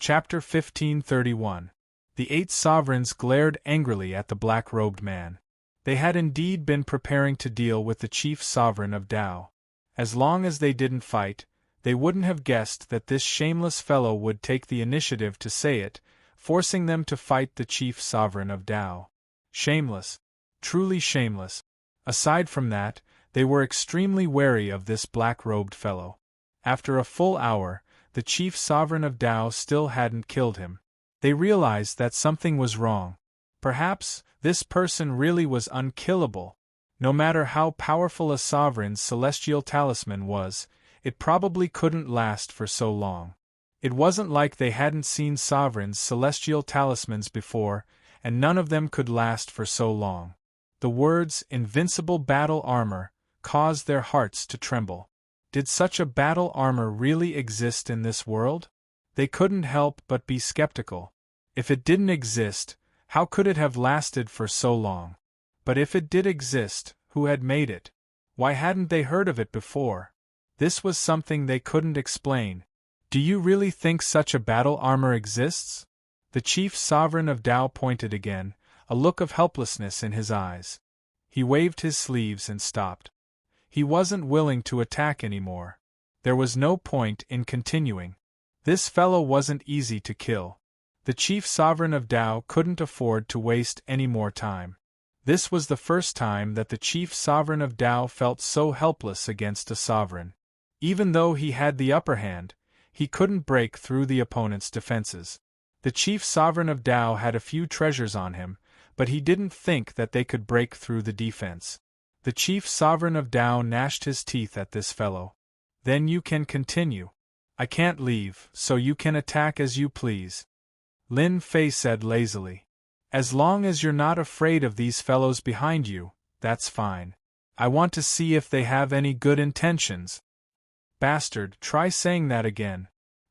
Chapter 1531. The 8 sovereigns glared angrily at the black-robed man. They had indeed been preparing to deal with the chief sovereign of Tao. As long as they didn't fight, they wouldn't have guessed that this shameless fellow would take the initiative to say it, forcing them to fight the chief sovereign of Tao. Shameless. Truly shameless. Aside from that, they were extremely wary of this black-robed fellow. After a full hour, the chief sovereign of Tao still hadn't killed him. They realized that something was wrong. Perhaps this person really was unkillable. No matter how powerful a sovereign's celestial talisman was, it probably couldn't last for so long. It wasn't like they hadn't seen sovereigns' celestial talismans before, and none of them could last for so long. The words "invincible battle armor" caused their hearts to tremble. Did such a battle armor really exist in this world? They couldn't help but be skeptical. If it didn't exist, how could it have lasted for so long? But if it did exist, who had made it? Why hadn't they heard of it before? This was something they couldn't explain. Do you really think such a battle armor exists? The chief sovereign of Tao pointed again, a look of helplessness in his eyes. He waved his sleeves and stopped. He wasn't willing to attack anymore. There was no point in continuing. This fellow wasn't easy to kill. The chief sovereign of Tao couldn't afford to waste any more time. This was the first time that the chief sovereign of Tao felt so helpless against a sovereign. Even though he had the upper hand, he couldn't break through the opponent's defenses. The chief sovereign of Tao had a few treasures on him, but he didn't think that they could break through the defense. The chief sovereign of Tao gnashed his teeth at this fellow. Then you can continue. I can't leave, so you can attack as you please. Lin Fei said lazily. As long as you're not afraid of these fellows behind you, that's fine. I want to see if they have any good intentions. Bastard, try saying that again.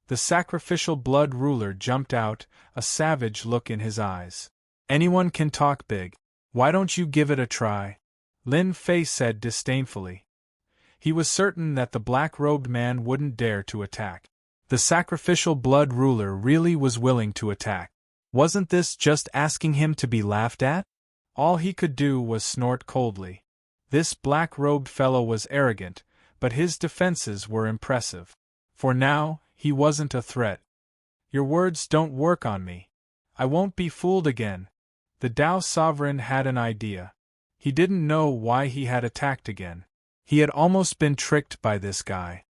The sacrificial blood ruler jumped out, a savage look in his eyes. Anyone can talk big. Why don't you give it a try? Lin Fei said disdainfully. He was certain that the black-robed man wouldn't dare to attack. The sacrificial blood ruler really was willing to attack. Wasn't this just asking him to be laughed at? All he could do was snort coldly. This black-robed fellow was arrogant, but his defenses were impressive. For now, he wasn't a threat. Your words don't work on me. I won't be fooled again. The Tao sovereign had an idea. He didn't know why he had attacked again. He had almost been tricked by this guy.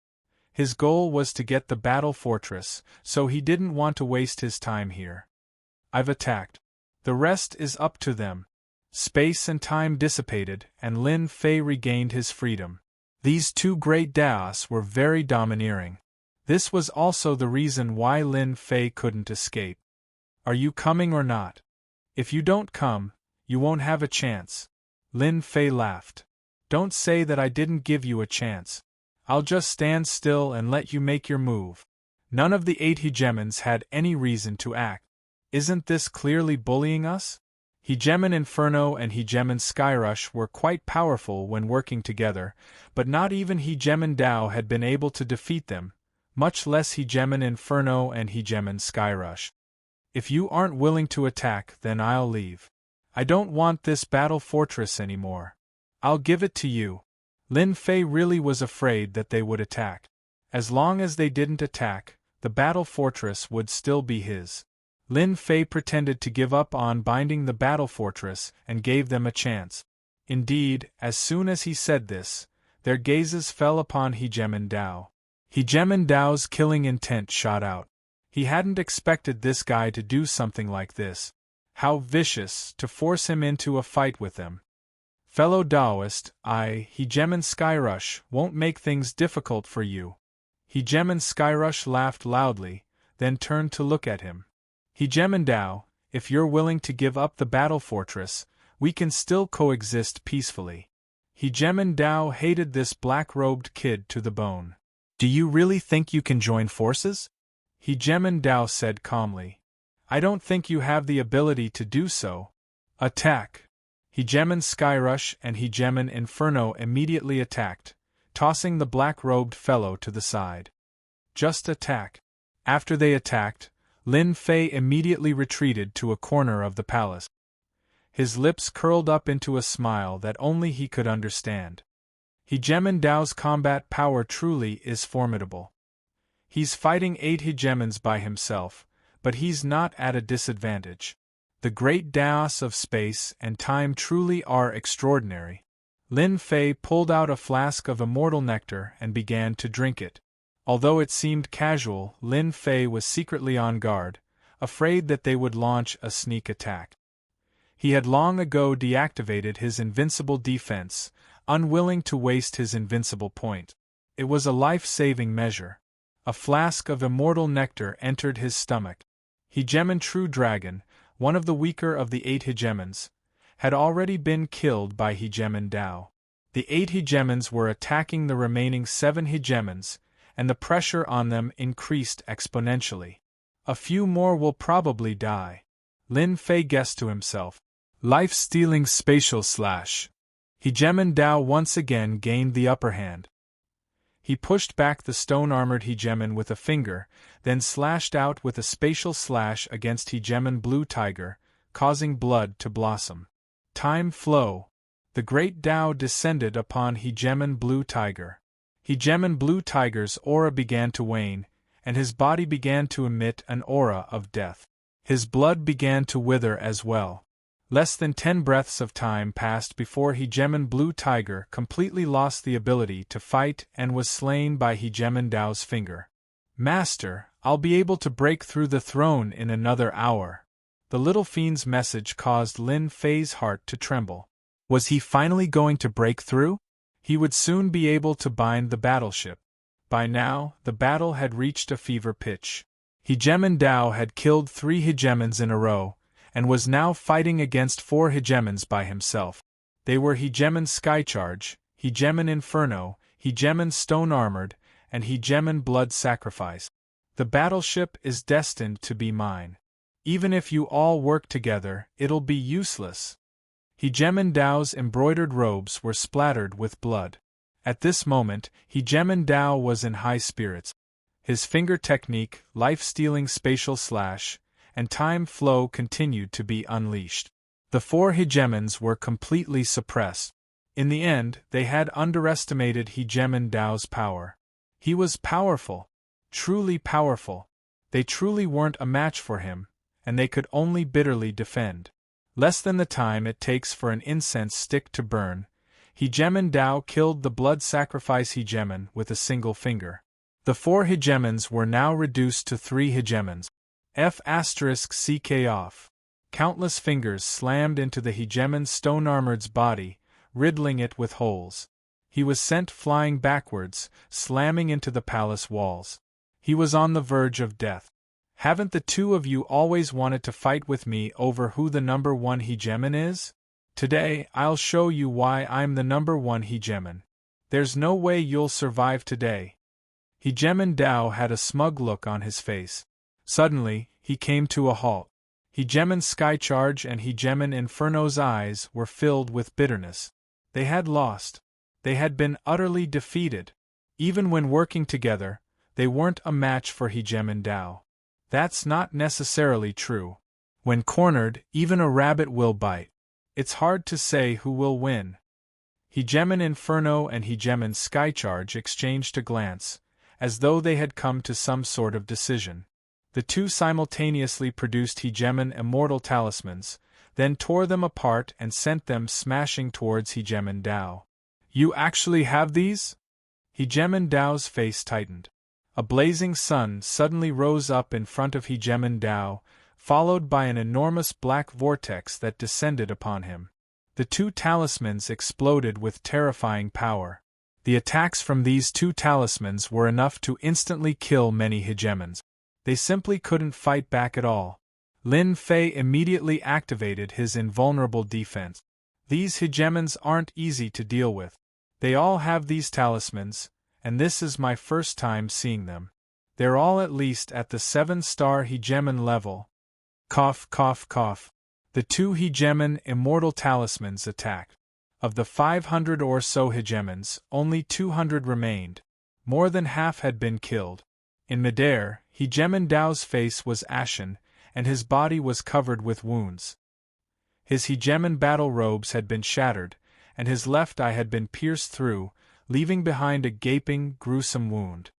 His goal was to get the battle fortress, so he didn't want to waste his time here. I've attacked. The rest is up to them. Space and time dissipated, and Lin Fei regained his freedom. These 2 great Daos were very domineering. This was also the reason why Lin Fei couldn't escape. Are you coming or not? If you don't come, you won't have a chance. Lin Fei laughed. Don't say that I didn't give you a chance. I'll just stand still and let you make your move. None of the 8 hegemons had any reason to act. Isn't this clearly bullying us? Hegemon Inferno and Hegemon Skyrush were quite powerful when working together, but not even Hegemon Tao had been able to defeat them, much less Hegemon Inferno and Hegemon Skyrush. If you aren't willing to attack, then I'll leave. I don't want this battle fortress anymore. I'll give it to you. Lin Fei really was afraid that they would attack. As long as they didn't attack, the battle fortress would still be his. Lin Fei pretended to give up on binding the battle fortress and gave them a chance. Indeed, as soon as he said this, their gazes fell upon Hegemon Tao. Hegemon Tao's killing intent shot out. He hadn't expected this guy to do something like this. How vicious, to force him into a fight with them. Fellow Taoist, Hegemon Skyrush, won't make things difficult for you. Hegemon Skyrush laughed loudly, then turned to look at him. Hegemon Tao, if you're willing to give up the battle fortress, we can still coexist peacefully. Hegemon Tao hated this black-robed kid to the bone. Do you really think you can join forces? Hegemon Tao said calmly. I don't think you have the ability to do so. Attack! Hegemon Skyrush and Hegemon Inferno immediately attacked, tossing the black-robed fellow to the side. Just attack. After they attacked, Lin Fei immediately retreated to a corner of the palace. His lips curled up into a smile that only he could understand. Hegemon Dao's combat power truly is formidable. He's fighting 8 hegemons by himself, but he's not at a disadvantage. The great Daos of space and time truly are extraordinary. Lin Fei pulled out a flask of immortal nectar and began to drink it. Although it seemed casual, Lin Fei was secretly on guard, afraid that they would launch a sneak attack. He had long ago deactivated his invincible defense, unwilling to waste his invincible point. It was a life-saving measure. A flask of immortal nectar entered his stomach. Hegemon True Dragon, one of the weaker of the 8 hegemons, had already been killed by Hegemon Dao. The 8 hegemons were attacking the remaining 7 hegemons, and the pressure on them increased exponentially. A few more will probably die. Lin Fei guessed to himself. Life-stealing spatial slash. Hegemon Dao once again gained the upper hand. He pushed back the stone-armored hegemon with a finger, then slashed out with a spatial slash against hegemon Blue Tiger, causing blood to blossom. Time flow. The great Dao descended upon hegemon Blue Tiger. Hegemon Blue Tiger's aura began to wane, and his body began to emit an aura of death. His blood began to wither as well. Less than 10 breaths of time passed before Hegemon Blue Tiger completely lost the ability to fight and was slain by Hegemon Dao's finger. Master, I'll be able to break through the throne in another hour. The little fiend's message caused Lin Fei's heart to tremble. Was he finally going to break through? He would soon be able to bind the battleship. By now, the battle had reached a fever pitch. Hegemon Dao had killed 3 hegemons in a row, and was now fighting against 4 hegemons by himself. They were Hegemon Skycharge, Hegemon Inferno, Hegemon Stone Armored, and Hegemon Blood Sacrifice. The battleship is destined to be mine. Even if you all work together, it'll be useless. Hegemon Dao's embroidered robes were splattered with blood. At this moment, Hegemon Dao was in high spirits. His finger technique, life-stealing spatial slash, and time flow continued to be unleashed. The 4 hegemons were completely suppressed. In the end, they had underestimated Hegemon Dao's power. He was powerful. Truly powerful. They truly weren't a match for him, and they could only bitterly defend. Less than the time it takes for an incense stick to burn, Hegemon Dao killed the blood sacrifice hegemon with a single finger. The 4 hegemons were now reduced to 3 hegemons. F***ck off. Countless fingers slammed into the hegemon's stone-armored's body, riddling it with holes. He was sent flying backwards, slamming into the palace walls. He was on the verge of death. Haven't the 2 of you always wanted to fight with me over who the number 1 hegemon is? Today, I'll show you why I'm the number 1 hegemon. There's no way you'll survive today. Hegemon Dao had a smug look on his face. Suddenly, he came to a halt. Hegemon Skycharge and Hegemon Inferno's eyes were filled with bitterness. They had lost. They had been utterly defeated. Even when working together, they weren't a match for Hegemon Dao. That's not necessarily true. When cornered, even a rabbit will bite. It's hard to say who will win. Hegemon Inferno and Hegemon Skycharge exchanged a glance, as though they had come to some sort of decision. The 2 simultaneously produced Hegemon Immortal Talismans, then tore them apart and sent them smashing towards Hegemon Dao. You actually have these? Hegemon Dao's face tightened. A blazing sun suddenly rose up in front of Hegemon Dao, followed by an enormous black vortex that descended upon him. The 2 talismans exploded with terrifying power. The attacks from these 2 talismans were enough to instantly kill many hegemons. They simply couldn't fight back at all. Lin Fei immediately activated his invulnerable defense. These hegemons aren't easy to deal with. They all have these talismans, and this is my first time seeing them. They're all at least at the 7-star hegemon level. Cough, cough, cough. The 2 hegemon immortal talismans attacked. Of the 500 or so hegemons, only 200 remained. More than half had been killed. In midair, Hegemen Dao's face was ashen, and his body was covered with wounds. His Hegemen battle robes had been shattered, and his left eye had been pierced through, leaving behind a gaping, gruesome wound.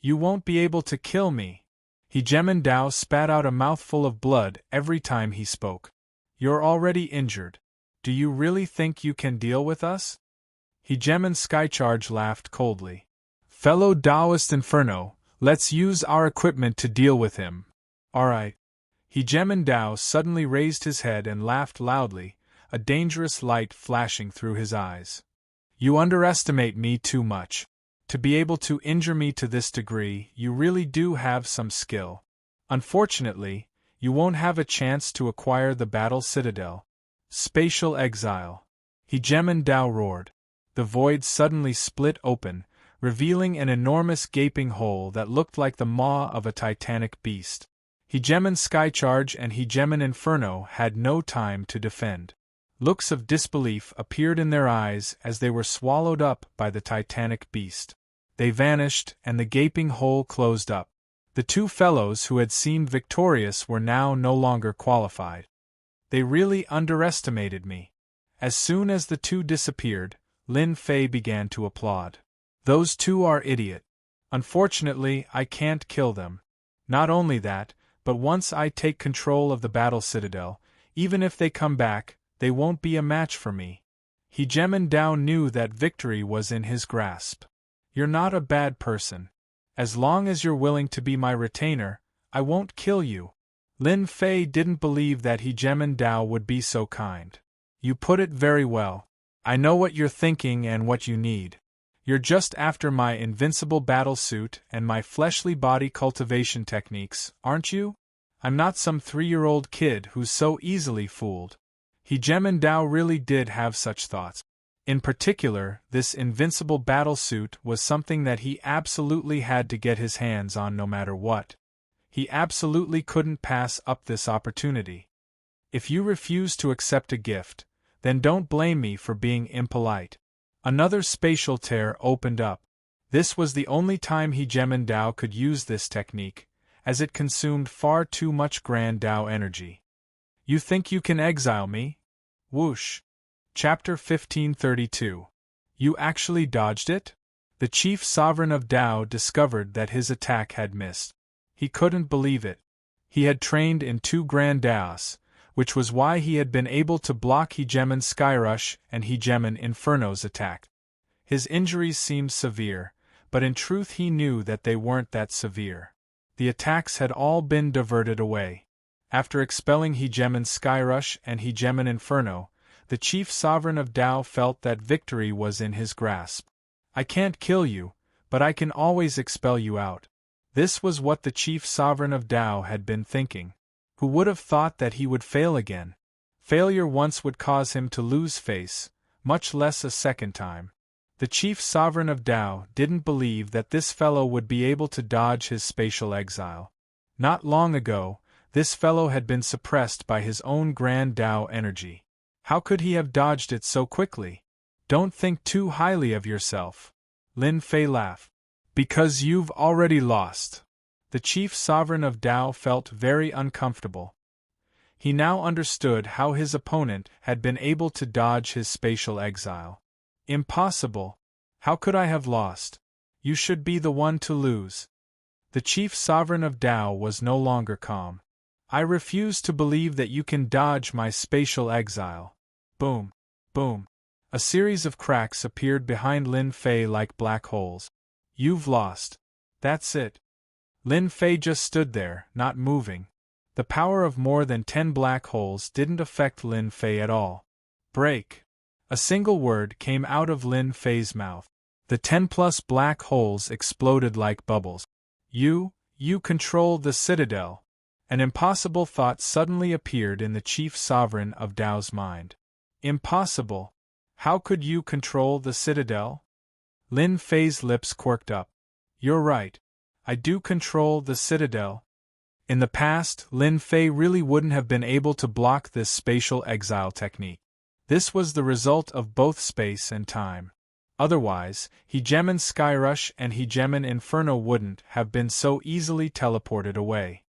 You won't be able to kill me. Hegemen Dao spat out a mouthful of blood every time he spoke. You're already injured. Do you really think you can deal with us? Hegemen Skycharge laughed coldly. Fellow Taoist Inferno, let's use our equipment to deal with him. Alright. Hegemen Dao suddenly raised his head and laughed loudly, a dangerous light flashing through his eyes. You underestimate me too much. To be able to injure me to this degree, you really do have some skill. Unfortunately, you won't have a chance to acquire the Battle Citadel. Spatial exile. Hegemen Dao roared. The void suddenly split open, revealing an enormous gaping hole that looked like the maw of a titanic beast. Hegemen Skycharge and Hegemen Inferno had no time to defend. Looks of disbelief appeared in their eyes as they were swallowed up by the titanic beast. They vanished, and the gaping hole closed up. The two fellows who had seemed victorious were now no longer qualified. They really underestimated me. As soon as the two disappeared, Lin Fei began to applaud. Those two are idiot. Unfortunately, I can't kill them. Not only that, but once I take control of the Battle Citadel, even if they come back, they won't be a match for me. Hegemen Dao knew that victory was in his grasp. You're not a bad person. As long as you're willing to be my retainer, I won't kill you. Lin Fei didn't believe that Hegemen Dao would be so kind. You put it very well. I know what you're thinking and what you need. You're just after my invincible battle suit and my fleshly body cultivation techniques, aren't you? I'm not some 3-year-old kid who's so easily fooled. Hegemen Dao really did have such thoughts. In particular, this invincible battle suit was something that he absolutely had to get his hands on no matter what. He absolutely couldn't pass up this opportunity. If you refuse to accept a gift, then don't blame me for being impolite. Another spatial tear opened up. This was the only time Hegemen Dao could use this technique, as it consumed far too much Grand Dao energy. You think you can exile me? Whoosh. Chapter 1532. You actually dodged it? The chief sovereign of Dao discovered that his attack had missed. He couldn't believe it. He had trained in 2 Grand Daos, which was why he had been able to block Hegemen Skyrush and Hegemen Inferno's attack. His injuries seemed severe, but in truth he knew that they weren't that severe. The attacks had all been diverted away. After expelling Hegemen Skyrush and Hegemen Inferno, the chief sovereign of Dao felt that victory was in his grasp. I can't kill you, but I can always expel you out. This was what the chief sovereign of Dao had been thinking. Who would have thought that he would fail again? Failure once would cause him to lose face, much less a second time. The chief sovereign of Dao didn't believe that this fellow would be able to dodge his spatial exile. Not long ago, this fellow had been suppressed by his own Grand Dao energy. How could he have dodged it so quickly? Don't think too highly of yourself. Lin Fei laughed. Because you've already lost. The chief sovereign of Dao felt very uncomfortable. He now understood how his opponent had been able to dodge his spatial exile. Impossible. How could I have lost? You should be the one to lose. The chief sovereign of Dao was no longer calm. I refuse to believe that you can dodge my spatial exile. Boom. Boom. A series of cracks appeared behind Lin Fei like black holes. You've lost. That's it. Lin Fei just stood there, not moving. The power of more than 10 black holes didn't affect Lin Fei at all. Break. A single word came out of Lin Fei's mouth. The 10+ black holes exploded like bubbles. You control the Citadel. An impossible thought suddenly appeared in the chief sovereign of Dao's mind. Impossible? How could you control the Citadel? Lin Fei's lips quirked up. You're right. I do control the Citadel. In the past, Lin Fei really wouldn't have been able to block this spatial exile technique. This was the result of both space and time. Otherwise, Hegemon Skyrush and Hegemon Inferno wouldn't have been so easily teleported away.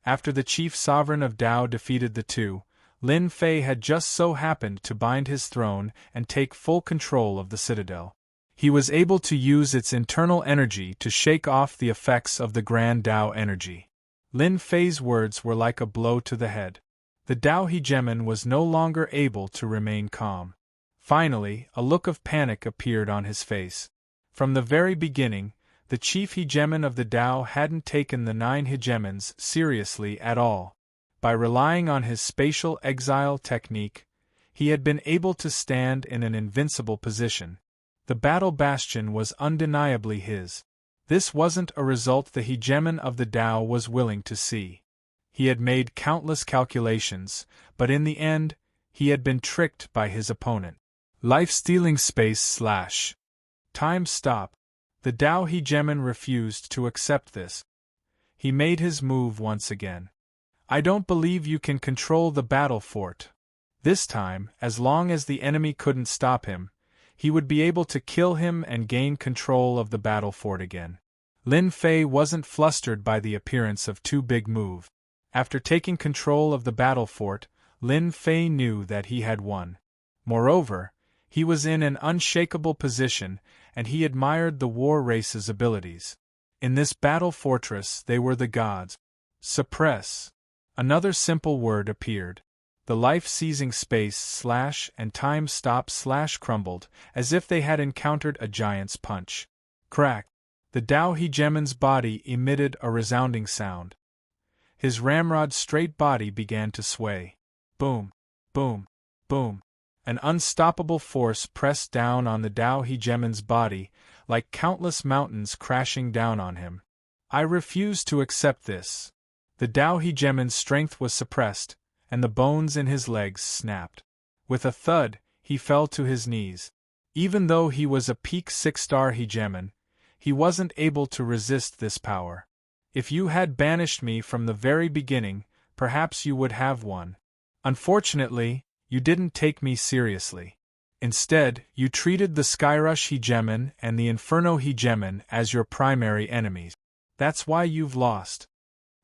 After the chief sovereign of Dao defeated the two, Lin Fei had just so happened to bind his throne and take full control of the citadel. He was able to use its internal energy to shake off the effects of the Grand Dao energy. Lin Fei's words were like a blow to the head. The Dao Hegemon was no longer able to remain calm. Finally, a look of panic appeared on his face. From the very beginning, the chief Hegemon of the Dao hadn't taken the 9 Hegemons seriously at all. By relying on his spatial exile technique, he had been able to stand in an invincible position. The battle bastion was undeniably his. This wasn't a result the Hegemon of the Dao was willing to see. He had made countless calculations, but in the end, he had been tricked by his opponent. Life-stealing space/time stop. The Dao Hegemon refused to accept this. He made his move once again. I don't believe you can control the battle fort. This time, as long as the enemy couldn't stop him, he would be able to kill him and gain control of the battle fort again. Lin Fei wasn't flustered by the appearance of Too Big Move. After taking control of the battle fort, Lin Fei knew that he had won. Moreover, he was in an unshakable position, and he admired the war race's abilities. In this battle fortress they were the gods. Suppress. Another simple word appeared. The life-seizing space/and time stop/crumbled, as if they had encountered a giant's punch. Crack. The Dao Hegemon's body emitted a resounding sound. His ramrod straight body began to sway. Boom, boom, boom. An unstoppable force pressed down on the Dao Hegemon's body, like countless mountains crashing down on him. I refuse to accept this. The Dao Hegemon's strength was suppressed, and the bones in his legs snapped. With a thud, he fell to his knees. Even though he was a peak 6-star Hegemon, he wasn't able to resist this power. If you had banished me from the very beginning, perhaps you would have won. Unfortunately, you didn't take me seriously. Instead, you treated the Skyrush Hegemon and the Inferno Hegemon as your primary enemies. That's why you've lost.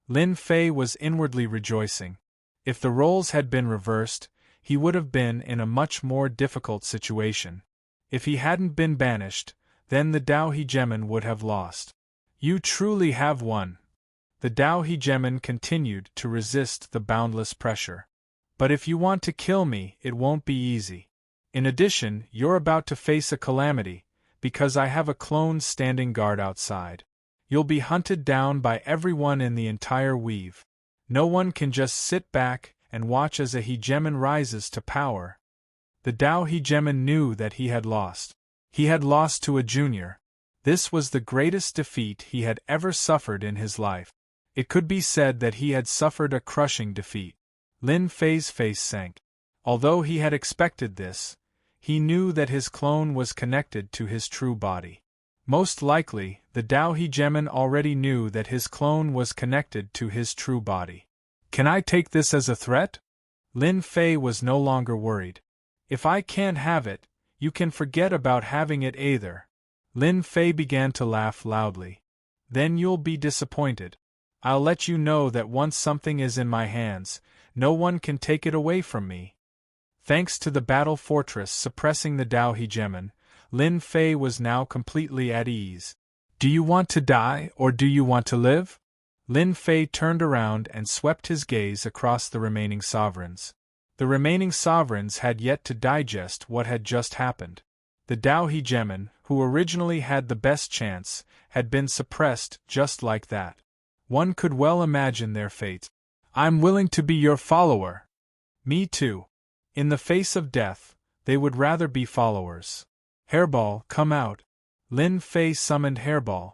Lin Fei was inwardly rejoicing. If the roles had been reversed, he would have been in a much more difficult situation. If he hadn't been banished, then the Dao Hegemon would have lost. You truly have won. The Dao Hegemon continued to resist the boundless pressure. But if you want to kill me, it won't be easy. In addition, you're about to face a calamity, because I have a clone standing guard outside. You'll be hunted down by everyone in the entire weave. No one can just sit back and watch as a Hegemon rises to power. The Dao Hegemon knew that he had lost. He had lost to a junior. This was the greatest defeat he had ever suffered in his life. It could be said that he had suffered a crushing defeat. Lin Fei's face sank. Although he had expected this, he knew that his clone was connected to his true body. Most likely, the Dao Hegemon already knew that his clone was connected to his true body. Can I take this as a threat? Lin Fei was no longer worried. If I can't have it, you can forget about having it either. Lin Fei began to laugh loudly. Then you'll be disappointed. I'll let you know that once something is in my hands, no one can take it away from me. Thanks to the battle fortress suppressing the Dao Hegemon, Lin Fei was now completely at ease. Do you want to die or do you want to live? Lin Fei turned around and swept his gaze across the remaining sovereigns. The remaining sovereigns had yet to digest what had just happened. The Dao Hegemon, who originally had the best chance, had been suppressed just like that. One could well imagine their fate. I'm willing to be your follower. Me too. In the face of death, they would rather be followers. Hairball, come out. Lin Fei summoned Hairball.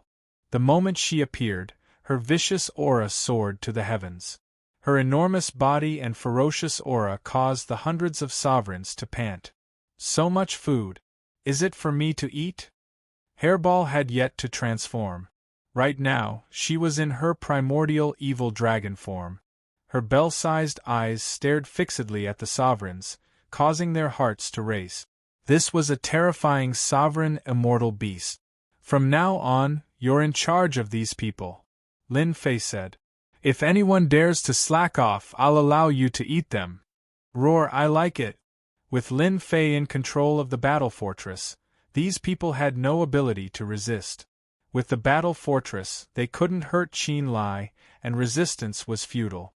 The moment she appeared, her vicious aura soared to the heavens. Her enormous body and ferocious aura caused the hundreds of sovereigns to pant. So much food. Is it for me to eat? Hairball had yet to transform. Right now, she was in her primordial evil dragon form. Her bell-sized eyes stared fixedly at the sovereigns, causing their hearts to race. This was a terrifying sovereign immortal beast. From now on, you're in charge of these people, Lin Fei said. If anyone dares to slack off, I'll allow you to eat them. Roar, I like it. With Lin Fei in control of the battle fortress, these people had no ability to resist. With the battle fortress, they couldn't hurt Qin Lai, and resistance was futile.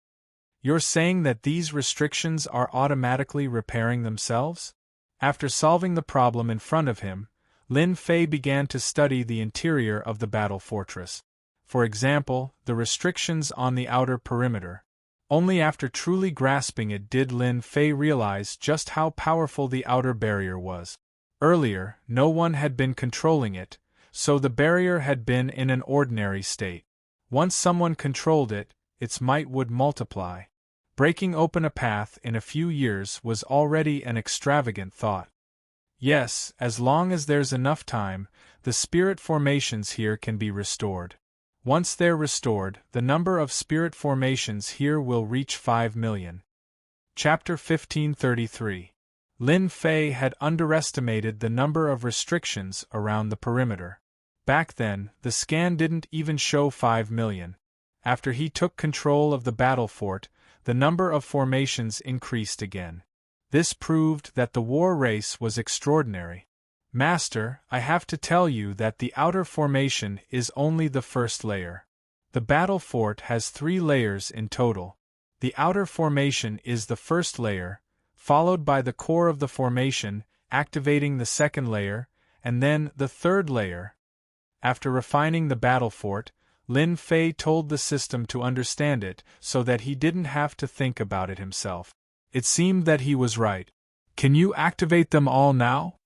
You're saying that these restrictions are automatically repairing themselves? After solving the problem in front of him, Lin Fei began to study the interior of the battle fortress. For example, the restrictions on the outer perimeter. Only after truly grasping it did Lin Fei realize just how powerful the outer barrier was. Earlier, no one had been controlling it, so the barrier had been in an ordinary state. Once someone controlled it, its might would multiply. Breaking open a path in a few years was already an extravagant thought. Yes, as long as there's enough time, the spirit formations here can be restored. Once they're restored, the number of spirit formations here will reach 5 million. Chapter 1533. Lin Fei had underestimated the number of restrictions around the perimeter. Back then, the scan didn't even show 5 million. After he took control of the battle fort, the number of formations increased again. This proved that the war race was extraordinary. Master, I have to tell you that the outer formation is only the first layer. The battle fort has 3 layers in total. The outer formation is the first layer, followed by the core of the formation, activating the second layer, and then the third layer. After refining the battle fort, Lin Fei told the system to understand it so that he didn't have to think about it himself. It seemed that he was right. Can you activate them all now?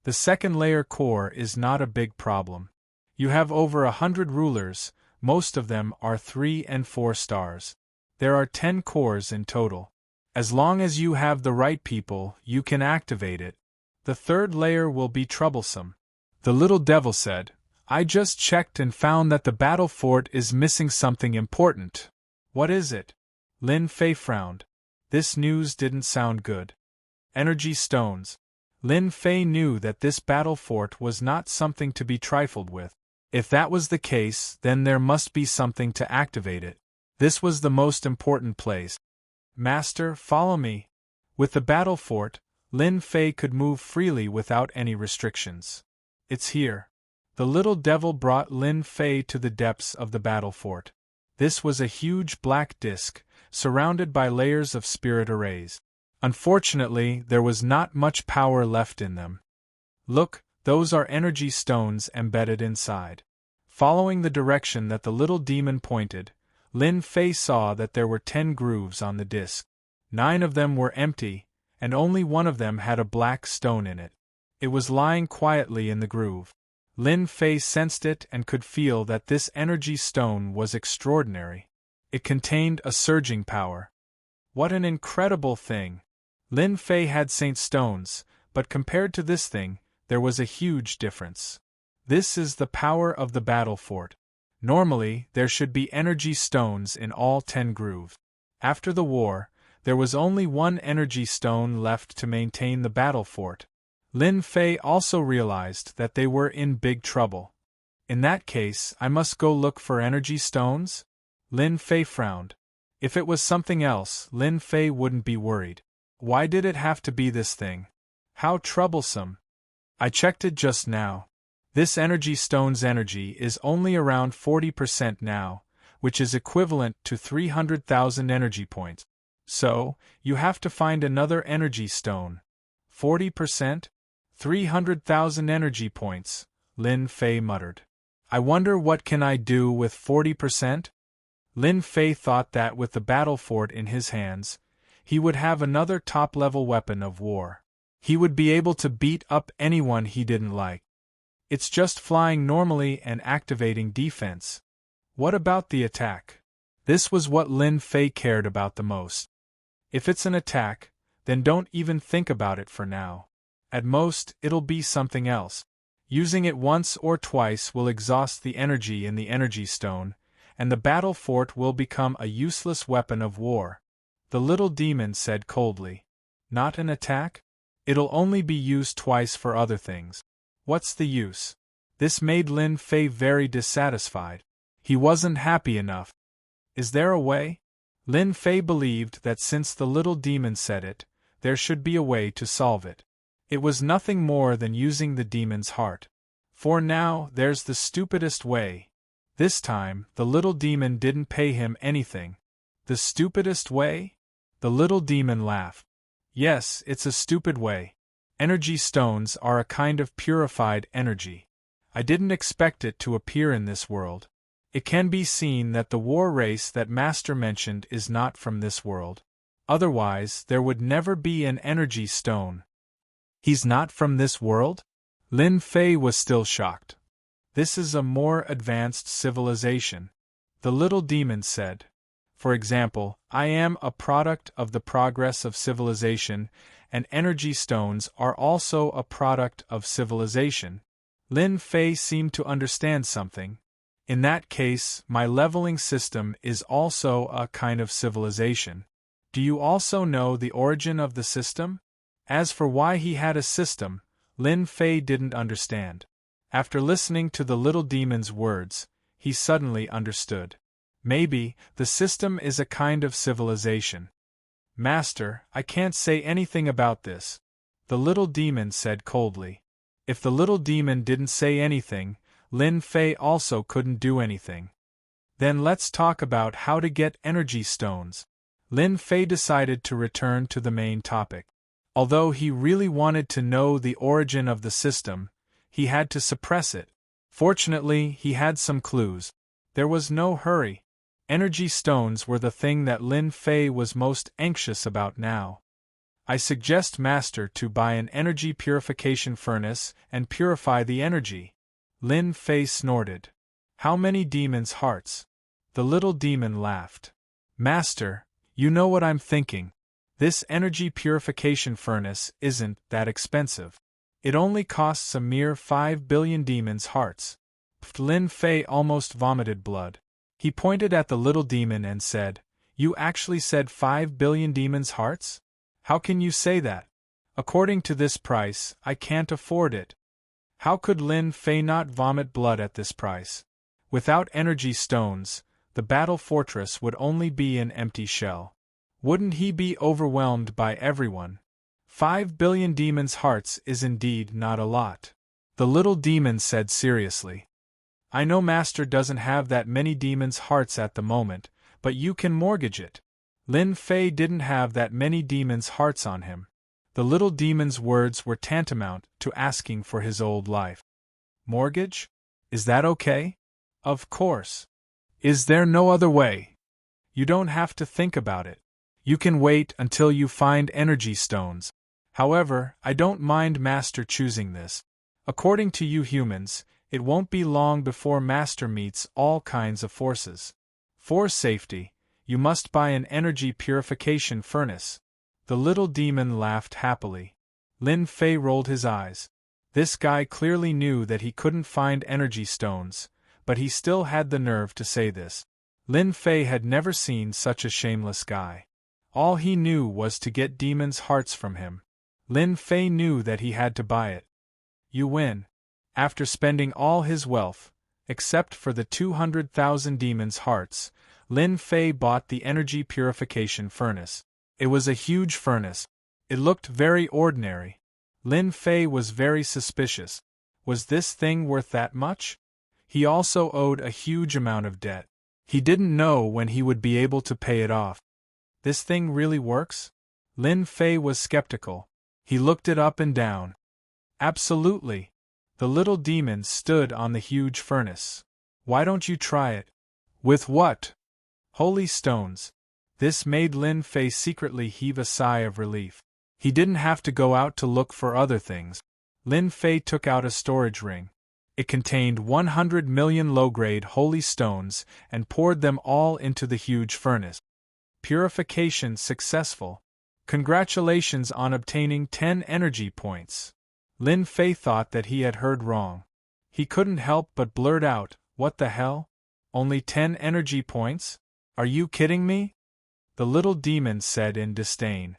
The second layer core is not a big problem. You have over 100 rulers, most of them are 3 and 4 stars. There are 10 cores in total. As long as you have the right people, you can activate it. The third layer will be troublesome. The little devil said, I just checked and found that the battle fort is missing something important. What is it? Lin Fei frowned. This news didn't sound good. Energy stones. Lin Fei knew that this battle fort was not something to be trifled with. If that was the case, then there must be something to activate it. This was the most important place. Master, follow me. With the battle fort, Lin Fei could move freely without any restrictions. It's here. The little devil brought Lin Fei to the depths of the battle fort. This was a huge black disk, surrounded by layers of spirit arrays. Unfortunately, there was not much power left in them. Look, those are energy stones embedded inside. Following the direction that the little demon pointed, Lin Fei saw that there were 10 grooves on the disk. 9 of them were empty, and only one of them had a black stone in it. It was lying quietly in the groove. Lin Fei sensed it and could feel that this energy stone was extraordinary. It contained a surging power. What an incredible thing! Lin Fei had saint stones, but compared to this thing, there was a huge difference. This is the power of the battle fort. Normally, there should be energy stones in all 10 grooves. After the war, there was only 1 energy stone left to maintain the battle fort. Lin Fei also realized that they were in big trouble. In that case, I must go look for energy stones? Lin Fei frowned. If it was something else, Lin Fei wouldn't be worried. Why did it have to be this thing? How troublesome. I checked it just now. This energy stone's energy is only around 40% now, which is equivalent to 300,000 energy points. So, you have to find another energy stone. 40%? 300,000 energy points, Lin Fei muttered. I wonder what can I do with 40%? Lin Fei thought that with the battle fort in his hands, he would have another top-level weapon of war. He would be able to beat up anyone he didn't like. It's just flying normally and activating defense. What about the attack? This was what Lin Fei cared about the most. If it's an attack, then don't even think about it for now. At most, it'll be something else. Using it once or twice will exhaust the energy in the energy stone, and the battle fort will become a useless weapon of war. The little demon said coldly. Not an attack? It'll only be used twice for other things. What's the use? This made Lin Fei very dissatisfied. He wasn't happy enough. Is there a way? Lin Fei believed that since the little demon said it, there should be a way to solve it. It was nothing more than using the demon's heart. For now, there's the stupidest way. This time, the little demon didn't pay him anything. The stupidest way? The little demon laughed. Yes, it's a stupid way. Energy stones are a kind of purified energy. I didn't expect it to appear in this world. It can be seen that the war race that Master mentioned is not from this world. Otherwise, there would never be an energy stone. He's not from this world? Lin Fei was still shocked. This is a more advanced civilization, the little demon said. For example, I am a product of the progress of civilization, and energy stones are also a product of civilization. Lin Fei seemed to understand something. In that case, my leveling system is also a kind of civilization. Do you also know the origin of the system? As for why he had a system, Lin Fei didn't understand. After listening to the little demon's words, he suddenly understood. Maybe, the system is a kind of civilization. Master, I can't say anything about this, the little demon said coldly. If the little demon didn't say anything, Lin Fei also couldn't do anything. Then let's talk about how to get energy stones. Lin Fei decided to return to the main topic. Although he really wanted to know the origin of the system, he had to suppress it. Fortunately, he had some clues. There was no hurry. Energy stones were the thing that Lin Fei was most anxious about now. I suggest Master to buy an energy purification furnace and purify the energy. Lin Fei snorted. How many demons' hearts? The little demon laughed. Master, you know what I'm thinking. This energy purification furnace isn't that expensive. It only costs a mere 5 billion demons' hearts. Lin Fei almost vomited blood. He pointed at the little demon and said, You actually said 5 billion demons' hearts? How can you say that? According to this price, I can't afford it. How could Lin Fei not vomit blood at this price? Without energy stones, the battle fortress would only be an empty shell. Wouldn't he be overwhelmed by everyone? 5 billion demons' hearts is indeed not a lot. The little demon said seriously. I know Master doesn't have that many demons' hearts at the moment, but you can mortgage it. Lin Fei didn't have that many demons' hearts on him. The little demon's words were tantamount to asking for his old life. Mortgage? Is that okay? Of course. Is there no other way? You don't have to think about it. You can wait until you find energy stones. However, I don't mind Master choosing this. According to you humans, it won't be long before Master meets all kinds of forces. For safety, you must buy an energy purification furnace. The little demon laughed happily. Lin Fei rolled his eyes. This guy clearly knew that he couldn't find energy stones, but he still had the nerve to say this. Lin Fei had never seen such a shameless guy. All he knew was to get demons' hearts from him. Lin Fei knew that he had to buy it. You win. After spending all his wealth, except for the 200,000 demons' hearts, Lin Fei bought the energy purification furnace. It was a huge furnace. It looked very ordinary. Lin Fei was very suspicious. Was this thing worth that much? He also owed a huge amount of debt. He didn't know when he would be able to pay it off. This thing really works? Lin Fei was skeptical. He looked it up and down. Absolutely. The little demon stood on the huge furnace. Why don't you try it? With what? Holy stones. This made Lin Fei secretly heave a sigh of relief. He didn't have to go out to look for other things. Lin Fei took out a storage ring. It contained 100 million low-grade holy stones and poured them all into the huge furnace. Purification successful. Congratulations on obtaining 10 energy points. Lin Fei thought that he had heard wrong. He couldn't help but blurt out, What the hell? Only 10 energy points? Are you kidding me? The little demon said in disdain.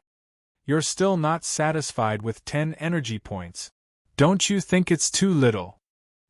You're still not satisfied with 10 energy points. Don't you think it's too little?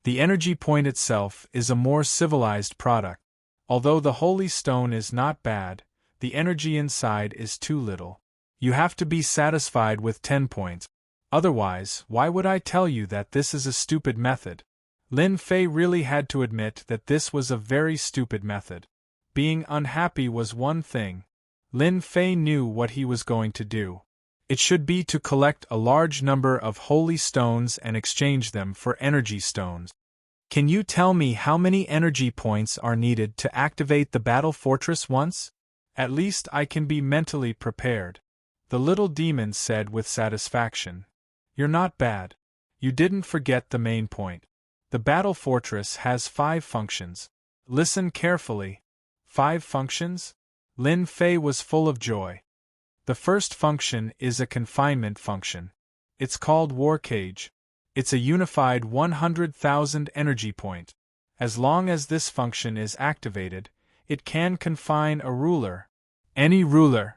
The energy point itself is a more civilized product. Although the holy stone is not bad, the energy inside is too little. You have to be satisfied with 10 points. Otherwise, why would I tell you that this is a stupid method? Lin Fei really had to admit that this was a very stupid method. Being unhappy was one thing. Lin Fei knew what he was going to do. It should be to collect a large number of holy stones and exchange them for energy stones. Can you tell me how many energy points are needed to activate the battle fortress once? At least I can be mentally prepared. The little demon said with satisfaction. You're not bad. You didn't forget the main point. The battle fortress has 5 functions. Listen carefully. 5 functions? Lin Fei was full of joy. The first function is a confinement function. It's called War Cage. It's a unified 100,000 energy point. As long as this function is activated, it can confine a ruler. Any ruler.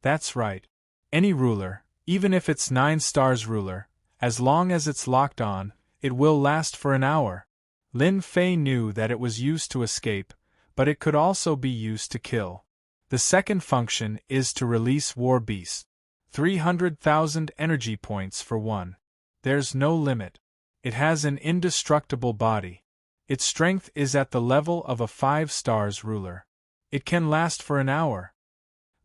That's right. Any ruler, even if it's 9 stars ruler, as long as it's locked on, it will last for an hour. Lin Fei knew that it was used to escape, but it could also be used to kill. The second function is to release war beasts. 300,000 energy points for one. There's no limit. It has an indestructible body. Its strength is at the level of a 5 stars ruler. It can last for an hour.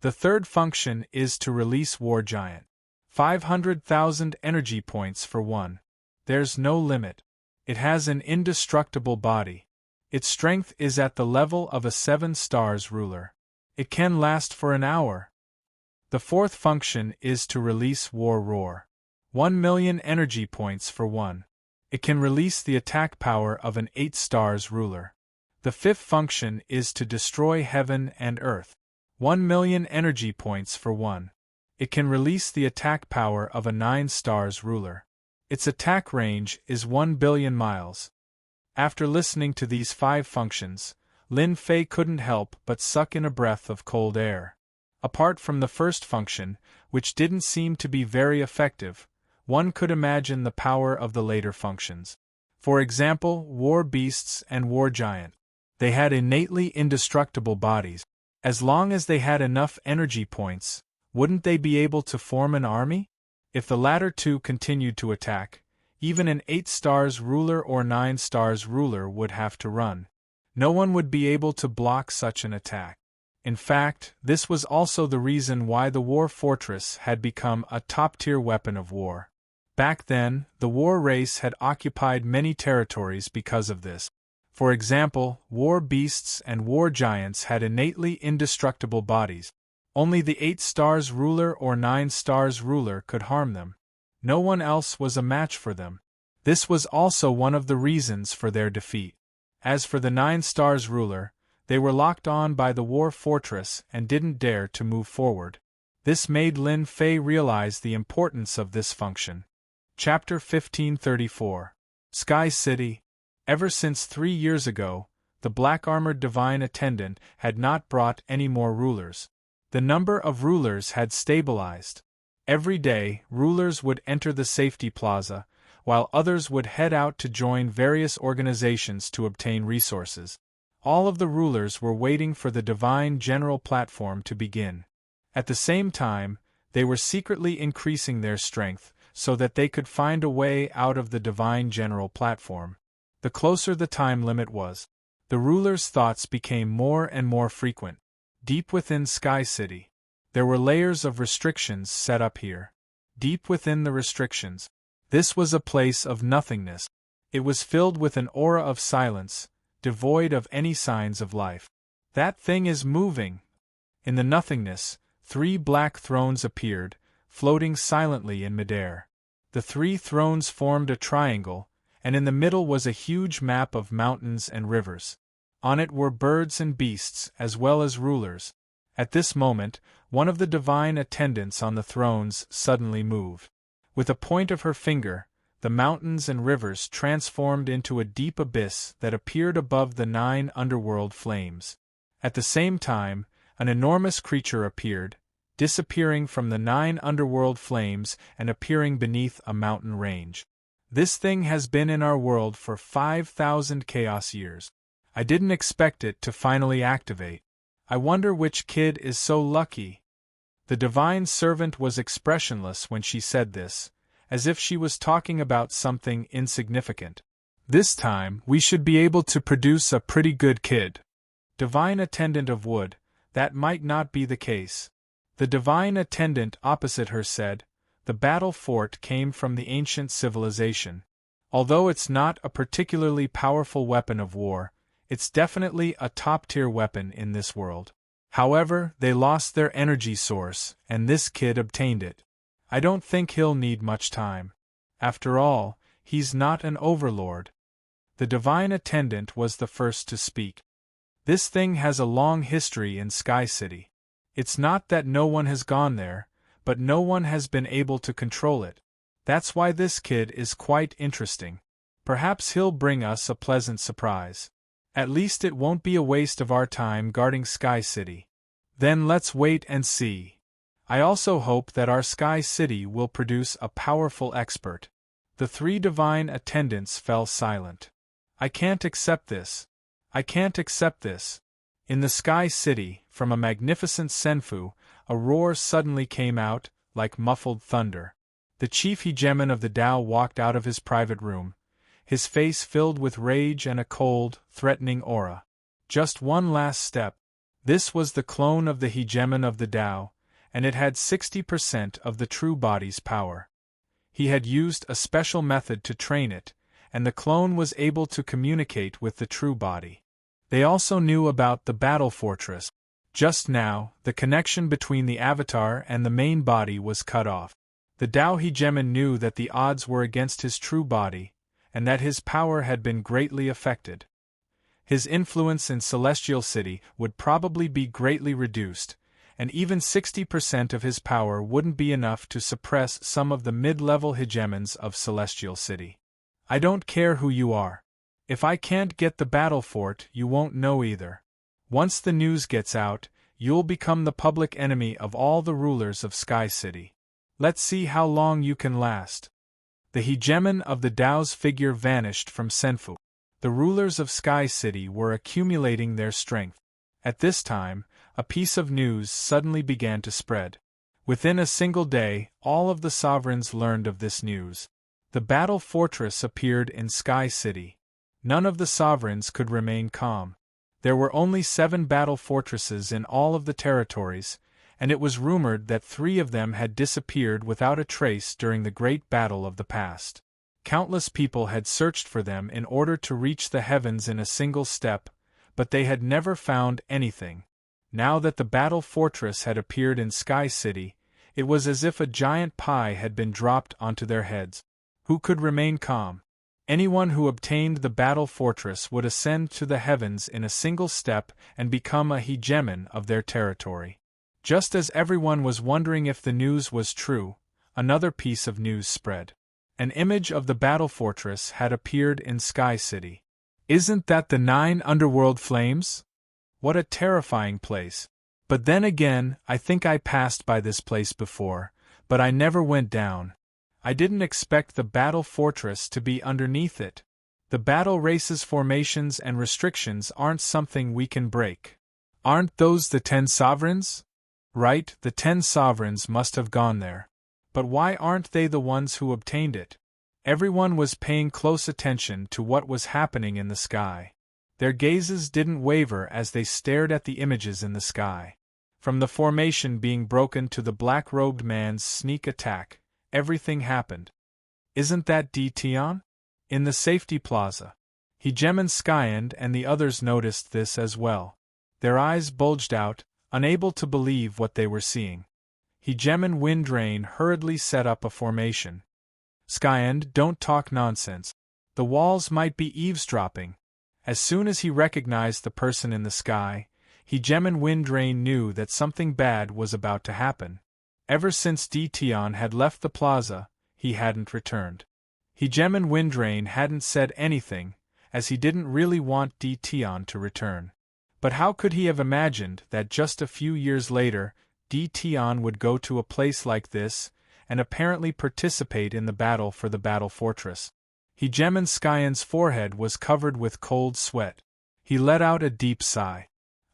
The third function is to release war giant. 500,000 energy points for one. There's no limit. It has an indestructible body. Its strength is at the level of a 7 stars ruler. It can last for an hour. The fourth function is to release war roar. 1 million energy points for one. It can release the attack power of an 8 stars ruler. The fifth function is to destroy heaven and earth. 1 million energy points for one. It can release the attack power of a 9 stars ruler. Its attack range is 1 billion miles. After listening to these 5 functions, Lin Fei couldn't help but suck in a breath of cold air. Apart from the first function, which didn't seem to be very effective, one could imagine the power of the later functions. For example, war beasts and war giant. They had innately indestructible bodies. As long as they had enough energy points, wouldn't they be able to form an army? If the latter two continued to attack, even an 8 stars ruler or 9 stars ruler would have to run. No one would be able to block such an attack. In fact, this was also the reason why the war fortress had become a top-tier weapon of war. Back then, the war race had occupied many territories because of this. For example, war beasts and war giants had innately indestructible bodies. Only the 8 stars ruler or 9 stars ruler could harm them. No one else was a match for them. This was also one of the reasons for their defeat. As for the 9 stars ruler, they were locked on by the war fortress and didn't dare to move forward. This made Lin Fei realize the importance of this function. Chapter 1534. Sky City. Ever since 3 years ago, the black-armored divine attendant had not brought any more rulers. The number of rulers had stabilized. Every day, rulers would enter the safety plaza, while others would head out to join various organizations to obtain resources. All of the rulers were waiting for the divine general platform to begin. At the same time, they were secretly increasing their strength, so that they could find a way out of the divine general platform. The closer the time limit was, the rulers' thoughts became more and more frequent. Deep within Sky City, there were layers of restrictions set up here. Deep within the restrictions, this was a place of nothingness. It was filled with an aura of silence, devoid of any signs of life. That thing is moving. In the nothingness, 3 black thrones appeared, floating silently in midair. The 3 thrones formed a triangle, and in the middle was a huge map of mountains and rivers. On it were birds and beasts as well as rulers. At this moment, one of the divine attendants on the thrones suddenly moved. With a point of her finger, the mountains and rivers transformed into a deep abyss that appeared above the 9 underworld flames. At the same time, an enormous creature appeared, disappearing from the 9 underworld flames and appearing beneath a mountain range. This thing has been in our world for 5,000 chaos years. I didn't expect it to finally activate. I wonder which kid is so lucky. The divine servant was expressionless when she said this, as if she was talking about something insignificant. This time, we should be able to produce a pretty good kid. Divine attendant of wood, that might not be the case. The divine attendant opposite her said, the battle fort came from the ancient civilization. Although it's not a particularly powerful weapon of war, it's definitely a top-tier weapon in this world. However, they lost their energy source, and this kid obtained it. I don't think he'll need much time. After all, he's not an overlord. The divine attendant was the first to speak. This thing has a long history in Sky City. It's not that no one has gone there, but no one has been able to control it. That's why this kid is quite interesting. Perhaps he'll bring us a pleasant surprise. At least it won't be a waste of our time guarding Sky City. Then let's wait and see. I also hope that our Sky City will produce a powerful expert. The 3 divine attendants fell silent. I can't accept this. I can't accept this. In the Sky City, from a magnificent senfu, a roar suddenly came out, like muffled thunder. The chief hegemon of the Tao walked out of his private room, his face filled with rage and a cold, threatening aura. Just one last step. This was the clone of the hegemon of the Tao, and it had 60% of the true body's power. He had used a special method to train it, and the clone was able to communicate with the true body. They also knew about the battle fortress. Just now, the connection between the avatar and the main body was cut off. The Tao hegemon knew that the odds were against his true body, and that his power had been greatly affected. His influence in Celestial City would probably be greatly reduced, and even 60% of his power wouldn't be enough to suppress some of the mid-level hegemons of Celestial City. I don't care who you are. If I can't get the battle fort, you won't know either. Once the news gets out, you'll become the public enemy of all the rulers of Sky City. Let's see how long you can last. The hegemon of the Tao's figure vanished from Senfu. The rulers of Sky City were accumulating their strength. At this time, a piece of news suddenly began to spread. Within a single day, all of the sovereigns learned of this news. The battle fortress appeared in Sky City. None of the sovereigns could remain calm. There were only 7 battle fortresses in all of the territories, and it was rumored that 3 of them had disappeared without a trace during the great battle of the past. Countless people had searched for them in order to reach the heavens in a single step, but they had never found anything. Now that the battle fortress had appeared in Sky City, it was as if a giant pie had been dropped onto their heads. Who could remain calm? Anyone who obtained the battle fortress would ascend to the heavens in a single step and become a hegemon of their territory. Just as everyone was wondering if the news was true, another piece of news spread. An image of the battle fortress had appeared in Sky City. Isn't that the 9 underworld flames? What a terrifying place. But then again, I think I passed by this place before, but I never went down. I didn't expect the battle fortress to be underneath it. The battle race's formations and restrictions aren't something we can break. Aren't those the 10 sovereigns? Right, the 10 sovereigns must have gone there. But why aren't they the ones who obtained it? Everyone was paying close attention to what was happening in the sky. Their gazes didn't waver as they stared at the images in the sky. From the formation being broken to the black-robed man's sneak attack, everything happened. Isn't that Tion? In the safety plaza. Hegemon Skyend and the others noticed this as well. Their eyes bulged out, unable to believe what they were seeing. Hegemon Windrain hurriedly set up a formation. Skyend, don't talk nonsense. The walls might be eavesdropping. As soon as he recognized the person in the sky, Hegemon Windrain knew that something bad was about to happen. Ever since Tion had left the plaza, he hadn't returned. Hegemon Windrain hadn't said anything, as he didn't really want Tion to return. But how could he have imagined that just a few years later, Tion would go to a place like this, and apparently participate in the battle for the battle fortress. Hegemen Skyen's forehead was covered with cold sweat. He let out a deep sigh.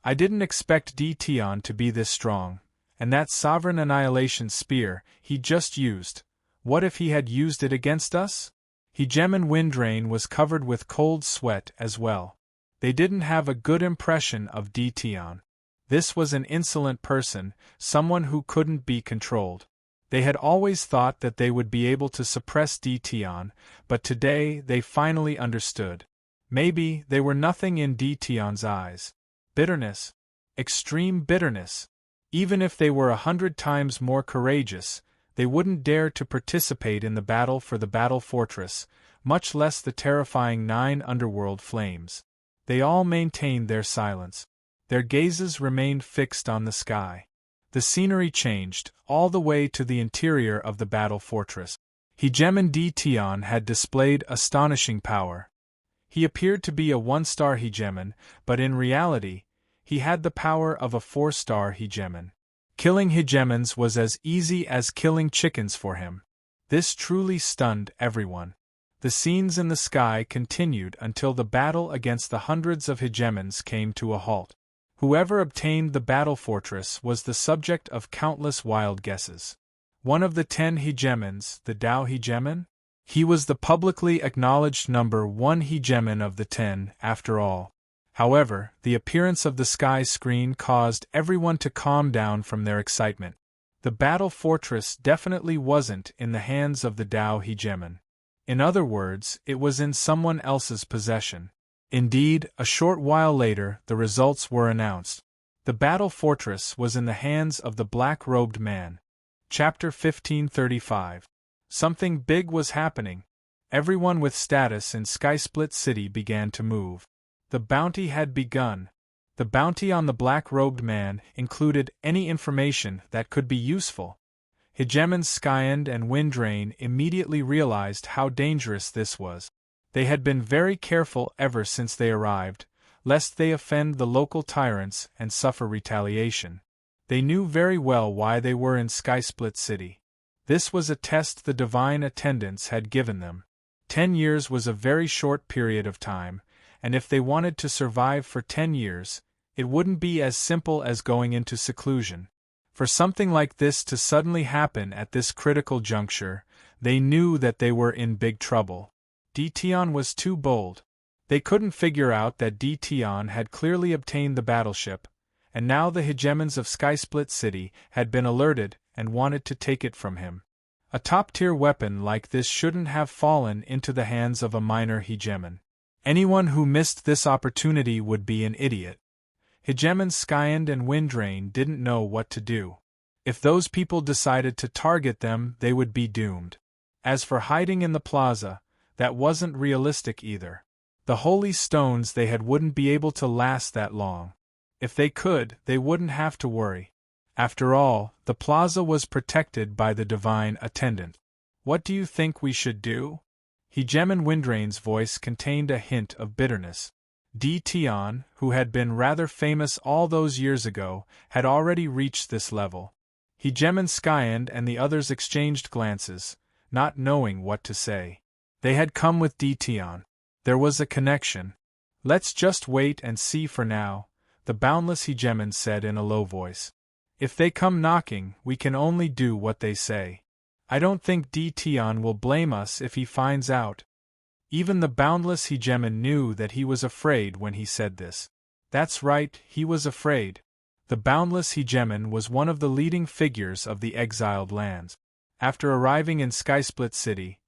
I didn't expect Tion to be this strong, and that sovereign annihilation spear he just used, what if he had used it against us? Hegemen Windrain was covered with cold sweat as well. They didn't have a good impression of Tion. This was an insolent person, someone who couldn't be controlled. They had always thought that they would be able to suppress Tion, but today they finally understood. Maybe they were nothing in Tion's eyes. Bitterness. Extreme bitterness. Even if they were 100 times more courageous, they wouldn't dare to participate in the battle for the battle fortress, much less the terrifying 9 underworld flames. They all maintained their silence. Their gazes remained fixed on the sky. The scenery changed, all the way to the interior of the battle fortress. Hegemen Tion had displayed astonishing power. He appeared to be a 1-star hegemon, but in reality, he had the power of a 4-star hegemon. Killing hegemons was as easy as killing chickens for him. This truly stunned everyone. The scenes in the sky continued until the battle against the hundreds of hegemons came to a halt. Whoever obtained the battle fortress was the subject of countless wild guesses. One of the 10 hegemons, the Tao hegemon? He was the publicly acknowledged number 1 hegemon of the 10, after all. However, the appearance of the sky screen caused everyone to calm down from their excitement. The battle fortress definitely wasn't in the hands of the Tao hegemon. In other words, it was in someone else's possession. Indeed, a short while later, the results were announced. The battle fortress was in the hands of the black-robed man. Chapter 1535. Something big was happening. Everyone with status in Skysplit City began to move. The bounty had begun. The bounty on the black-robed man included any information that could be useful. Hegemons Skyend and Windrain immediately realized how dangerous this was. They had been very careful ever since they arrived, lest they offend the local tyrants and suffer retaliation. They knew very well why they were in Skysplit City. This was a test the divine attendants had given them. 10 years was a very short period of time, and if they wanted to survive for 10 years, it wouldn't be as simple as going into seclusion. For something like this to suddenly happen at this critical juncture, they knew that they were in big trouble. Tion was too bold. They couldn't figure out that Tion had clearly obtained the battleship, and now the hegemons of Skysplit City had been alerted and wanted to take it from him. A top-tier weapon like this shouldn't have fallen into the hands of a minor hegemon. Anyone who missed this opportunity would be an idiot. Hegemons Skyend and Windrain didn't know what to do. If those people decided to target them, they would be doomed. As for hiding in the plaza, that wasn't realistic either. The holy stones they had wouldn't be able to last that long. If they could, they wouldn't have to worry. After all, the plaza was protected by the divine attendant. What do you think we should do? Hegemon Windrain's voice contained a hint of bitterness. Tion, who had been rather famous all those years ago, had already reached this level. Hegemon Skyend and the others exchanged glances, not knowing what to say. They had come with Tion. There was a connection. Let's just wait and see for now, the boundless hegemon said in a low voice. If they come knocking, we can only do what they say. I don't think Tion will blame us if he finds out. Even the boundless hegemon knew that he was afraid when he said this. That's right, he was afraid. The boundless hegemon was one of the leading figures of the exiled lands. After arriving in Skysplit City,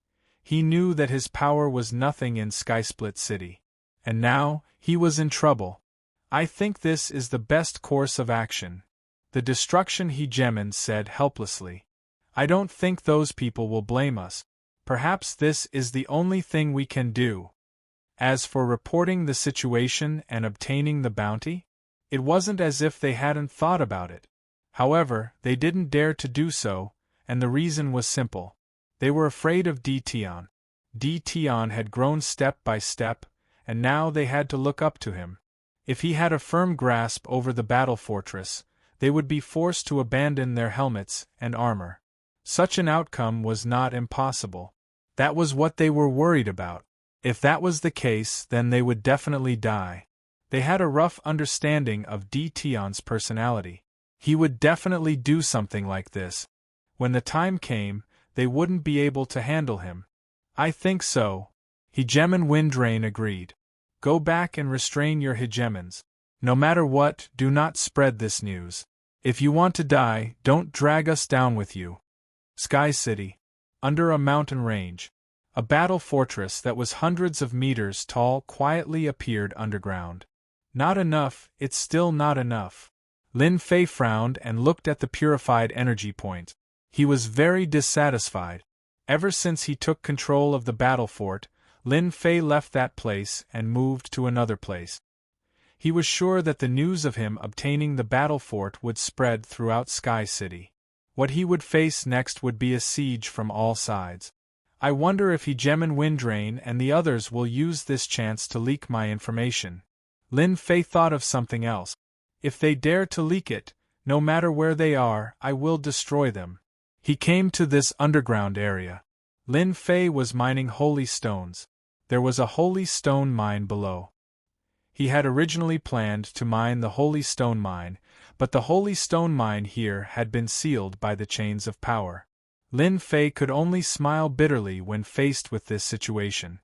he knew that his power was nothing in Skysplit City. And now, he was in trouble. I think this is the best course of action. The destruction hegemon said helplessly. I don't think those people will blame us. Perhaps this is the only thing we can do. As for reporting the situation and obtaining the bounty, it wasn't as if they hadn't thought about it. However, they didn't dare to do so, and the reason was simple. They were afraid of Tion. Tion had grown step by step, and now they had to look up to him. If he had a firm grasp over the battle fortress, they would be forced to abandon their helmets and armor. Such an outcome was not impossible. That was what they were worried about. If that was the case, then they would definitely die. They had a rough understanding of Tion's personality. He would definitely do something like this. When the time came, they wouldn't be able to handle him. I think so. Hegemon Windrain agreed. Go back and restrain your hegemons. No matter what, do not spread this news. If you want to die, don't drag us down with you. Sky City. Under a mountain range. A battle fortress that was hundreds of meters tall quietly appeared underground. Not enough, it's still not enough. Lin Fei frowned and looked at the purified energy point. He was very dissatisfied. Ever since he took control of the battle fort, Lin Fei left that place and moved to another place. He was sure that the news of him obtaining the battle fort would spread throughout Sky City. What he would face next would be a siege from all sides. I wonder if Hegemon Windrain and the others will use this chance to leak my information. Lin Fei thought of something else. If they dare to leak it, no matter where they are, I will destroy them. He came to this underground area. Lin Fei was mining holy stones. There was a holy stone mine below. He had originally planned to mine the holy stone mine, but the holy stone mine here had been sealed by the chains of power. Lin Fei could only smile bitterly when faced with this situation.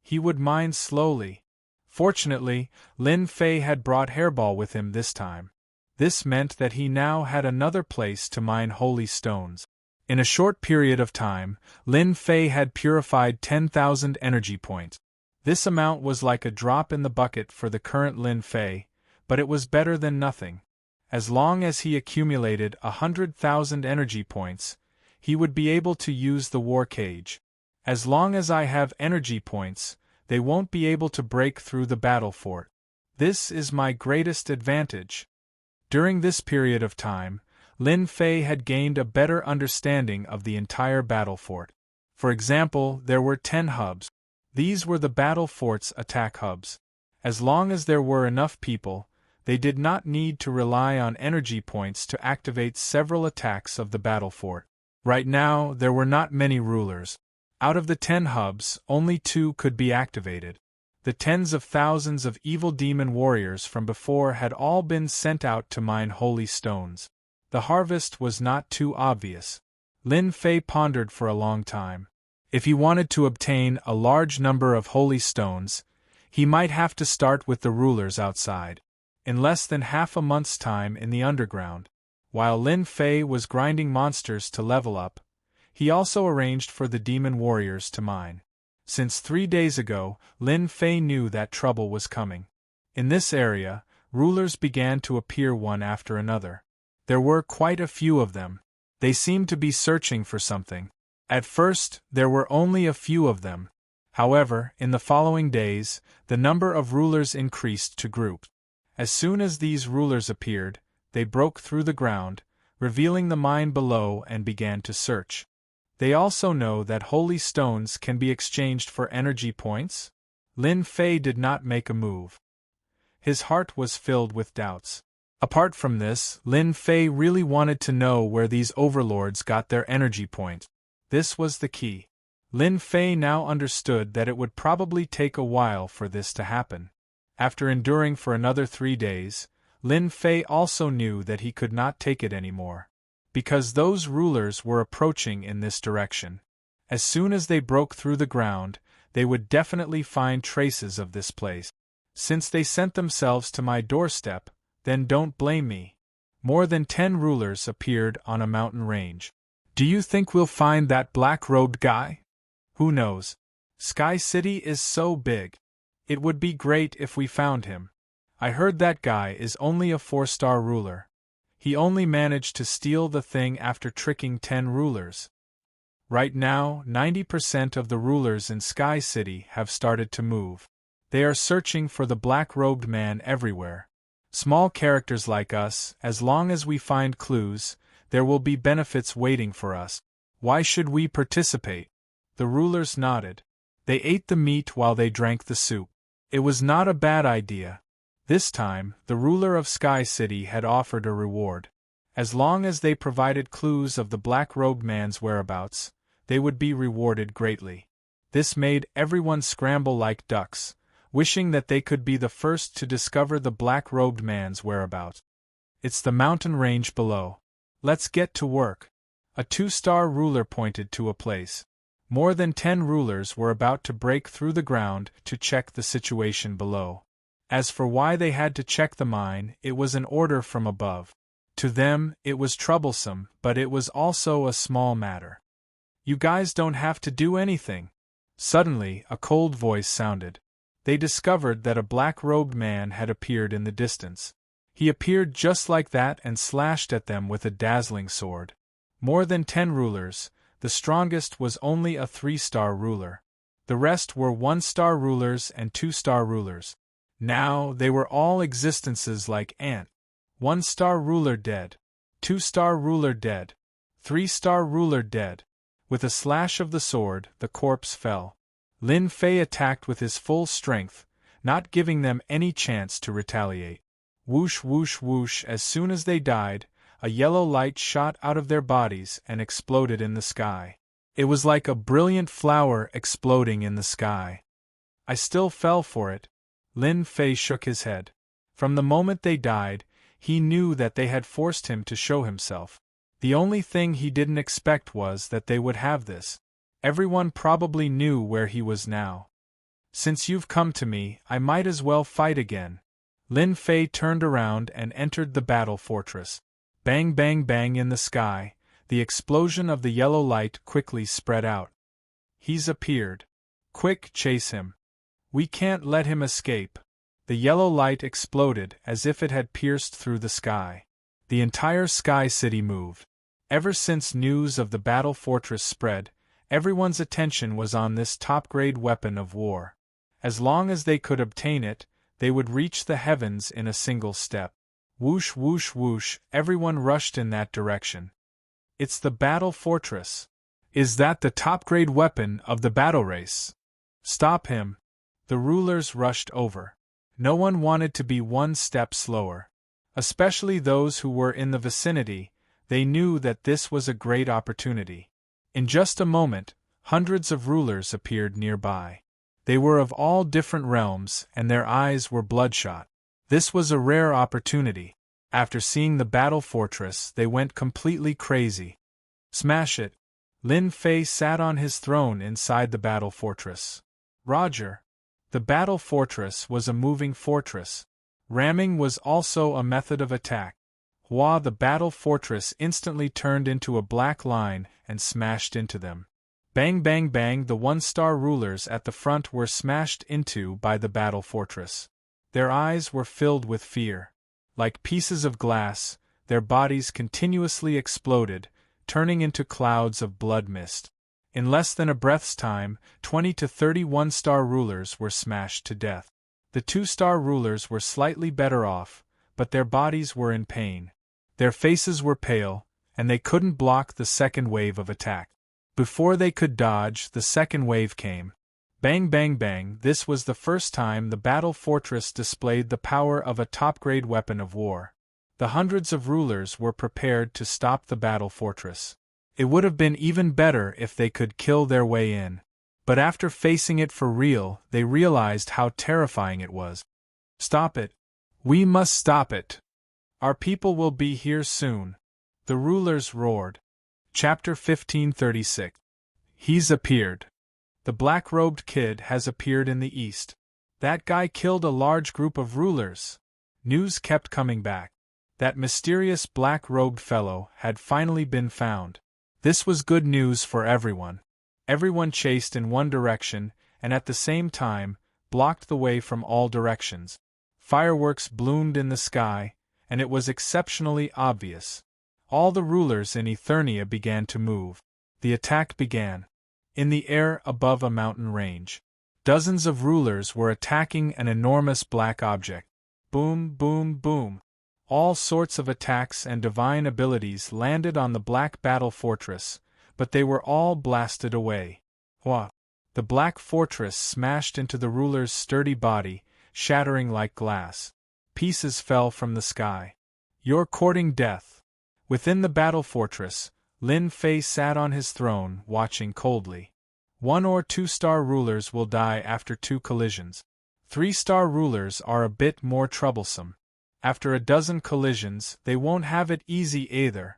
He would mine slowly. Fortunately, Lin Fei had brought Hairball with him this time. This meant that he now had another place to mine holy stones. In a short period of time, Lin Fei had purified 10,000 energy points. This amount was like a drop in the bucket for the current Lin Fei, but it was better than nothing. As long as he accumulated 100,000 energy points, he would be able to use the war cage. As long as I have energy points, they won't be able to break through the battle fort. This is my greatest advantage. During this period of time, Lin Fei had gained a better understanding of the entire battle fort. For example, there were 10 hubs. These were the battle fort's attack hubs. As long as there were enough people, they did not need to rely on energy points to activate several attacks of the battle fort. Right now, there were not many rulers. Out of the 10 hubs, only 2 could be activated. The tens of thousands of evil demon warriors from before had all been sent out to mine holy stones. The harvest was not too obvious. Lin Fei pondered for a long time. If he wanted to obtain a large number of holy stones, he might have to start with the rulers outside. In less than half a month's time in the underground, while Lin Fei was grinding monsters to level up, he also arranged for the demon warriors to mine. Since 3 days ago, Lin Fei knew that trouble was coming. In this area, rulers began to appear one after another. There were quite a few of them. They seemed to be searching for something. At first, there were only a few of them. However, in the following days, the number of rulers increased to groups. As soon as these rulers appeared, they broke through the ground, revealing the mine below and began to search. They also know that holy stones can be exchanged for energy points? Lin Fei did not make a move. His heart was filled with doubts. Apart from this, Lin Fei really wanted to know where these overlords got their energy points. This was the key. Lin Fei now understood that it would probably take a while for this to happen. After enduring for another 3 days, Lin Fei also knew that he could not take it anymore. Because those rulers were approaching in this direction. As soon as they broke through the ground, they would definitely find traces of this place. Since they sent themselves to my doorstep, then don't blame me. More than 10 rulers appeared on a mountain range. Do you think we'll find that black-robed guy? Who knows? Sky City is so big. It would be great if we found him. I heard that guy is only a 4-star ruler. He only managed to steal the thing after tricking 10 rulers. Right now, 90% of the rulers in Sky City have started to move. They are searching for the black-robed man everywhere. Small characters like us, as long as we find clues, there will be benefits waiting for us. Why should we participate? The rulers nodded. They ate the meat while they drank the soup. It was not a bad idea. This time, the ruler of Sky City had offered a reward. As long as they provided clues of the black-robed man's whereabouts, they would be rewarded greatly. This made everyone scramble like ducks, wishing that they could be the first to discover the black-robed man's whereabouts. It's the mountain range below. Let's get to work. A 2-star ruler pointed to a place. More than 10 rulers were about to break through the ground to check the situation below. As for why they had to check the mine, it was an order from above. To them, it was troublesome, but it was also a small matter. You guys don't have to do anything. Suddenly, a cold voice sounded. They discovered that a black-robed man had appeared in the distance. He appeared just like that and slashed at them with a dazzling sword. More than 10 rulers, the strongest was only a 3-star ruler. The rest were 1-star rulers and 2-star rulers. Now, they were all existences like ant. 1-star ruler dead. 2-star ruler dead. 3-star ruler dead. With a slash of the sword, the corpse fell. Lin Fei attacked with his full strength, not giving them any chance to retaliate. Whoosh whoosh whoosh, as soon as they died, a yellow light shot out of their bodies and exploded in the sky. It was like a brilliant flower exploding in the sky. I still fell for it. Lin Fei shook his head. From the moment they died, he knew that they had forced him to show himself. The only thing he didn't expect was that they would have this. Everyone probably knew where he was now. Since you've come to me, I might as well fight again. Lin Fei turned around and entered the battle fortress. Bang bang bang in the sky, the explosion of the yellow light quickly spread out. He's appeared. Quick, chase him. We can't let him escape. The yellow light exploded as if it had pierced through the sky. The entire Sky City moved. Ever since news of the battle fortress spread, everyone's attention was on this top-grade weapon of war. As long as they could obtain it, they would reach the heavens in a single step. Whoosh whoosh whoosh, everyone rushed in that direction. It's the battle fortress. Is that the top-grade weapon of the battle race? Stop him. The rulers rushed over. No one wanted to be one step slower. Especially those who were in the vicinity, they knew that this was a great opportunity. In just a moment, hundreds of rulers appeared nearby. They were of all different realms, and their eyes were bloodshot. This was a rare opportunity. After seeing the battle fortress, they went completely crazy. Smash it! Lin Fei sat on his throne inside the battle fortress. Roger. The battle fortress was a moving fortress. Ramming was also a method of attack. The battle fortress instantly turned into a black line and smashed into them. Bang bang bang, the 1-star rulers at the front were smashed into by the battle fortress. Their eyes were filled with fear. Like pieces of glass, their bodies continuously exploded, turning into clouds of blood mist. In less than a breath's time, 20 to 30 1-star rulers were smashed to death. The 2-star rulers were slightly better off, but their bodies were in pain. Their faces were pale, and they couldn't block the second wave of attack. Before they could dodge, the second wave came. Bang bang bang, this was the first time the battle fortress displayed the power of a top-grade weapon of war. The hundreds of rulers were prepared to stop the battle fortress. It would have been even better if they could kill their way in. But after facing it for real, they realized how terrifying it was. Stop it. We must stop it. Our people will be here soon. The rulers roared. Chapter 1536. He's appeared. The black-robed kid has appeared in the east. That guy killed a large group of rulers. News kept coming back. That mysterious black-robed fellow had finally been found. This was good news for everyone. Everyone chased in one direction, and at the same time, blocked the way from all directions. Fireworks bloomed in the sky, and it was exceptionally obvious. All the rulers in Eternia began to move. The attack began. In the air above a mountain range, dozens of rulers were attacking an enormous black object. Boom, boom, boom. All sorts of attacks and divine abilities landed on the black battle fortress, but they were all blasted away. The black fortress smashed into the ruler's sturdy body, shattering like glass. Pieces fell from the sky. You're courting death. Within the battle fortress, Lin Fei sat on his throne, watching coldly. 1 or 2-star rulers will die after 2 collisions. 3-star rulers are a bit more troublesome. After a dozen collisions, they won't have it easy either.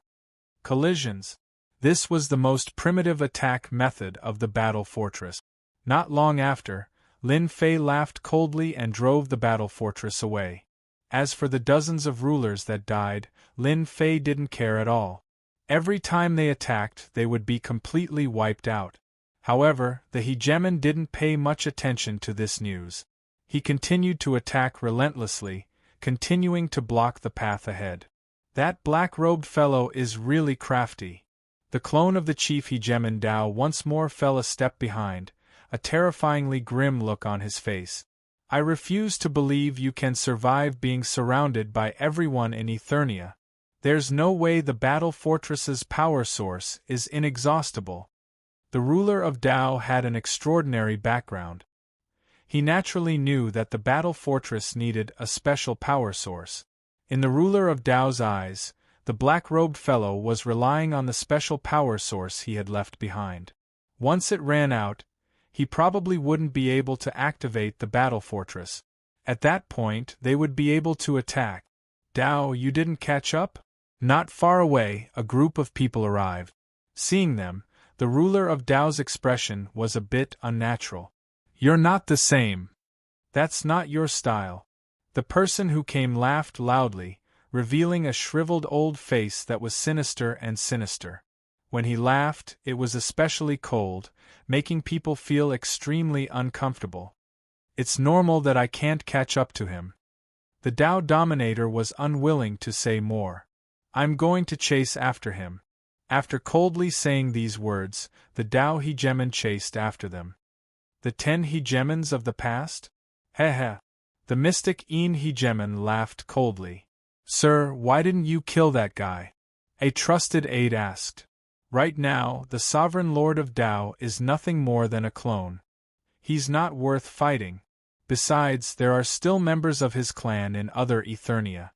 Collisions. This was the most primitive attack method of the battle fortress. Not long after, Lin Fei laughed coldly and drove the battle fortress away. As for the dozens of rulers that died, Lin Fei didn't care at all. Every time they attacked, they would be completely wiped out. However, the hegemon didn't pay much attention to this news. He continued to attack relentlessly, continuing to block the path ahead. That black-robed fellow is really crafty. The clone of the chief hegemon Dao once more fell a step behind, a terrifyingly grim look on his face. I refuse to believe you can survive being surrounded by everyone in Eternia. There's no way the battle fortress's power source is inexhaustible. The ruler of Dao had an extraordinary background. He naturally knew that the battle fortress needed a special power source. In the ruler of Dao's eyes, the black-robed fellow was relying on the special power source he had left behind. Once it ran out, he probably wouldn't be able to activate the battle fortress. At that point, they would be able to attack. Dao, you didn't catch up? Not far away, a group of people arrived. Seeing them, the ruler of Dao's expression was a bit unnatural. You're not the same. That's not your style. The person who came laughed loudly, revealing a shriveled old face that was sinister and sinister. When he laughed, it was especially cold, making people feel extremely uncomfortable. It's normal that I can't catch up to him. The Dao Dominator was unwilling to say more. I'm going to chase after him. After coldly saying these words, the Dao hegemon chased after them. The 10 hegemons of the past? Heh. The mystic Een hegemon laughed coldly. Sir, why didn't you kill that guy? A trusted aide asked. Right now, the sovereign lord of Dao is nothing more than a clone. He's not worth fighting. Besides, there are still members of his clan in other Eternia.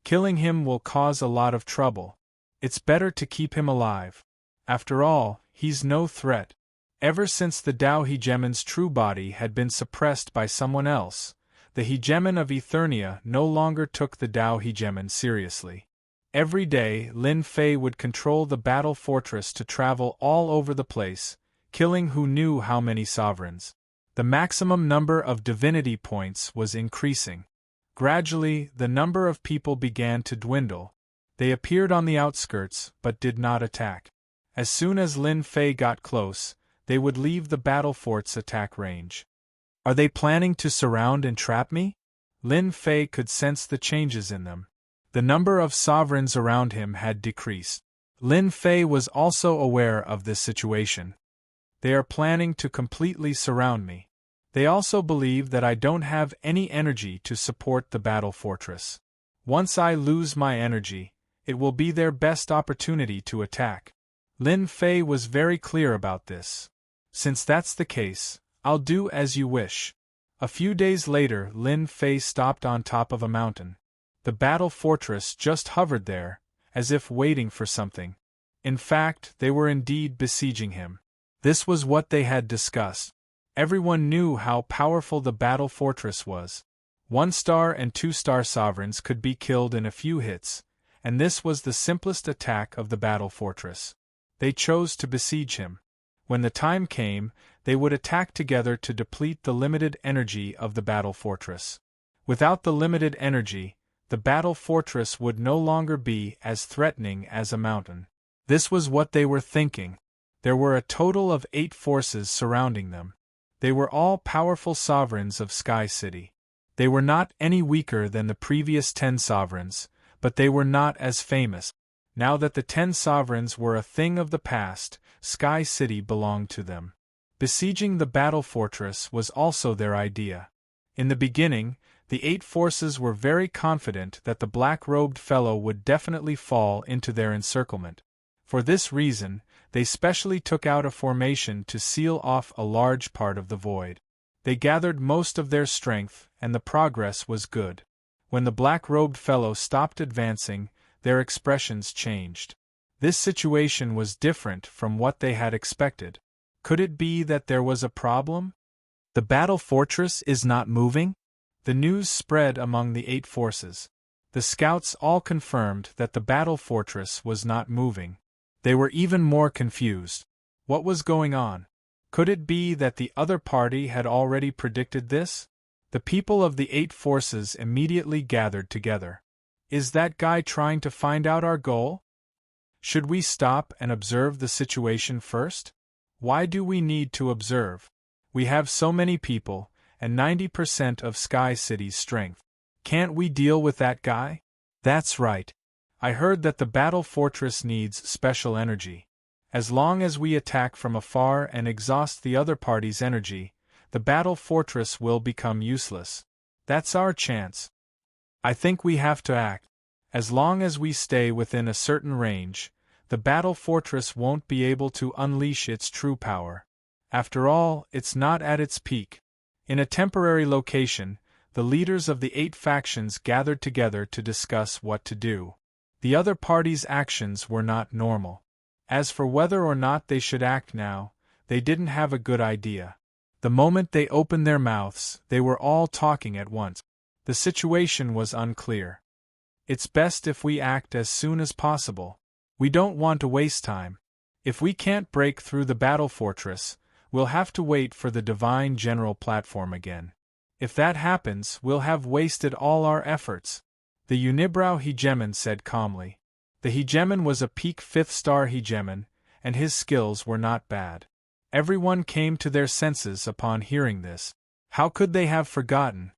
Killing him will cause a lot of trouble. It's better to keep him alive. After all, he's no threat. Ever since the Dao hegemon's true body had been suppressed by someone else, the hegemon of Eternia no longer took the Dao hegemon seriously. Every day, Lin Fei would control the battle fortress to travel all over the place, killing who knew how many sovereigns. The maximum number of divinity points was increasing. Gradually, the number of people began to dwindle. They appeared on the outskirts, but did not attack. As soon as Lin Fei got close, they would leave the battle fort's attack range. Are they planning to surround and trap me? Lin Fei could sense the changes in them. The number of sovereigns around him had decreased. Lin Fei was also aware of this situation. They are planning to completely surround me. They also believe that I don't have any energy to support the battle fortress. Once I lose my energy, it will be their best opportunity to attack. Lin Fei was very clear about this. Since that's the case, I'll do as you wish. A few days later, Lin Fei stopped on top of a mountain. The battle fortress just hovered there, as if waiting for something. In fact, they were indeed besieging him. This was what they had discussed. Everyone knew how powerful the battle fortress was. 1-star and 2-star sovereigns could be killed in a few hits, and this was the simplest attack of the battle fortress. They chose to besiege him. When the time came, they would attack together to deplete the limited energy of the battle fortress. Without the limited energy, the battle fortress would no longer be as threatening as a mountain. This was what they were thinking. There were a total of 8 forces surrounding them. They were all powerful sovereigns of Sky City. They were not any weaker than the previous 10 sovereigns, but they were not as famous. Now that the 10 sovereigns were a thing of the past, Sky City belonged to them. Besieging the battle fortress was also their idea. In the beginning, the 8 forces were very confident that the black-robed fellow would definitely fall into their encirclement. For this reason, they specially took out a formation to seal off a large part of the void. They gathered most of their strength, and the progress was good. When the black-robed fellow stopped advancing, their expressions changed. This situation was different from what they had expected. Could it be that there was a problem? The battle fortress is not moving? The news spread among the 8 forces. The scouts all confirmed that the battle fortress was not moving. They were even more confused. What was going on? Could it be that the other party had already predicted this? The people of the 8 forces immediately gathered together. Is that guy trying to find out our goal? Should we stop and observe the situation first? Why do we need to observe? We have so many people, and 90% of Sky City's strength. Can't we deal with that guy? That's right. I heard that the battle fortress needs special energy. As long as we attack from afar and exhaust the other party's energy, the battle fortress will become useless. That's our chance. I think we have to act. As long as we stay within a certain range, the battle fortress won't be able to unleash its true power. After all, it's not at its peak. In a temporary location, the leaders of the 8 factions gathered together to discuss what to do. The other party's actions were not normal. As for whether or not they should act now, they didn't have a good idea. The moment they opened their mouths, they were all talking at once. The situation was unclear. It's best if we act as soon as possible. We don't want to waste time. If we can't break through the battle fortress, we'll have to wait for the Divine General platform again. If that happens, we'll have wasted all our efforts. The unibrow hegemon said calmly. The hegemon was a peak 5th-star hegemon, and his skills were not bad. Everyone came to their senses upon hearing this. How could they have forgotten?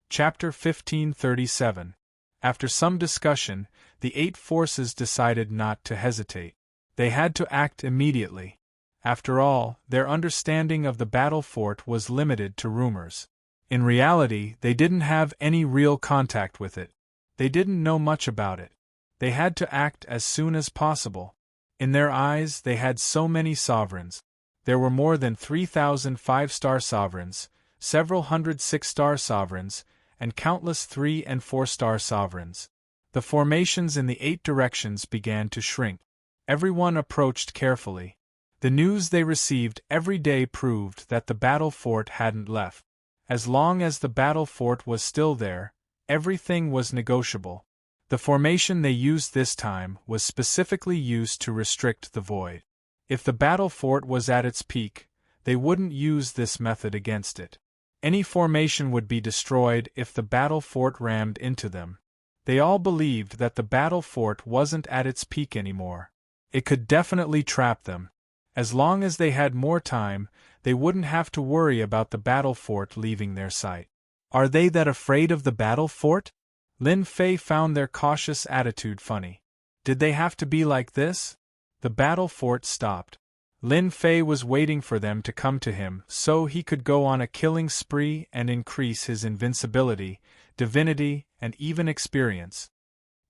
Chapter 1537. After some discussion, the 8 forces decided not to hesitate. They had to act immediately. After all, their understanding of the battle fort was limited to rumors. In reality, they didn't have any real contact with it. They didn't know much about it. They had to act as soon as possible. In their eyes, they had so many sovereigns. There were more than 3,000 5-star sovereigns, several hundred 6-star sovereigns, and countless 3- and 4-star sovereigns. The formations in the 8 directions began to shrink. Everyone approached carefully. The news they received every day proved that the battle fort hadn't left. As long as the battle fort was still there, everything was negotiable. The formation they used this time was specifically used to restrict the void. If the battle fort was at its peak, they wouldn't use this method against it. Any formation would be destroyed if the battle fort rammed into them. They all believed that the battle fort wasn't at its peak anymore. It could definitely trap them. As long as they had more time, they wouldn't have to worry about the battle fort leaving their sight. Are they that afraid of the battle fort? Lin Fei found their cautious attitude funny. Did they have to be like this? The battle fort stopped. Lin Fei was waiting for them to come to him so he could go on a killing spree and increase his invincibility, divinity, and even experience.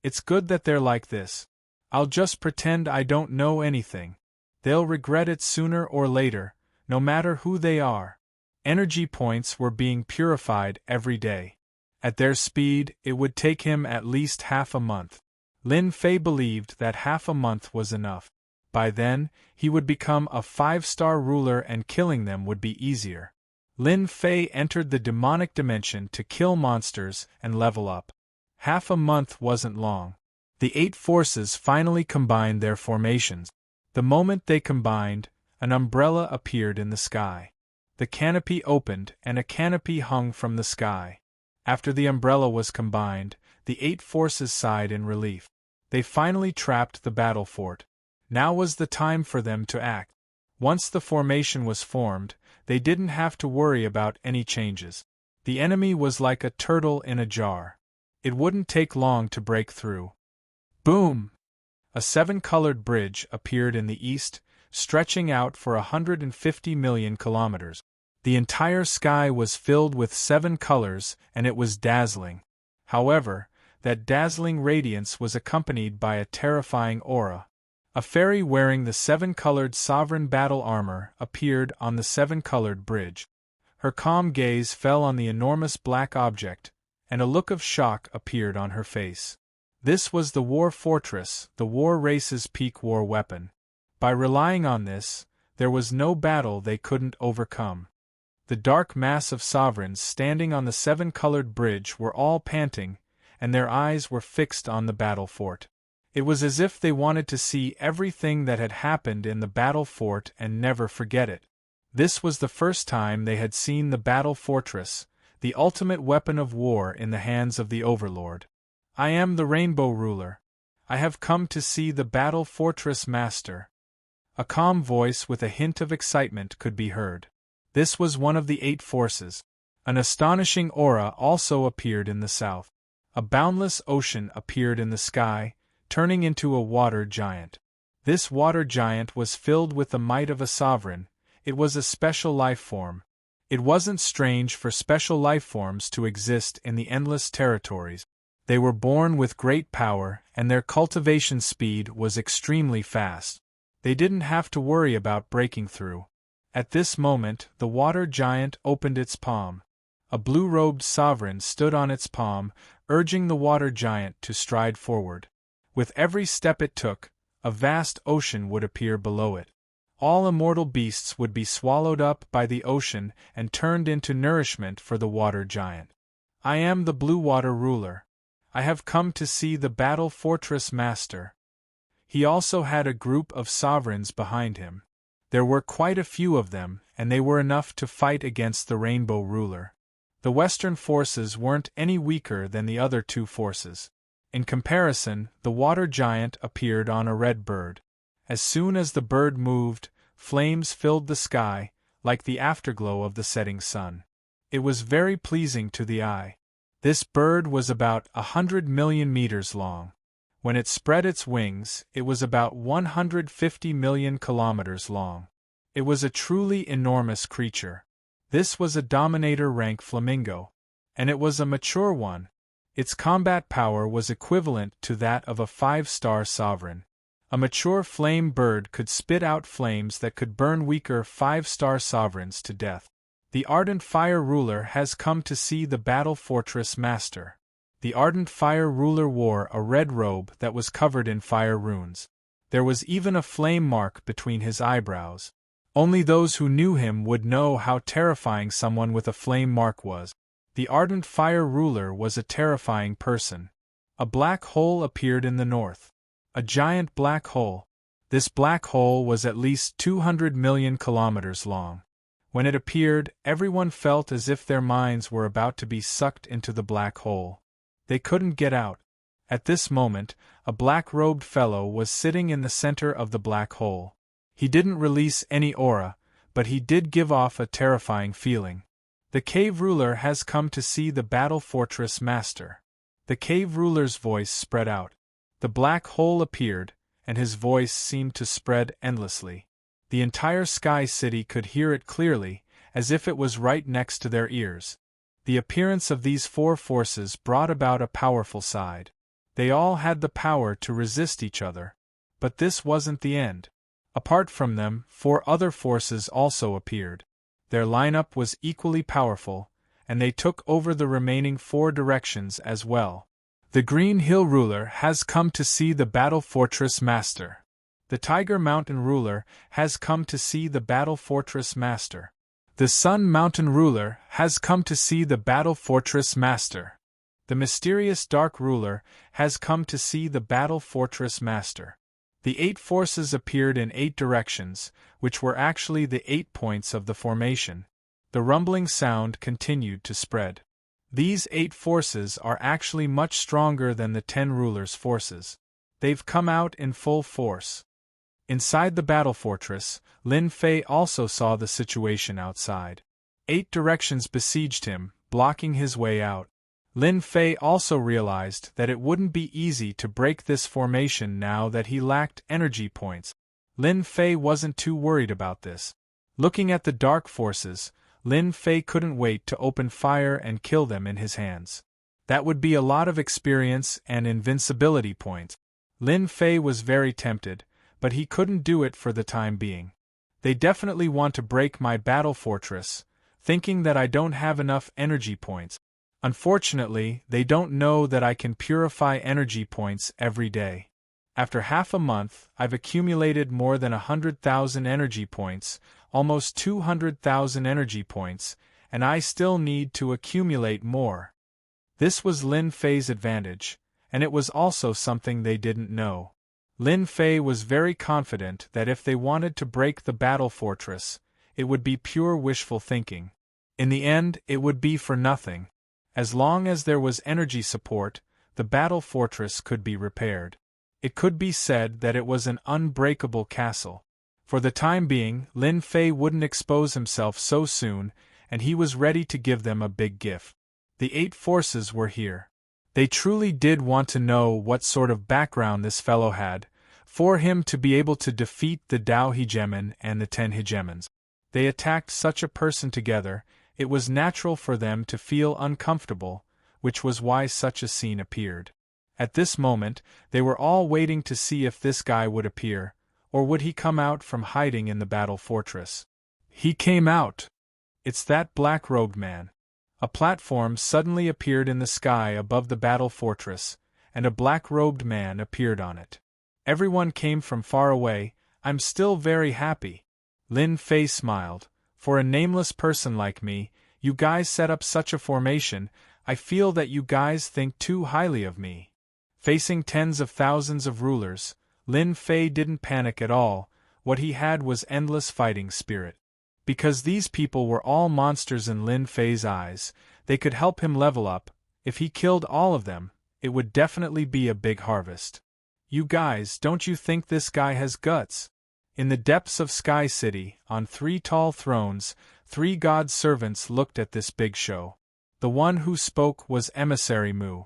It's good that they're like this. I'll just pretend I don't know anything. They'll regret it sooner or later, no matter who they are. Energy points were being purified every day. At their speed, it would take him at least half a month. Lin Fei believed that half a month was enough. By then, he would become a 5-star ruler and killing them would be easier. Lin Fei entered the demonic dimension to kill monsters and level up. Half a month wasn't long. The 8 forces finally combined their formations. The moment they combined, an umbrella appeared in the sky. The canopy opened and a canopy hung from the sky. After the umbrella was combined, the 8 forces sighed in relief. They finally trapped the battle fort. Now was the time for them to act. Once the formation was formed, they didn't have to worry about any changes. The enemy was like a turtle in a jar. It wouldn't take long to break through. Boom! A 7-colored bridge appeared in the east, stretching out for 150 million kilometers. The entire sky was filled with 7 colors, and it was dazzling. However, that dazzling radiance was accompanied by a terrifying aura. A fairy wearing the 7-colored sovereign battle armor appeared on the 7-colored bridge. Her calm gaze fell on the enormous black object, and a look of shock appeared on her face. This was the war fortress, the war race's peak war weapon. By relying on this, there was no battle they couldn't overcome. The dark mass of sovereigns standing on the seven-colored bridge were all panting, and their eyes were fixed on the battle fort. It was as if they wanted to see everything that had happened in the battle fort and never forget it. This was the first time they had seen the battle fortress, the ultimate weapon of war in the hands of the Overlord. "I am the Rainbow Ruler. I have come to see the battle fortress master." A calm voice with a hint of excitement could be heard. This was one of the 8 forces. An astonishing aura also appeared in the south. A boundless ocean appeared in the sky, turning into a water giant. This water giant was filled with the might of a sovereign. It was a special life form. It wasn't strange for special life forms to exist in the endless territories. They were born with great power, and their cultivation speed was extremely fast. They didn't have to worry about breaking through. At this moment, the water giant opened its palm. A blue-robed sovereign stood on its palm, urging the water giant to stride forward. With every step it took, a vast ocean would appear below it. All immortal beasts would be swallowed up by the ocean and turned into nourishment for the water giant. "I am the Blue Water Ruler. I have come to see the battle fortress master." He also had a group of sovereigns behind him. There were quite a few of them, and they were enough to fight against the Rainbow Ruler. The Western forces weren't any weaker than the other 2 forces. In comparison, the water giant appeared on a red bird. As soon as the bird moved, flames filled the sky, like the afterglow of the setting sun. It was very pleasing to the eye. This bird was about 100 million meters long. When it spread its wings, it was about 150 million kilometers long. It was a truly enormous creature. This was a Dominator rank flamingo. And it was a mature one. Its combat power was equivalent to that of a 5-star sovereign. A mature flame bird could spit out flames that could burn weaker 5-star sovereigns to death. The Ardent Fire Ruler has come to see the battle fortress master. The Ardent Fire Ruler wore a red robe that was covered in fire runes. There was even a flame mark between his eyebrows. Only those who knew him would know how terrifying someone with a flame mark was. The Ardent Fire Ruler was a terrifying person. A black hole appeared in the north. A giant black hole. This black hole was at least 200 million kilometers long. When it appeared, everyone felt as if their minds were about to be sucked into the black hole. They couldn't get out. At this moment, a black-robed fellow was sitting in the center of the black hole. He didn't release any aura, but he did give off a terrifying feeling. "The Cave Ruler has come to see the battle fortress master." The Cave Ruler's voice spread out. The black hole appeared, and his voice seemed to spread endlessly. The entire Sky City could hear it clearly, as if it was right next to their ears. The appearance of these 4 forces brought about a powerful side. They all had the power to resist each other. But this wasn't the end. Apart from them, 4 other forces also appeared. Their lineup was equally powerful, and they took over the remaining 4 directions as well. "The Green Hill Ruler has come to see the battle fortress master." "The Tiger Mountain Ruler has come to see the battle fortress master." "The Sun Mountain Ruler has come to see the battle fortress master." "The Mysterious Dark Ruler has come to see the battle fortress master." The 8 forces appeared in 8 directions, which were actually the 8 points of the formation. The rumbling sound continued to spread. These 8 forces are actually much stronger than the 10 rulers' forces. They've come out in full force. Inside the battle fortress, Lin Fei also saw the situation outside. 8 directions besieged him, blocking his way out. Lin Fei also realized that it wouldn't be easy to break this formation now that he lacked energy points. Lin Fei wasn't too worried about this. Looking at the dark forces, Lin Fei couldn't wait to open fire and kill them in his hands. That would be a lot of experience and invincibility points. Lin Fei was very tempted, but he couldn't do it for the time being. "They definitely want to break my battle fortress, thinking that I don't have enough energy points. Unfortunately, they don't know that I can purify energy points every day. After half a month, I've accumulated more than 100,000 energy points, almost 200,000 energy points, and I still need to accumulate more. This was Lin Fei's advantage, and it was also something they didn't know. Lin Fei was very confident that if they wanted to break the battle fortress, it would be pure wishful thinking. In the end, it would be for nothing. As long as there was energy support, the battle fortress could be repaired. It could be said that it was an unbreakable castle. For the time being, Lin Fei wouldn't expose himself so soon, and he was ready to give them a big gift. The 8 forces were here. They truly did want to know what sort of background this fellow had, for him to be able to defeat the Tao Hegemon and the 10 Hegemons. They attacked such a person together. It was natural for them to feel uncomfortable, which was why such a scene appeared. At this moment, they were all waiting to see if this guy would appear, or would he come out from hiding in the battle fortress. He came out. It's that black-robed man. A platform suddenly appeared in the sky above the battle fortress, and a black-robed man appeared on it. Everyone came from far away. I'm still very happy. Lin Fei smiled. For a nameless person like me, you guys set up such a formation. I feel that you guys think too highly of me. Facing tens of thousands of rulers, Lin Fei didn't panic at all. What he had was endless fighting spirit. Because these people were all monsters in Lin Fei's eyes, they could help him level up. If he killed all of them, it would definitely be a big harvest. You guys, don't you think this guy has guts? In the depths of Sky City, on 3 tall thrones, 3 god servants looked at this big show. The one who spoke was Emissary Mu.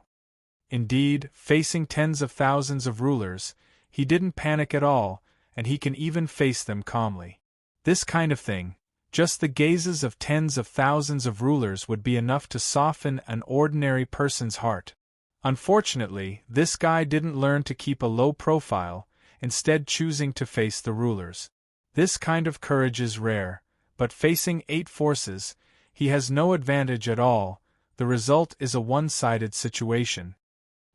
Indeed, facing tens of thousands of rulers, he didn't panic at all, and he can even face them calmly. This kind of thing, just the gazes of tens of thousands of rulers would be enough to soften an ordinary person's heart. Unfortunately, this guy didn't learn to keep a low profile, instead choosing to face the rulers. This kind of courage is rare, but facing 8 forces, he has no advantage at all. The result is a one-sided situation.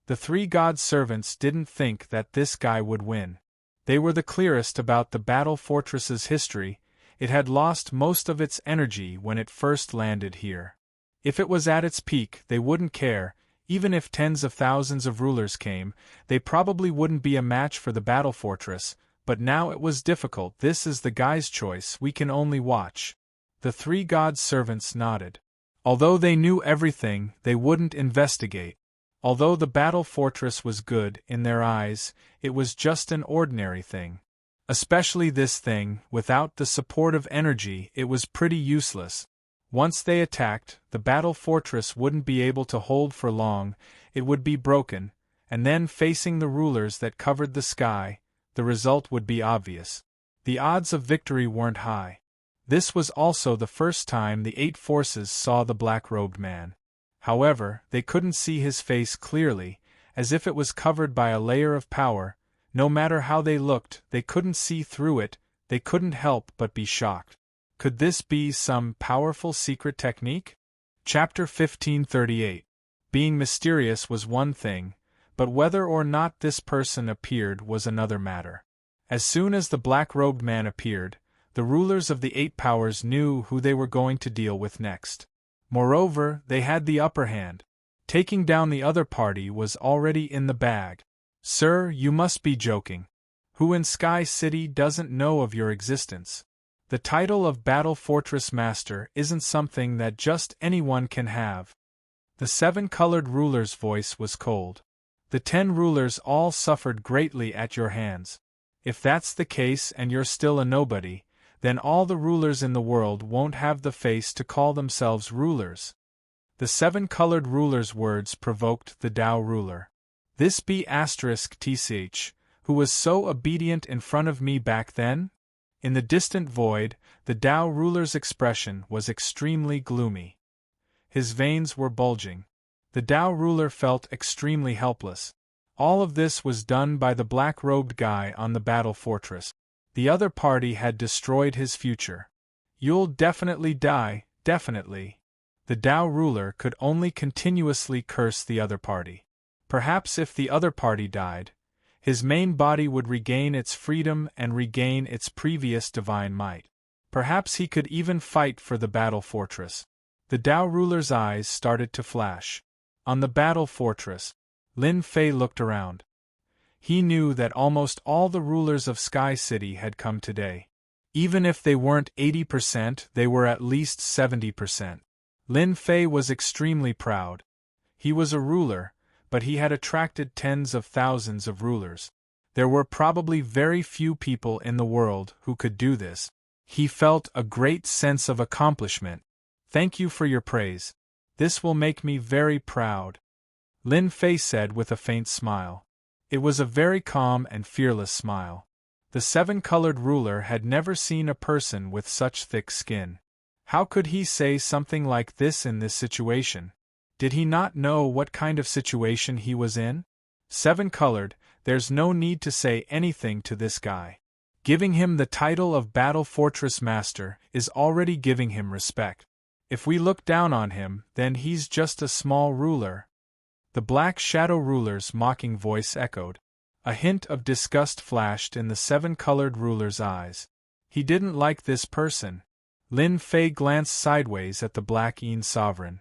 The 3 god servants didn't think that this guy would win. They were the clearest about the battle fortress's history. It had lost most of its energy when it first landed here. If it was at its peak, they wouldn't care. Even if tens of thousands of rulers came, they probably wouldn't be a match for the battle fortress, but now it was difficult. This is the guy's choice, we can only watch. The 3 god servants nodded. Although they knew everything, they wouldn't investigate. Although the battle fortress was good in their eyes, it was just an ordinary thing. Especially this thing, without the support of energy, it was pretty useless. Once they attacked, the battle fortress wouldn't be able to hold for long, it would be broken, and then facing the rulers that covered the sky, the result would be obvious. The odds of victory weren't high. This was also the first time the 8 forces saw the black-robed man. However, they couldn't see his face clearly, as if it was covered by a layer of power. No matter how they looked, they couldn't see through it. They couldn't help but be shocked. Could this be some powerful secret technique? Chapter 1538. Being mysterious was one thing, but whether or not this person appeared was another matter. As soon as the black-robed man appeared, the rulers of the 8 powers knew who they were going to deal with next. Moreover, they had the upper hand. Taking down the other party was already in the bag. Sir, you must be joking. Who in Sky City doesn't know of your existence? The title of Battle Fortress Master isn't something that just anyone can have. The 7-colored ruler's voice was cold. The 10 rulers all suffered greatly at your hands. If that's the case and you're still a nobody, then all the rulers in the world won't have the face to call themselves rulers. The 7-colored ruler's words provoked the Tao ruler. This be *TCH, who was so obedient in front of me back then? In the distant void, the Tao ruler's expression was extremely gloomy. His veins were bulging. The Tao ruler felt extremely helpless. All of this was done by the black-robed guy on the battle fortress. The other party had destroyed his future. You'll definitely die, definitely. The Dao ruler could only continuously curse the other party. Perhaps if the other party died, his main body would regain its freedom and regain its previous divine might. Perhaps he could even fight for the battle fortress. The Dao ruler's eyes started to flash. On the battle fortress, Lin Fei looked around. He knew that almost all the rulers of Sky City had come today. Even if they weren't 80%, they were at least 70%. Lin Fei was extremely proud. He was a ruler, but he had attracted tens of thousands of rulers. There were probably very few people in the world who could do this. He felt a great sense of accomplishment. Thank you for your praise. This will make me very proud, Lin Fei said with a faint smile. It was a very calm and fearless smile. The seven-colored ruler had never seen a person with such thick skin. How could he say something like this in this situation? Did he not know what kind of situation he was in? Seven-colored, there's no need to say anything to this guy. Giving him the title of Battle Fortress Master is already giving him respect. If we look down on him, then he's just a small ruler. The Black Shadow ruler's mocking voice echoed. A hint of disgust flashed in the seven-colored ruler's eyes. He didn't like this person. Lin Fei glanced sideways at the Black Een sovereign.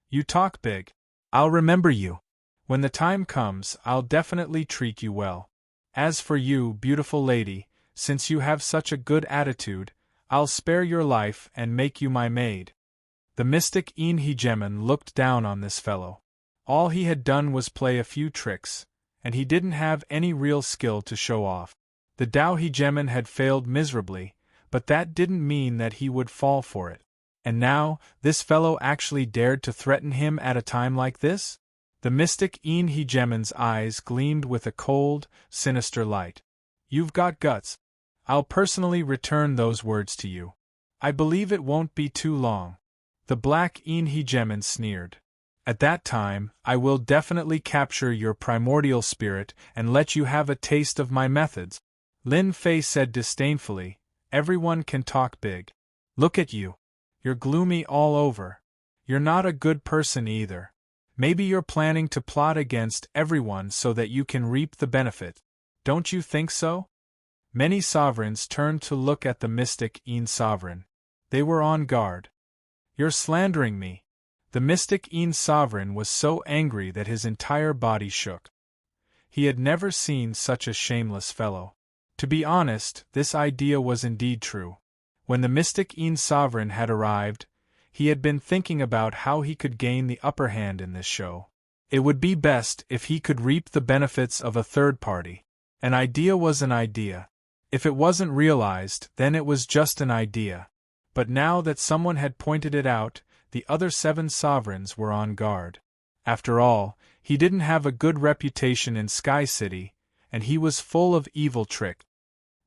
You talk big. I'll remember you. When the time comes, I'll definitely treat you well. As for you, beautiful lady, since you have such a good attitude, I'll spare your life and make you my maid. The mystic Een Hegemon looked down on this fellow. All he had done was play a few tricks, and he didn't have any real skill to show off. The Dao Hegemon had failed miserably, but that didn't mean that he would fall for it. And now, this fellow actually dared to threaten him at a time like this? The mystic Een Hegemon's eyes gleamed with a cold, sinister light. You've got guts. I'll personally return those words to you. I believe it won't be too long. The Black Een Hegemon sneered. At that time, I will definitely capture your primordial spirit and let you have a taste of my methods. Lin Fei said disdainfully, everyone can talk big. Look at you. You're gloomy all over. You're not a good person either. Maybe you're planning to plot against everyone so that you can reap the benefit. Don't you think so? Many sovereigns turned to look at the mystic Een sovereign. They were on guard. You're slandering me. The mystic Een sovereign was so angry that his entire body shook. He had never seen such a shameless fellow. To be honest, this idea was indeed true. When the mystic Een sovereign had arrived, he had been thinking about how he could gain the upper hand in this show. It would be best if he could reap the benefits of a third party. An idea was an idea. If it wasn't realized, then it was just an idea. But now that someone had pointed it out, the other seven sovereigns were on guard. After all, he didn't have a good reputation in Sky City, and he was full of evil tricks.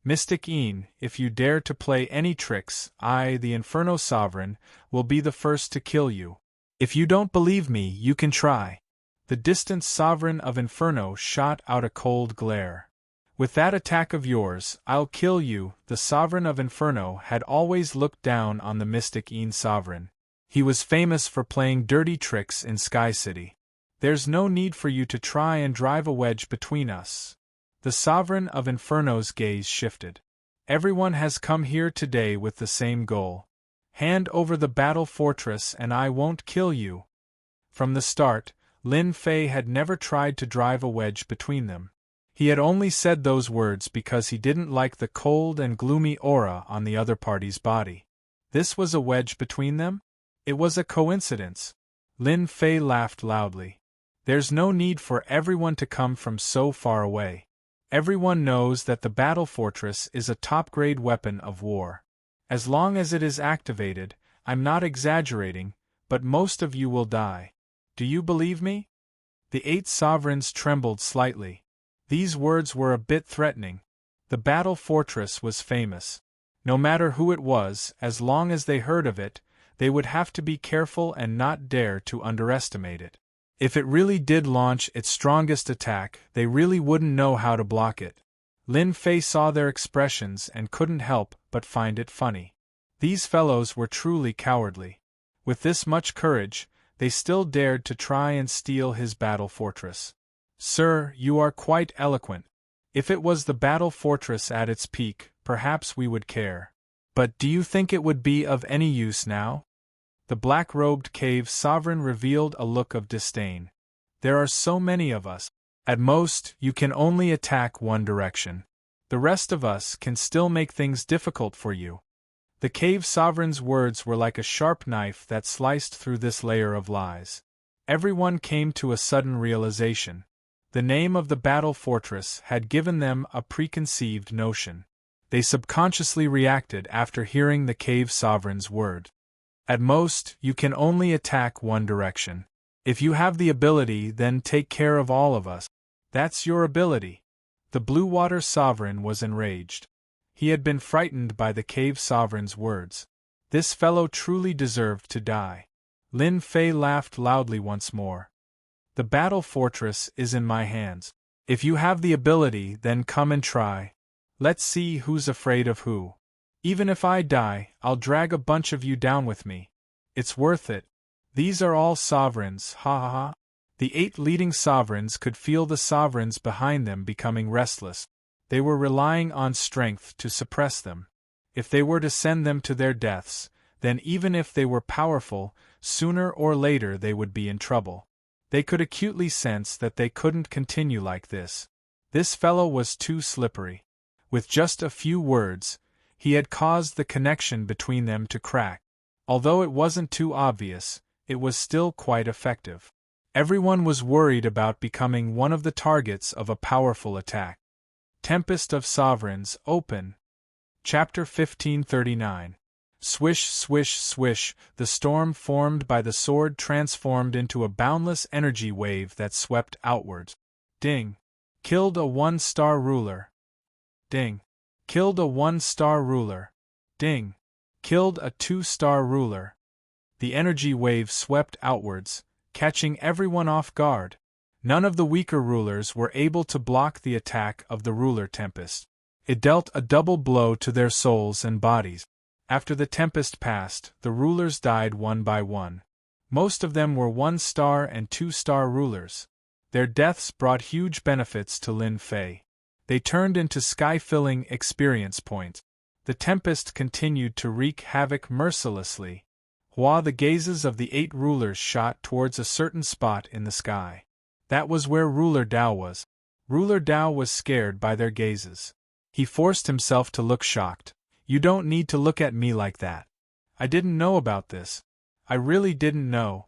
Mystic Een, if you dare to play any tricks, I, the Inferno Sovereign, will be the first to kill you. If you don't believe me, you can try. The distant Sovereign of Inferno shot out a cold glare. With that attack of yours, I'll kill you. The Sovereign of Inferno had always looked down on the mystic Een Sovereign. He was famous for playing dirty tricks in Sky City. There's no need for you to try and drive a wedge between us. The Sovereign of Inferno's gaze shifted. Everyone has come here today with the same goal. Hand over the battle fortress and I won't kill you. From the start, Lin Fei had never tried to drive a wedge between them. He had only said those words because he didn't like the cold and gloomy aura on the other party's body. This was a wedge between them? It was a coincidence. Lin Fei laughed loudly. There's no need for everyone to come from so far away. Everyone knows that the battle fortress is a top-grade weapon of war. As long as it is activated, I'm not exaggerating, but most of you will die. Do you believe me? The 8 sovereigns trembled slightly. These words were a bit threatening. The battle fortress was famous. No matter who it was, as long as they heard of it, they would have to be careful and not dare to underestimate it. If it really did launch its strongest attack, they really wouldn't know how to block it. Lin Fei saw their expressions and couldn't help but find it funny. These fellows were truly cowardly. With this much courage, they still dared to try and steal his battle fortress. Sir, you are quite eloquent. If it was the battle fortress at its peak, perhaps we would care. But do you think it would be of any use now? The black-robed cave sovereign revealed a look of disdain. There are so many of us. At most, you can only attack one direction. The rest of us can still make things difficult for you. The cave sovereign's words were like a sharp knife that sliced through this layer of lies. Everyone came to a sudden realization. The name of the battle fortress had given them a preconceived notion. They subconsciously reacted after hearing the cave sovereign's word. At most, you can only attack one direction. If you have the ability, then take care of all of us. That's your ability. The Blue Water Sovereign was enraged. He had been frightened by the cave sovereign's words. This fellow truly deserved to die. Lin Fei laughed loudly once more. The battle fortress is in my hands. If you have the ability, then come and try. Let's see who's afraid of who. Even if I die, I'll drag a bunch of you down with me. It's worth it. These are all sovereigns, ha ha ha. The 8 leading sovereigns could feel the sovereigns behind them becoming restless. They were relying on strength to suppress them. If they were to send them to their deaths, then even if they were powerful, sooner or later they would be in trouble. They could acutely sense that they couldn't continue like this. This fellow was too slippery. With just a few words, he had caused the connection between them to crack. Although it wasn't too obvious, it was still quite effective. Everyone was worried about becoming one of the targets of a powerful attack. Tempest of Sovereigns, open. Chapter 1539. Swish, swish, swish, the storm formed by the sword transformed into a boundless energy wave that swept outwards. Ding. Killed a 1-star ruler. Ding. Killed a 1-star ruler. Ding. Killed a 2-star ruler. The energy wave swept outwards, catching everyone off guard. None of the weaker rulers were able to block the attack of the ruler Tempest. It dealt a double blow to their souls and bodies. After the Tempest passed, the rulers died one by one. Most of them were 1-star and 2-star rulers. Their deaths brought huge benefits to Lin Fei. They turned into sky-filling experience points. The Tempest continued to wreak havoc mercilessly, while the gazes of the 8 rulers shot towards a certain spot in the sky. That was where Ruler Dao was. Ruler Dao was scared by their gazes. He forced himself to look shocked. You don't need to look at me like that. I didn't know about this. I really didn't know.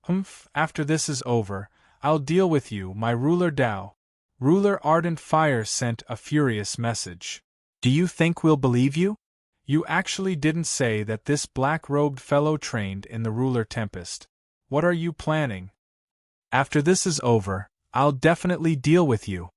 Humph, after this is over, I'll deal with you, my Ruler Dao. Ruler Ardent Fire sent a furious message. Do you think we'll believe you? You actually didn't say that this black-robed fellow trained in the Ruler Tempest. What are you planning? After this is over, I'll definitely deal with you.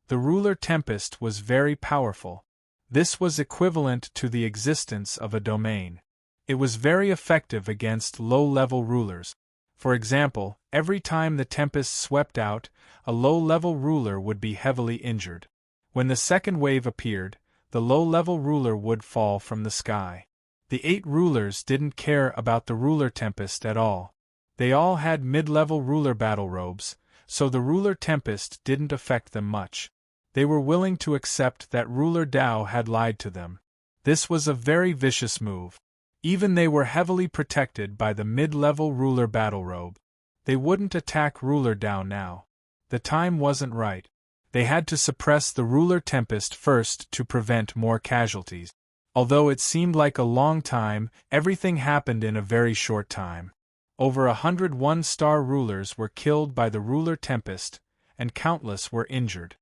The Ruler Tempest was very powerful. This was equivalent to the existence of a domain. It was very effective against low-level rulers. For example, every time the Tempest swept out, a low-level ruler would be heavily injured. When the second wave appeared, the low-level ruler would fall from the sky. The 8 rulers didn't care about the Ruler Tempest at all. They all had mid-level ruler battle robes, so the Ruler Tempest didn't affect them much. They were willing to accept that Ruler Dao had lied to them. This was a very vicious move. Even they were heavily protected by the mid-level ruler battle robe. They wouldn't attack Ruler Dao now. The time wasn't right. They had to suppress the Ruler Tempest first to prevent more casualties. Although it seemed like a long time, everything happened in a very short time. Over 100 1-star rulers were killed by the Ruler Tempest, and countless were injured.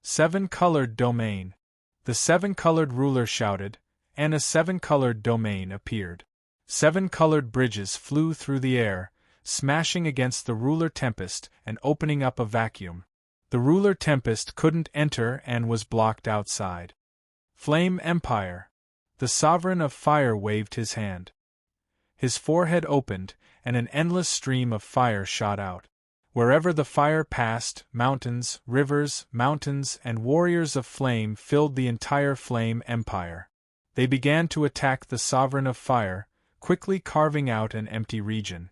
7-colored domain. The 7-colored ruler shouted, and a 7-colored domain appeared. 7-colored bridges flew through the air, smashing against the Ruler Tempest and opening up a vacuum. The Ruler Tempest couldn't enter and was blocked outside. Flame Empire. The Sovereign of Fire waved his hand. His forehead opened, and an endless stream of fire shot out. Wherever the fire passed, mountains, rivers, mountains, and warriors of flame filled the entire Flame Empire. They began to attack the Sovereign of Fire, quickly carving out an empty region.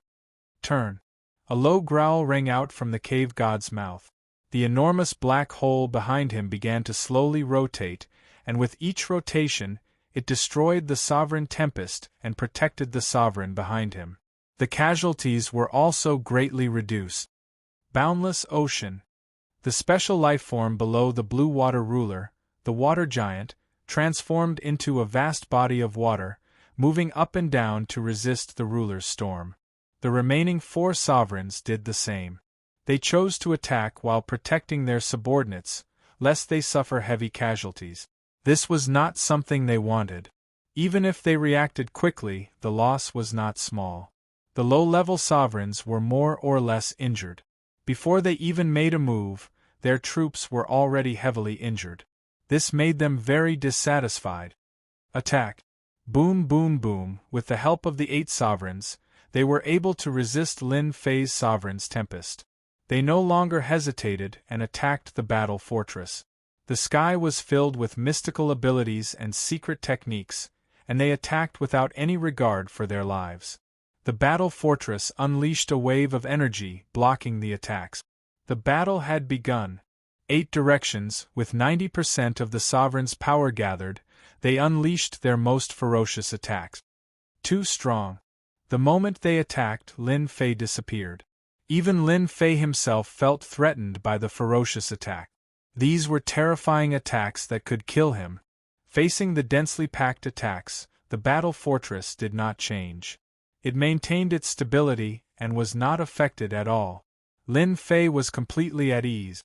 Turn. A low growl rang out from the cave god's mouth. The enormous black hole behind him began to slowly rotate, and with each rotation, it destroyed the sovereign tempest and protected the sovereign behind him. The casualties were also greatly reduced. Boundless ocean. The special life form below the blue water ruler, the water giant, transformed into a vast body of water, moving up and down to resist the ruler's storm. The remaining 4 sovereigns did the same. They chose to attack while protecting their subordinates, lest they suffer heavy casualties. This was not something they wanted. Even if they reacted quickly, the loss was not small. The low-level sovereigns were more or less injured. Before they even made a move, their troops were already heavily injured. This made them very dissatisfied. Attack. Boom, boom, boom. With the help of the 8 sovereigns, they were able to resist Lin Fei's sovereign's tempest. They no longer hesitated and attacked the battle fortress. The sky was filled with mystical abilities and secret techniques, and they attacked without any regard for their lives. The battle fortress unleashed a wave of energy, blocking the attacks. The battle had begun. 8 directions, with 90% of the sovereign's power gathered, they unleashed their most ferocious attacks. Too strong. The moment they attacked, Lin Fei disappeared. Even Lin Fei himself felt threatened by the ferocious attack. These were terrifying attacks that could kill him. Facing the densely packed attacks, the battle fortress did not change. It maintained its stability and was not affected at all. Lin Fei was completely at ease.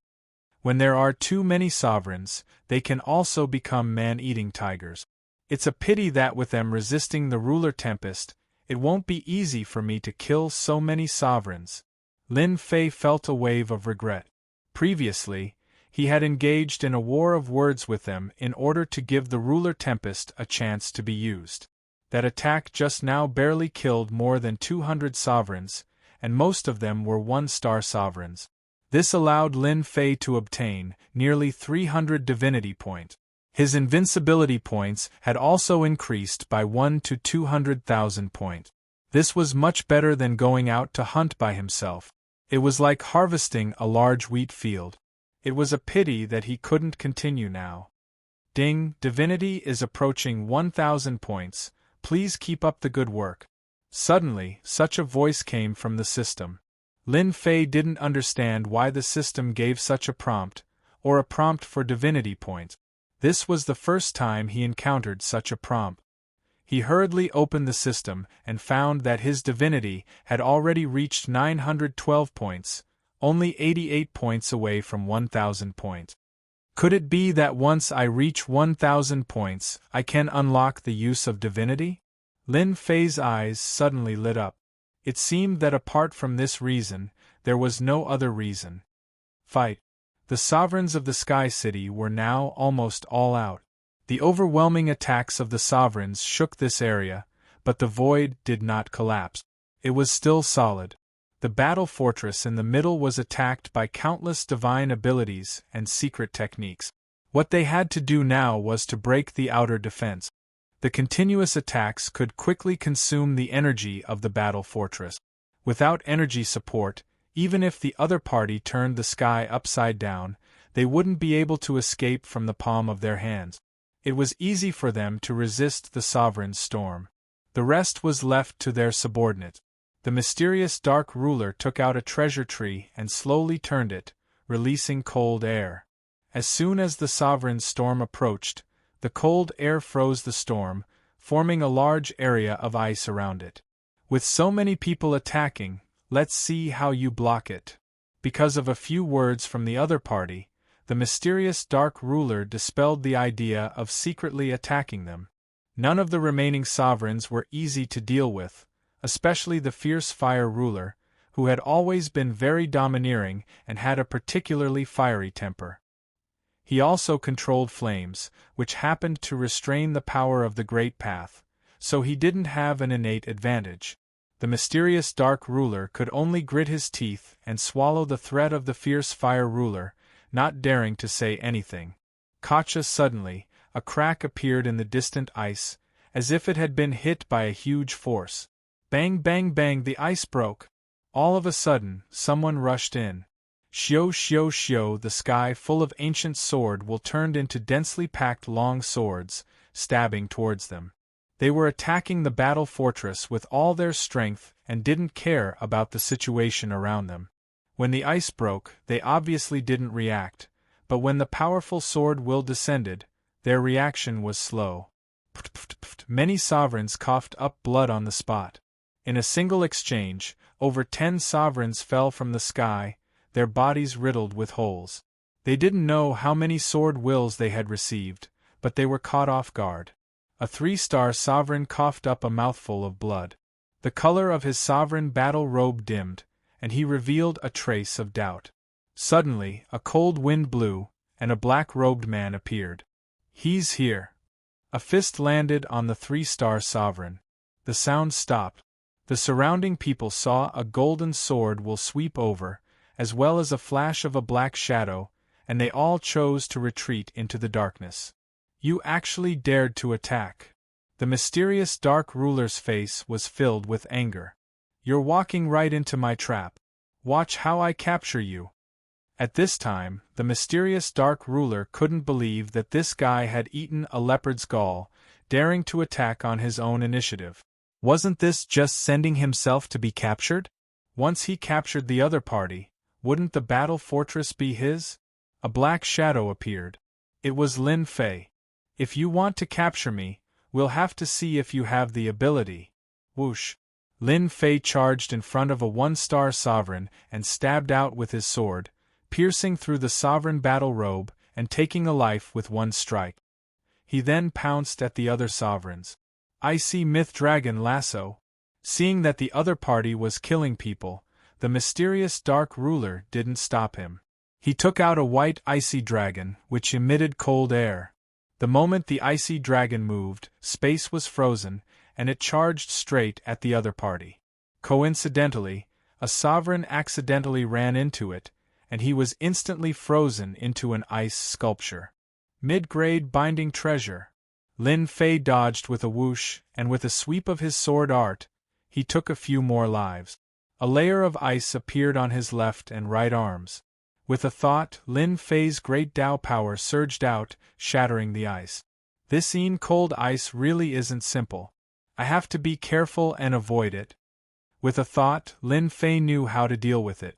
When there are too many sovereigns, they can also become man-eating tigers. It's a pity that with them resisting the ruler tempest, it won't be easy for me to kill so many sovereigns. Lin Fei felt a wave of regret. Previously, he had engaged in a war of words with them in order to give the ruler tempest a chance to be used. That attack just now barely killed more than 200 sovereigns, and most of them were 1-star sovereigns. This allowed Lin Fei to obtain nearly 300 divinity points. His invincibility points had also increased by 1 to 200,000 points. This was much better than going out to hunt by himself. It was like harvesting a large wheat field. It was a pity that he couldn't continue now. Ding, divinity is approaching 1,000 points. Please keep up the good work. Suddenly, such a voice came from the system. Lin Fei didn't understand why the system gave such a prompt, or a prompt for divinity points. This was the first time he encountered such a prompt. He hurriedly opened the system and found that his divinity had already reached 912 points, only 88 points away from 1,000 points. Could it be that once I reach 1,000 points, I can unlock the use of divinity? Lin Fei's eyes suddenly lit up. It seemed that apart from this reason, there was no other reason. Fight. The sovereigns of the Sky City were now almost all out. The overwhelming attacks of the sovereigns shook this area, but the void did not collapse. It was still solid. The battle fortress in the middle was attacked by countless divine abilities and secret techniques. What they had to do now was to break the outer defense. The continuous attacks could quickly consume the energy of the battle fortress. Without energy support, even if the other party turned the sky upside down, they wouldn't be able to escape from the palm of their hands. It was easy for them to resist the sovereign's storm. The rest was left to their subordinates. The mysterious dark ruler took out a treasure tree and slowly turned it, releasing cold air. As soon as the sovereign's storm approached, the cold air froze the storm, forming a large area of ice around it. With so many people attacking, let's see how you block it. Because of a few words from the other party, the mysterious dark ruler dispelled the idea of secretly attacking them. None of the remaining sovereigns were easy to deal with, especially the fierce fire ruler, who had always been very domineering and had a particularly fiery temper. He also controlled flames, which happened to restrain the power of the Great Path, so he didn't have an innate advantage. The mysterious dark ruler could only grit his teeth and swallow the threat of the fierce fire ruler, not daring to say anything. Suddenly, a crack appeared in the distant ice, as if it had been hit by a huge force. Bang bang bang, the ice broke. All of a sudden, someone rushed in. Shio shio shio, the sky full of ancient sword will turned into densely packed long swords, stabbing towards them. They were attacking the battle fortress with all their strength and didn't care about the situation around them. When the ice broke, they obviously didn't react, but when the powerful sword will descended, their reaction was slow. Many sovereigns coughed up blood on the spot. In a single exchange, over 10 sovereigns fell from the sky, their bodies riddled with holes. They didn't know how many sword wills they had received, but they were caught off guard. A 3-star sovereign coughed up a mouthful of blood. The color of his sovereign battle robe dimmed, and he revealed a trace of doubt. Suddenly, a cold wind blew, and a black-robed man appeared. "He's here." A fist landed on the 3-star sovereign. The sound stopped. The surrounding people saw a golden sword will sweep over, as well as a flash of a black shadow, and they all chose to retreat into the darkness. "You actually dared to attack." The mysterious dark ruler's face was filled with anger. "You're walking right into my trap. Watch how I capture you." At this time, the mysterious dark ruler couldn't believe that this guy had eaten a leopard's gall, daring to attack on his own initiative. Wasn't this just sending himself to be captured? Once he captured the other party, wouldn't the battle fortress be his? A black shadow appeared. It was Lin Fei. "If you want to capture me, we'll have to see if you have the ability." Whoosh! Lin Fei charged in front of a 1-star sovereign and stabbed out with his sword, piercing through the sovereign battle robe and taking a life with one strike. He then pounced at the other sovereigns. Icy myth dragon lasso. Seeing that the other party was killing people, the mysterious dark ruler didn't stop him. He took out a white icy dragon, which emitted cold air. The moment the icy dragon moved, space was frozen, and it charged straight at the other party. Coincidentally, a sovereign accidentally ran into it, and he was instantly frozen into an ice sculpture. Mid-grade binding treasure. Lin Fei dodged with a whoosh, and with a sweep of his sword art, he took a few more lives. A layer of ice appeared on his left and right arms. With a thought, Lin Fei's great Tao power surged out, shattering the ice. This cold ice really isn't simple. I have to be careful and avoid it. With a thought, Lin Fei knew how to deal with it.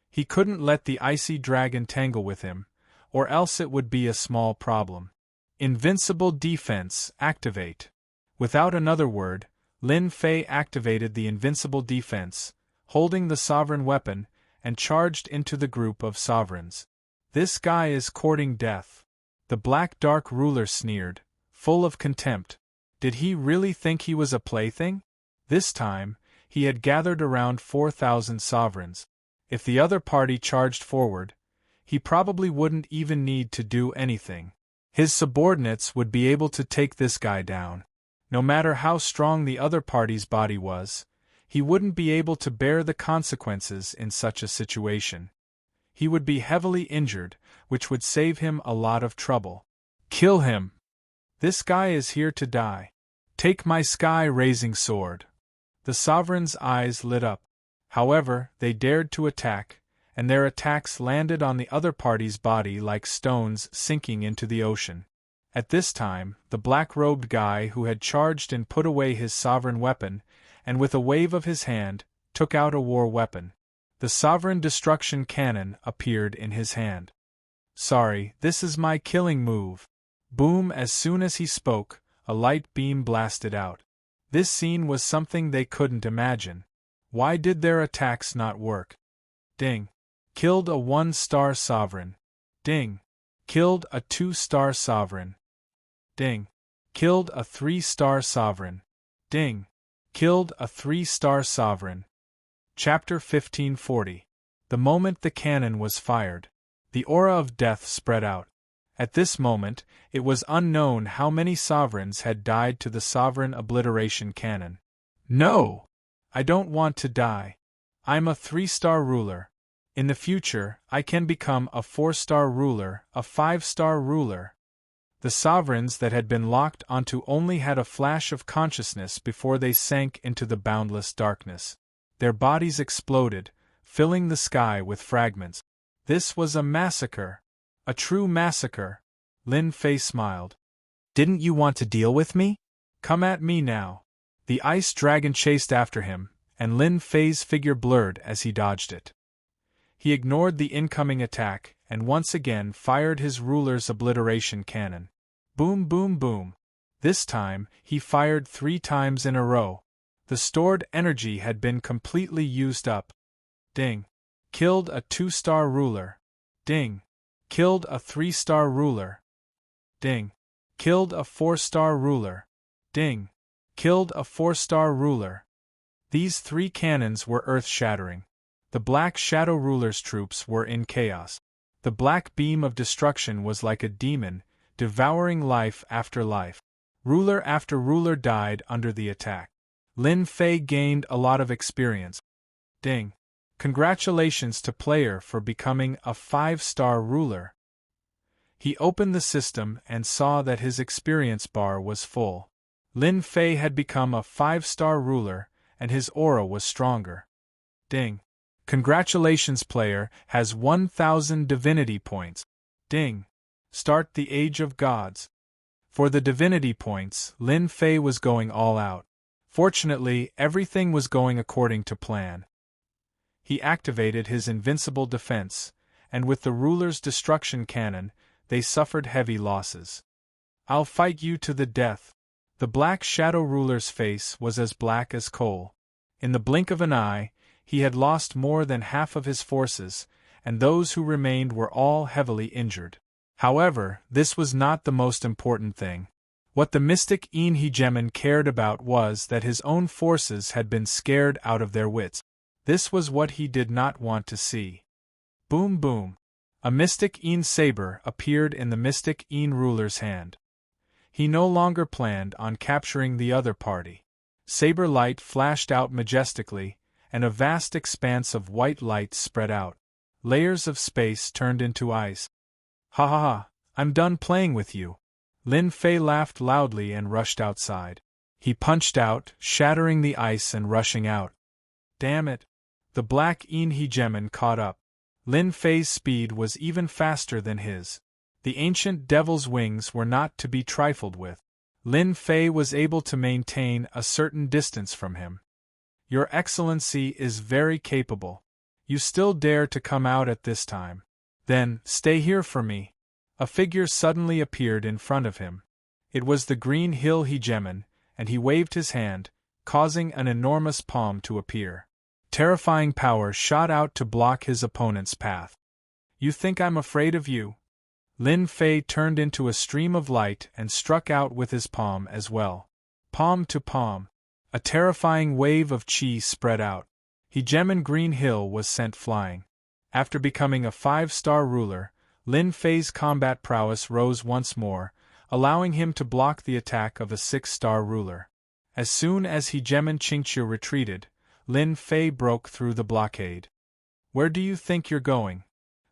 He couldn't let the icy dragon tangle with him, or else it would be a small problem. Invincible defense, activate. Without another word, Lin Fei activated the invincible defense, holding the sovereign weapon, and charged into the group of sovereigns. "This guy is courting death." The black dark ruler sneered, full of contempt. Did he really think he was a plaything? This time, he had gathered around 4,000 sovereigns. If the other party charged forward, he probably wouldn't even need to do anything. His subordinates would be able to take this guy down. No matter how strong the other party's body was, he wouldn't be able to bear the consequences in such a situation. He would be heavily injured, which would save him a lot of trouble. "Kill him! This guy is here to die. Take my sky-raising sword." The sovereign's eyes lit up. However, they dared to attack, and their attacks landed on the other party's body like stones sinking into the ocean. At this time, the black-robed guy who had charged and put away his sovereign weapon, and with a wave of his hand, took out a war weapon. The sovereign destruction cannon appeared in his hand. "Sorry, this is my killing move." Boom! As soon as he spoke, a light beam blasted out. This scene was something they couldn't imagine. Why did their attacks not work? Ding! Killed a 1-star sovereign. Ding! Killed a 2-star sovereign. Ding! Killed a 3-star sovereign. Ding! Killed a 3-star sovereign. Chapter 1540. The moment the cannon was fired, the aura of death spread out. At this moment, it was unknown how many sovereigns had died to the sovereign obliteration cannon. "No! I don't want to die. I'm a 3-star ruler. In the future, I can become a 4-star ruler, a 5-star ruler." The sovereigns that had been locked onto only had a flash of consciousness before they sank into the boundless darkness. Their bodies exploded, filling the sky with fragments. This was a massacre. A true massacre. Lin Fei smiled. Didn't you want to deal with me? Come at me now. The ice dragon chased after him, and Lin Fei's figure blurred as he dodged it. He ignored the incoming attack, and once again fired his ruler's obliteration cannon. Boom, boom, boom. This time, he fired 3 times in a row. The stored energy had been completely used up. Ding. Killed a 2-star ruler. Ding. Killed a 3-star ruler. Ding. Killed a 4-star ruler. Ding. Killed a 4-star ruler. These 3 cannons were earth-shattering. The Black Shadow Ruler's troops were in chaos. The black beam of destruction was like a demon, devouring life after life. Ruler after ruler died under the attack. Lin Fei gained a lot of experience. Ding. Congratulations to player for becoming a 5-star ruler. He opened the system and saw that his experience bar was full. Lin Fei had become a 5-star ruler, and his aura was stronger. Ding. Congratulations, player has 1,000 divinity points. Ding. Start the Age of Gods. For the divinity points, Lin Fei was going all out. Fortunately, everything was going according to plan. He activated his invincible defense, and with the ruler's destruction cannon, they suffered heavy losses. I'll fight you to the death. The Black Shadow Ruler's face was as black as coal. In the blink of an eye, he had lost more than half of his forces, and those who remained were all heavily injured. However, this was not the most important thing. What the mystic Hegemon cared about was that his own forces had been scared out of their wits. This was what he did not want to see. Boom boom. A mystic saber appeared in the mystic ruler's hand. He no longer planned on capturing the other party. Saber light flashed out majestically, and a vast expanse of white light spread out. Layers of space turned into ice. Ha ha ha, I'm done playing with you. Lin Fei laughed loudly and rushed outside. He punched out, shattering the ice and rushing out. Damn it! The Black Hegemon caught up. Lin Fei's speed was even faster than his. The ancient devil's wings were not to be trifled with. Lin Fei was able to maintain a certain distance from him. Your Excellency is very capable. You still dare to come out at this time. Then, stay here for me. A figure suddenly appeared in front of him. It was the Green Hill Hegemon, and he waved his hand, causing an enormous palm to appear. Terrifying power shot out to block his opponent's path. You think I'm afraid of you? Lin Fei turned into a stream of light and struck out with his palm as well. Palm to palm. A terrifying wave of chi spread out. Hegemon Green Hill was sent flying. After becoming a 5-star ruler, Lin Fei's combat prowess rose once more, allowing him to block the attack of a 6-star ruler. As soon as Hegemon Qingqiu retreated, Lin Fei broke through the blockade. Where do you think you're going?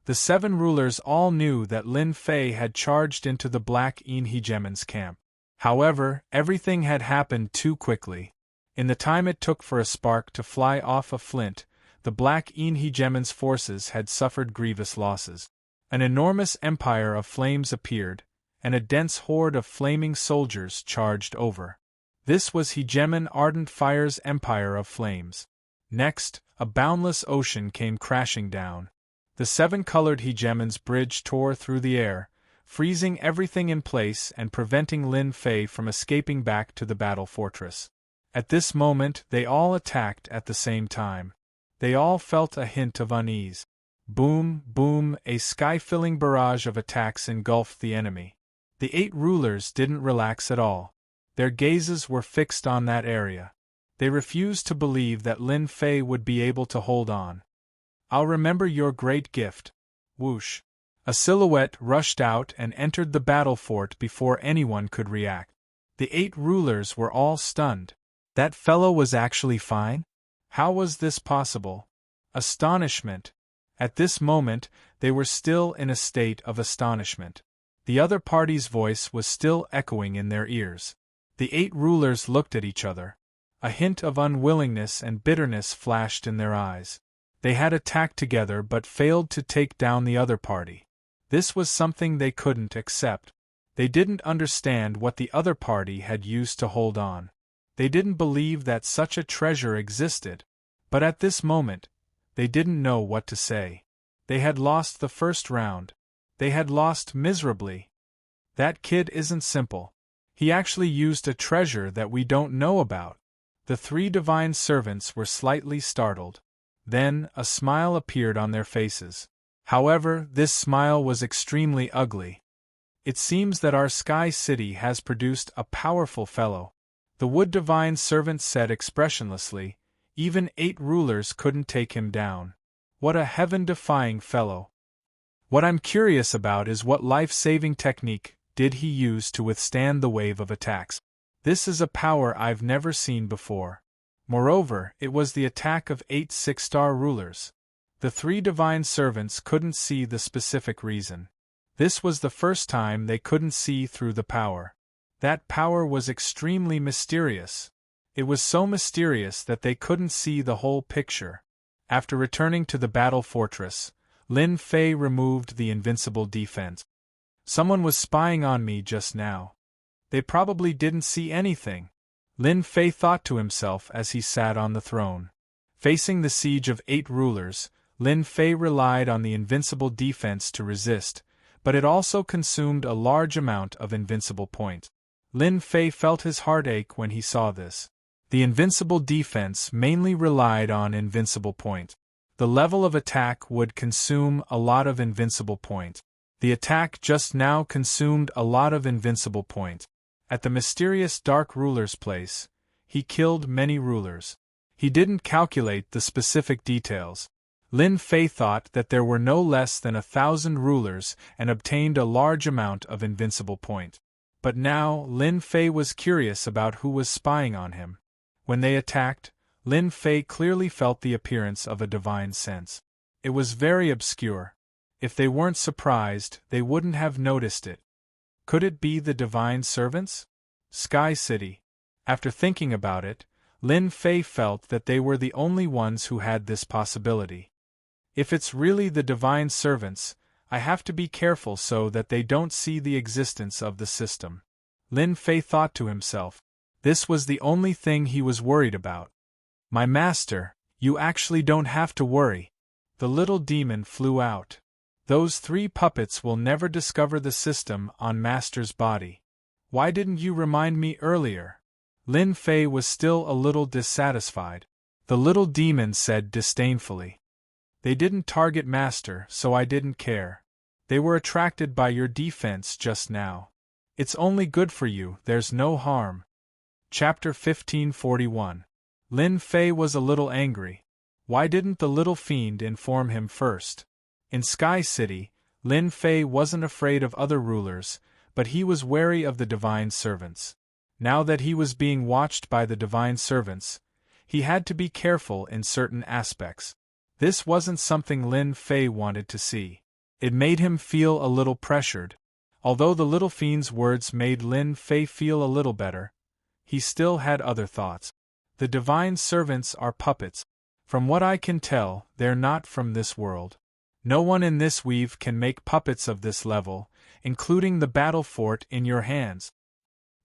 The 7 rulers all knew that Lin Fei had charged into the Black Hegemon's camp. However, everything had happened too quickly. In the time it took for a spark to fly off a flint, the Black Hegemon's forces had suffered grievous losses. An enormous empire of flames appeared, and a dense horde of flaming soldiers charged over. This was Hegemon Ardent Fire's empire of flames. Next, a boundless ocean came crashing down. The 7-colored Hegemon's bridge tore through the air, freezing everything in place and preventing Lin Fei from escaping back to the battle fortress. At this moment they all attacked at the same time. They all felt a hint of unease. Boom, boom, a sky-filling barrage of attacks engulfed the enemy. The 8 rulers didn't relax at all. Their gazes were fixed on that area. They refused to believe that Lin Fei would be able to hold on. I'll remember your great gift. Whoosh. A silhouette rushed out and entered the battle fort before anyone could react. The 8 rulers were all stunned. That fellow was actually fine? How was this possible? Astonishment. At this moment, they were still in a state of astonishment. The other party's voice was still echoing in their ears. The 8 rulers looked at each other. A hint of unwillingness and bitterness flashed in their eyes. They had attacked together but failed to take down the other party. This was something they couldn't accept. They didn't understand what the other party had used to hold on. They didn't believe that such a treasure existed. But at this moment, they didn't know what to say. They had lost the first round. They had lost miserably. That kid isn't simple. He actually used a treasure that we don't know about. The 3 divine servants were slightly startled. Then, a smile appeared on their faces. However, this smile was extremely ugly. It seems that our Sky City has produced a powerful fellow. The Wood Divine Servant said expressionlessly. Even 8 rulers couldn't take him down. What a heaven-defying fellow. What I'm curious about is what life-saving technique did he use to withstand the wave of attacks. This is a power I've never seen before. Moreover, it was the attack of 8 6-star rulers. The 3 divine servants couldn't see the specific reason. This was the first time they couldn't see through the power. That power was extremely mysterious. It was so mysterious that they couldn't see the whole picture. After returning to the battle fortress, Lin Fei removed the invincible defense. Someone was spying on me just now. They probably didn't see anything. Lin Fei thought to himself as he sat on the throne. Facing the siege of 8 rulers, Lin Fei relied on the invincible defense to resist, but it also consumed a large amount of invincible points. Lin Fei felt his heart ache when he saw this. The invincible defense mainly relied on invincible points. The level of attack would consume a lot of invincible points. The attack just now consumed a lot of invincible points. At the mysterious Dark Ruler's place, he killed many rulers. He didn't calculate the specific details. Lin Fei thought that there were no less than 1,000 rulers and obtained a large amount of invincible points. But now Lin Fei was curious about who was spying on him. When they attacked, Lin Fei clearly felt the appearance of a divine sense. It was very obscure. If they weren't surprised, they wouldn't have noticed it. Could it be the divine servants? Sky City. After thinking about it, Lin Fei felt that they were the only ones who had this possibility. If it's really the divine servants, I have to be careful so that they don't see the existence of the system. Lin Fei thought to himself. This was the only thing he was worried about. My master, you actually don't have to worry. The little demon flew out. Those 3 puppets will never discover the system on Master's body. Why didn't you remind me earlier? Lin Fei was still a little dissatisfied. The little demon said disdainfully. They didn't target Master, so I didn't care. They were attracted by your defense just now. It's only good for you, there's no harm. Chapter 1541. Lin Fei was a little angry. Why didn't the little fiend inform him first? In Sky City, Lin Fei wasn't afraid of other rulers, but he was wary of the divine servants. Now that he was being watched by the divine servants, he had to be careful in certain aspects. This wasn't something Lin Fei wanted to see. It made him feel a little pressured. Although the little fiend's words made Lin Fei feel a little better, he still had other thoughts. The divine servants are puppets. From what I can tell, they're not from this world. No one in this weave can make puppets of this level, including the battle fort in your hands.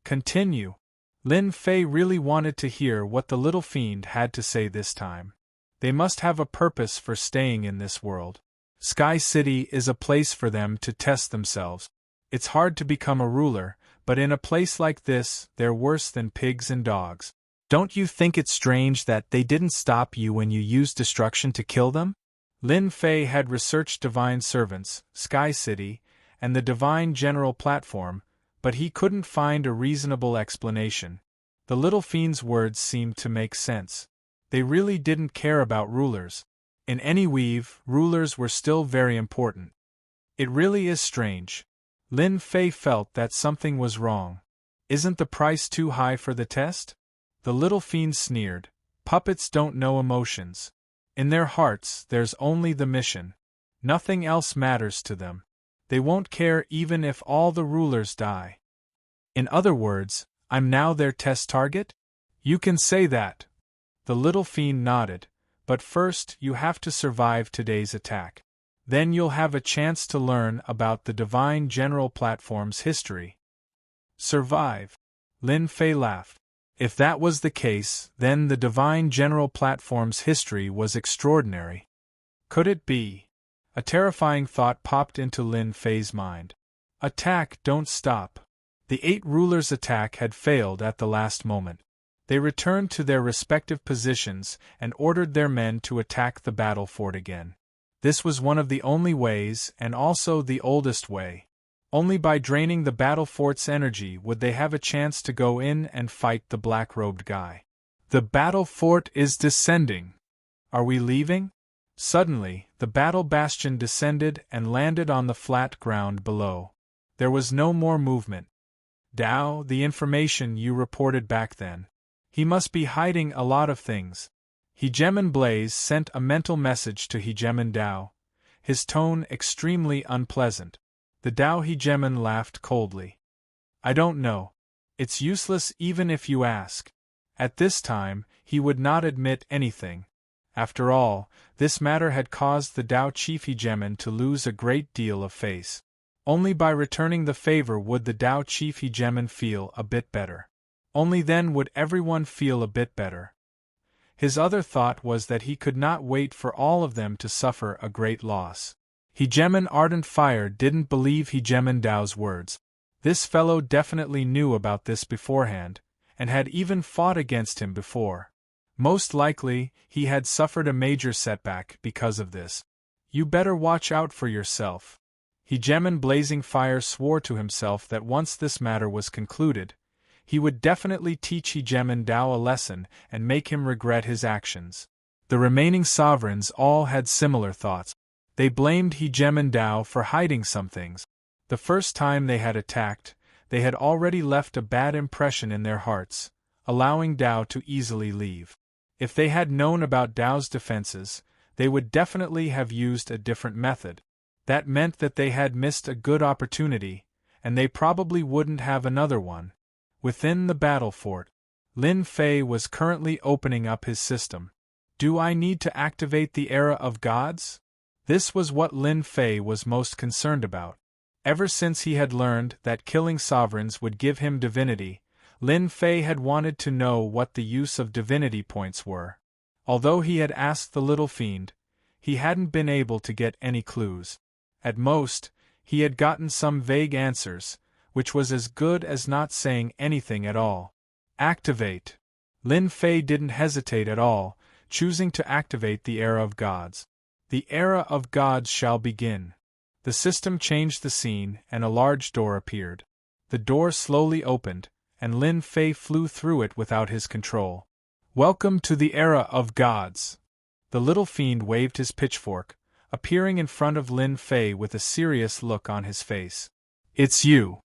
Continue. Lin Fei really wanted to hear what the little fiend had to say this time. They must have a purpose for staying in this world. Sky City is a place for them to test themselves. It's hard to become a ruler, but in a place like this, they're worse than pigs and dogs. Don't you think it's strange that they didn't stop you when you used destruction to kill them? Lin Fei had researched divine servants, Sky City, and the divine general platform, but he couldn't find a reasonable explanation. The little fiend's words seemed to make sense. They really didn't care about rulers. In any weave, rulers were still very important. It really is strange. Lin Fei felt that something was wrong. Isn't the price too high for the test? The little fiend sneered. Puppets don't know emotions. In their hearts, there's only the mission. Nothing else matters to them. They won't care even if all the rulers die. In other words, I'm now their test target? You can say that. The little fiend nodded, but first you have to survive today's attack. Then you'll have a chance to learn about the Divine General Platform's history. Survive? Lin Fei laughed. If that was the case, then the Divine General Platform's history was extraordinary. Could it be? A terrifying thought popped into Lin Fei's mind. Attack, don't stop. The 8 rulers' attack had failed at the last moment. They returned to their respective positions and ordered their men to attack the battle fort again. This was one of the only ways, and also the oldest way. Only by draining the battle fort's energy would they have a chance to go in and fight the black-robed guy. The battle fort is descending. Are we leaving? Suddenly, the battle bastion descended and landed on the flat ground below. There was no more movement. Dao, the information you reported back then. He must be hiding a lot of things. Hegemon Blaze sent a mental message to Hegemon Dao, his tone extremely unpleasant. The Dao Hegemon laughed coldly. I don't know. It's useless even if you ask. At this time, he would not admit anything. After all, this matter had caused the Dao Chief Hegemon to lose a great deal of face. Only by returning the favor would the Dao Chief Hegemon feel a bit better. Only then would everyone feel a bit better. His other thought was that he could not wait for all of them to suffer a great loss. Hegemon Ardent Fire didn't believe Hegemon Dao's words. This fellow definitely knew about this beforehand, and had even fought against him before. Most likely, he had suffered a major setback because of this. You better watch out for yourself. Hegemon Blazing Fire swore to himself that once this matter was concluded, he would definitely teach Hegemon Dao a lesson and make him regret his actions. The remaining sovereigns all had similar thoughts. They blamed Hegemon Dao for hiding some things. The first time they had attacked, they had already left a bad impression in their hearts, allowing Dao to easily leave. If they had known about Dao's defenses, they would definitely have used a different method. That meant that they had missed a good opportunity, and they probably wouldn't have another one. Within the battle fort, Lin Fei was currently opening up his system. Do I need to activate the Era of Gods? This was what Lin Fei was most concerned about. Ever since he had learned that killing sovereigns would give him divinity, Lin Fei had wanted to know what the use of divinity points were. Although he had asked the little fiend, he hadn't been able to get any clues. At most, he had gotten some vague answers, which was as good as not saying anything at all. Activate. Lin Fei didn't hesitate at all, choosing to activate the Era of Gods. The Era of Gods shall begin. The system changed the scene, and a large door appeared. The door slowly opened, and Lin Fei flew through it without his control. Welcome to the Era of Gods. The little fiend waved his pitchfork, appearing in front of Lin Fei with a serious look on his face. It's you.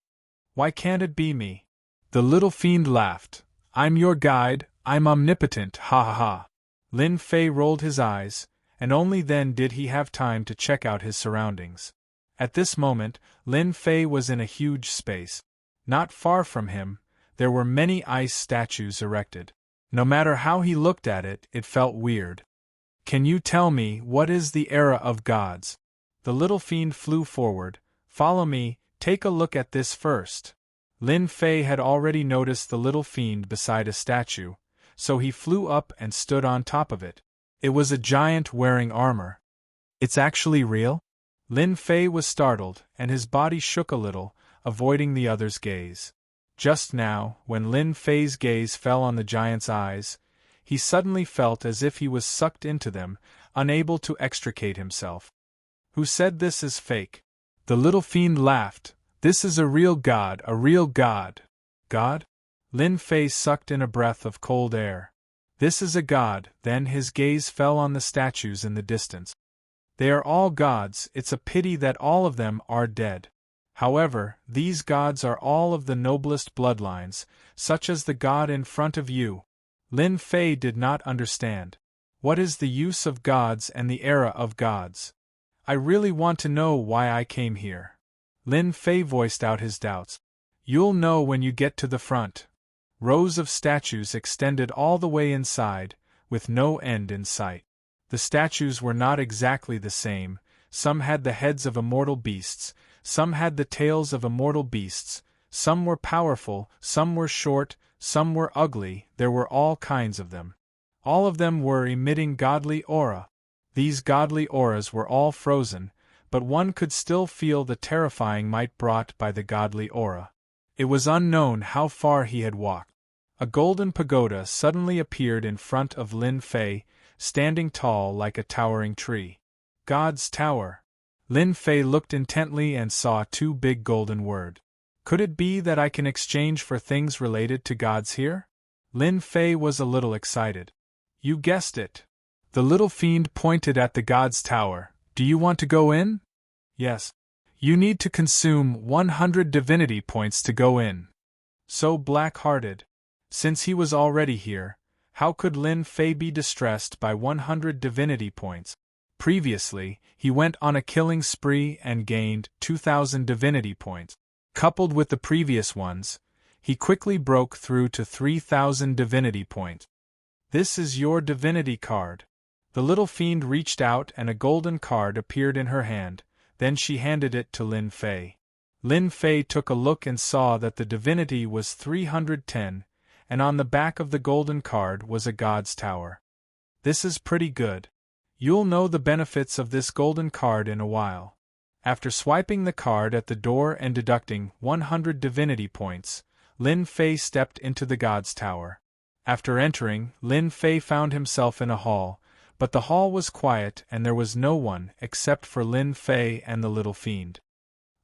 Why can't it be me? The little fiend laughed. I'm your guide, I'm omnipotent, ha ha ha. Lin Fei rolled his eyes, and only then did he have time to check out his surroundings. At this moment, Lin Fei was in a huge space. Not far from him, there were many ice statues erected. No matter how he looked at it, it felt weird. Can you tell me what is the Era of Gods? The little fiend flew forward. Follow me, take a look at this first. Lin Fei had already noticed the little fiend beside a statue, so he flew up and stood on top of it. It was a giant wearing armor. It's actually real? Lin Fei was startled, and his body shook a little, avoiding the other's gaze. Just now, when Lin Fei's gaze fell on the giant's eyes, he suddenly felt as if he was sucked into them, unable to extricate himself. Who said this is fake? The little fiend laughed. This is a real god, a real god. God? Lin Fei sucked in a breath of cold air. This is a god. Then his gaze fell on the statues in the distance. They are all gods, it's a pity that all of them are dead. However, these gods are all of the noblest bloodlines, such as the god in front of you. Lin Fei did not understand. What is the use of gods and the Era of Gods? I really want to know why I came here. Lin Fei voiced out his doubts. You'll know when you get to the front. Rows of statues extended all the way inside, with no end in sight. The statues were not exactly the same. Some had the heads of immortal beasts, some had the tails of immortal beasts, some were powerful, some were short, some were ugly, there were all kinds of them. All of them were emitting godly aura. These godly auras were all frozen, but one could still feel the terrifying might brought by the godly aura. It was unknown how far he had walked. A golden pagoda suddenly appeared in front of Lin Fei, standing tall like a towering tree. God's Tower. Lin Fei looked intently and saw two big golden words. Could it be that I can exchange for things related to gods here? Lin Fei was a little excited. You guessed it. The little fiend pointed at the God's Tower. Do you want to go in? Yes. You need to consume 100 divinity points to go in. So black-hearted. Since he was already here, how could Lin Fei be distressed by 100 divinity points? Previously, he went on a killing spree and gained 2,000 divinity points. Coupled with the previous ones, he quickly broke through to 3,000 divinity points. This is your divinity card. The little fiend reached out and a golden card appeared in her hand, then she handed it to Lin Fei. Lin Fei took a look and saw that the divinity was 310, and on the back of the golden card was a God's Tower. This is pretty good. You'll know the benefits of this golden card in a while. After swiping the card at the door and deducting 100 divinity points, Lin Fei stepped into the God's Tower. After entering, Lin Fei found himself in a hall, but the hall was quiet and there was no one except for Lin Fei and the little fiend.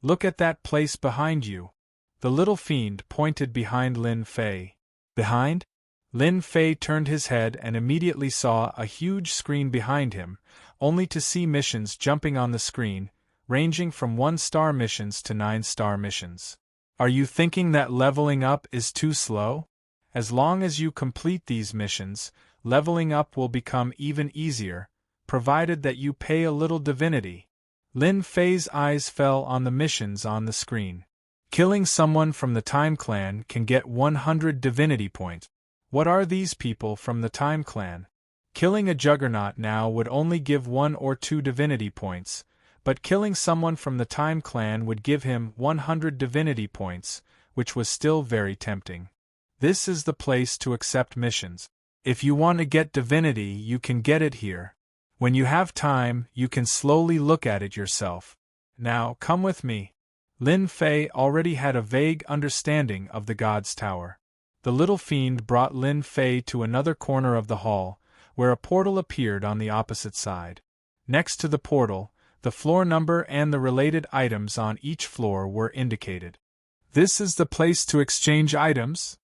Look at that place behind you. The little fiend pointed behind Lin Fei. Behind? Lin Fei turned his head and immediately saw a huge screen behind him, only to see missions jumping on the screen, ranging from 1-star missions to 9-star missions. Are you thinking that leveling up is too slow? As long as you complete these missions, leveling up will become even easier, provided that you pay a little divinity. Lin Fei's eyes fell on the missions on the screen. Killing someone from the Time Clan can get 100 divinity points. What are these people from the Time Clan? Killing a Juggernaut now would only give 1 or 2 divinity points, but killing someone from the Time Clan would give him 100 divinity points, which was still very tempting. This is the place to accept missions. If you want to get divinity, you can get it here. When you have time, you can slowly look at it yourself. Now, come with me. Lin Fei already had a vague understanding of the God's Tower. The little fiend brought Lin Fei to another corner of the hall, where a portal appeared on the opposite side. Next to the portal, the floor number and the related items on each floor were indicated. This is the place to exchange items?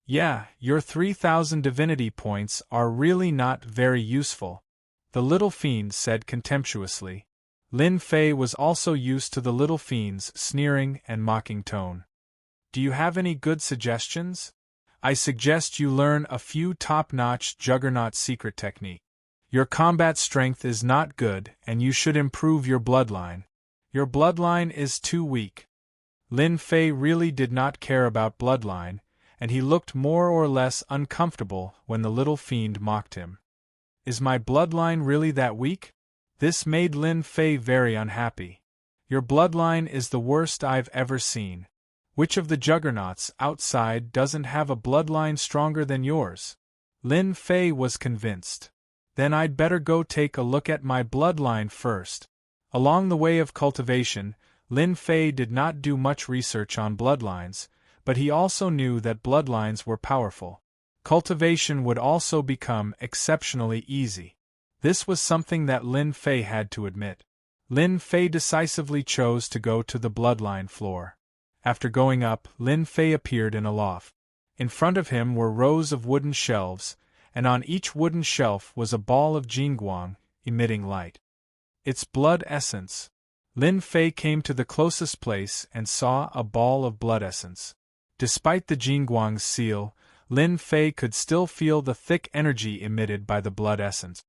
Yeah, your 3,000 divinity points are really not very useful, the little fiend said contemptuously. Lin Fei was also used to the little fiend's sneering and mocking tone. Do you have any good suggestions? I suggest you learn a few top-notch Juggernaut secret technique. Your combat strength is not good and you should improve your bloodline. Your bloodline is too weak. Lin Fei really did not care about bloodline, and he looked more or less uncomfortable when the little fiend mocked him. Is my bloodline really that weak? This made Lin Fei very unhappy. Your bloodline is the worst I've ever seen. Which of the Juggernauts outside doesn't have a bloodline stronger than yours? Lin Fei was convinced. Then I'd better go take a look at my bloodline first. Along the way of cultivation, Lin Fei did not do much research on bloodlines, but he also knew that bloodlines were powerful. Cultivation would also become exceptionally easy. This was something that Lin Fei had to admit. Lin Fei decisively chose to go to the bloodline floor. After going up, Lin Fei appeared in a loft. In front of him were rows of wooden shelves, and on each wooden shelf was a ball of Jingguang, emitting light. It's blood essence. Lin Fei came to the closest place and saw a ball of blood essence. Despite the Jingguang's seal, Lin Fei could still feel the thick energy emitted by the blood essence.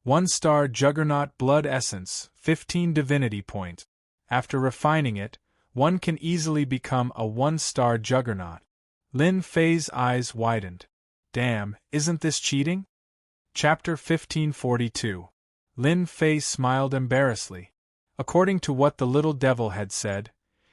1-star Juggernaut blood essence, 15 divinity points. After refining it, one can easily become a one-star juggernaut. Lin Fei's eyes widened. Damn, isn't this cheating? Chapter 1542. Lin Fei smiled embarrassedly. According to what the little devil had said,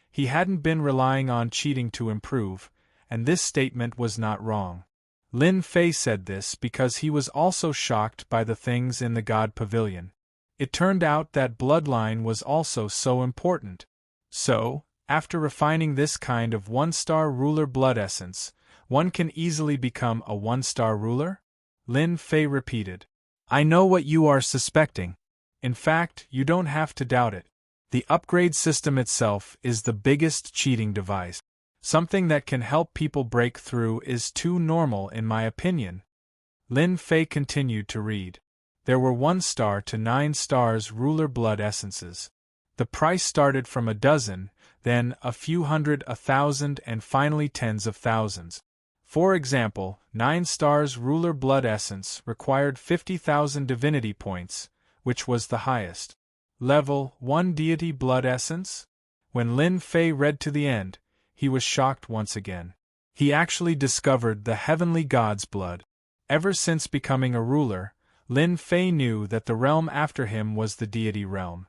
he hadn't been relying on cheating to improve, and this statement was not wrong. Lin Fei said this because he was also shocked by the things in the God Pavilion. It turned out that bloodline was also so important. So, after refining this kind of one-star ruler blood essence, one can easily become a one-star ruler? Lin Fei repeated. I know what you are suspecting. In fact, you don't have to doubt it. The upgrade system itself is the biggest cheating device. Something that can help people break through is too normal in my opinion. Lin Fei continued to read. There were 1 star to 9 stars ruler blood essences. The price started from a dozen, then a few hundred, 1,000, and finally tens of thousands. For example, 9 stars ruler blood essence required 50,000 divinity points, which was the highest. Level 1 deity blood essence? When Lin Fei read to the end, he was shocked once again. He actually discovered the heavenly god's blood. Ever since becoming a ruler, Lin Fei knew that the realm after him was the deity realm.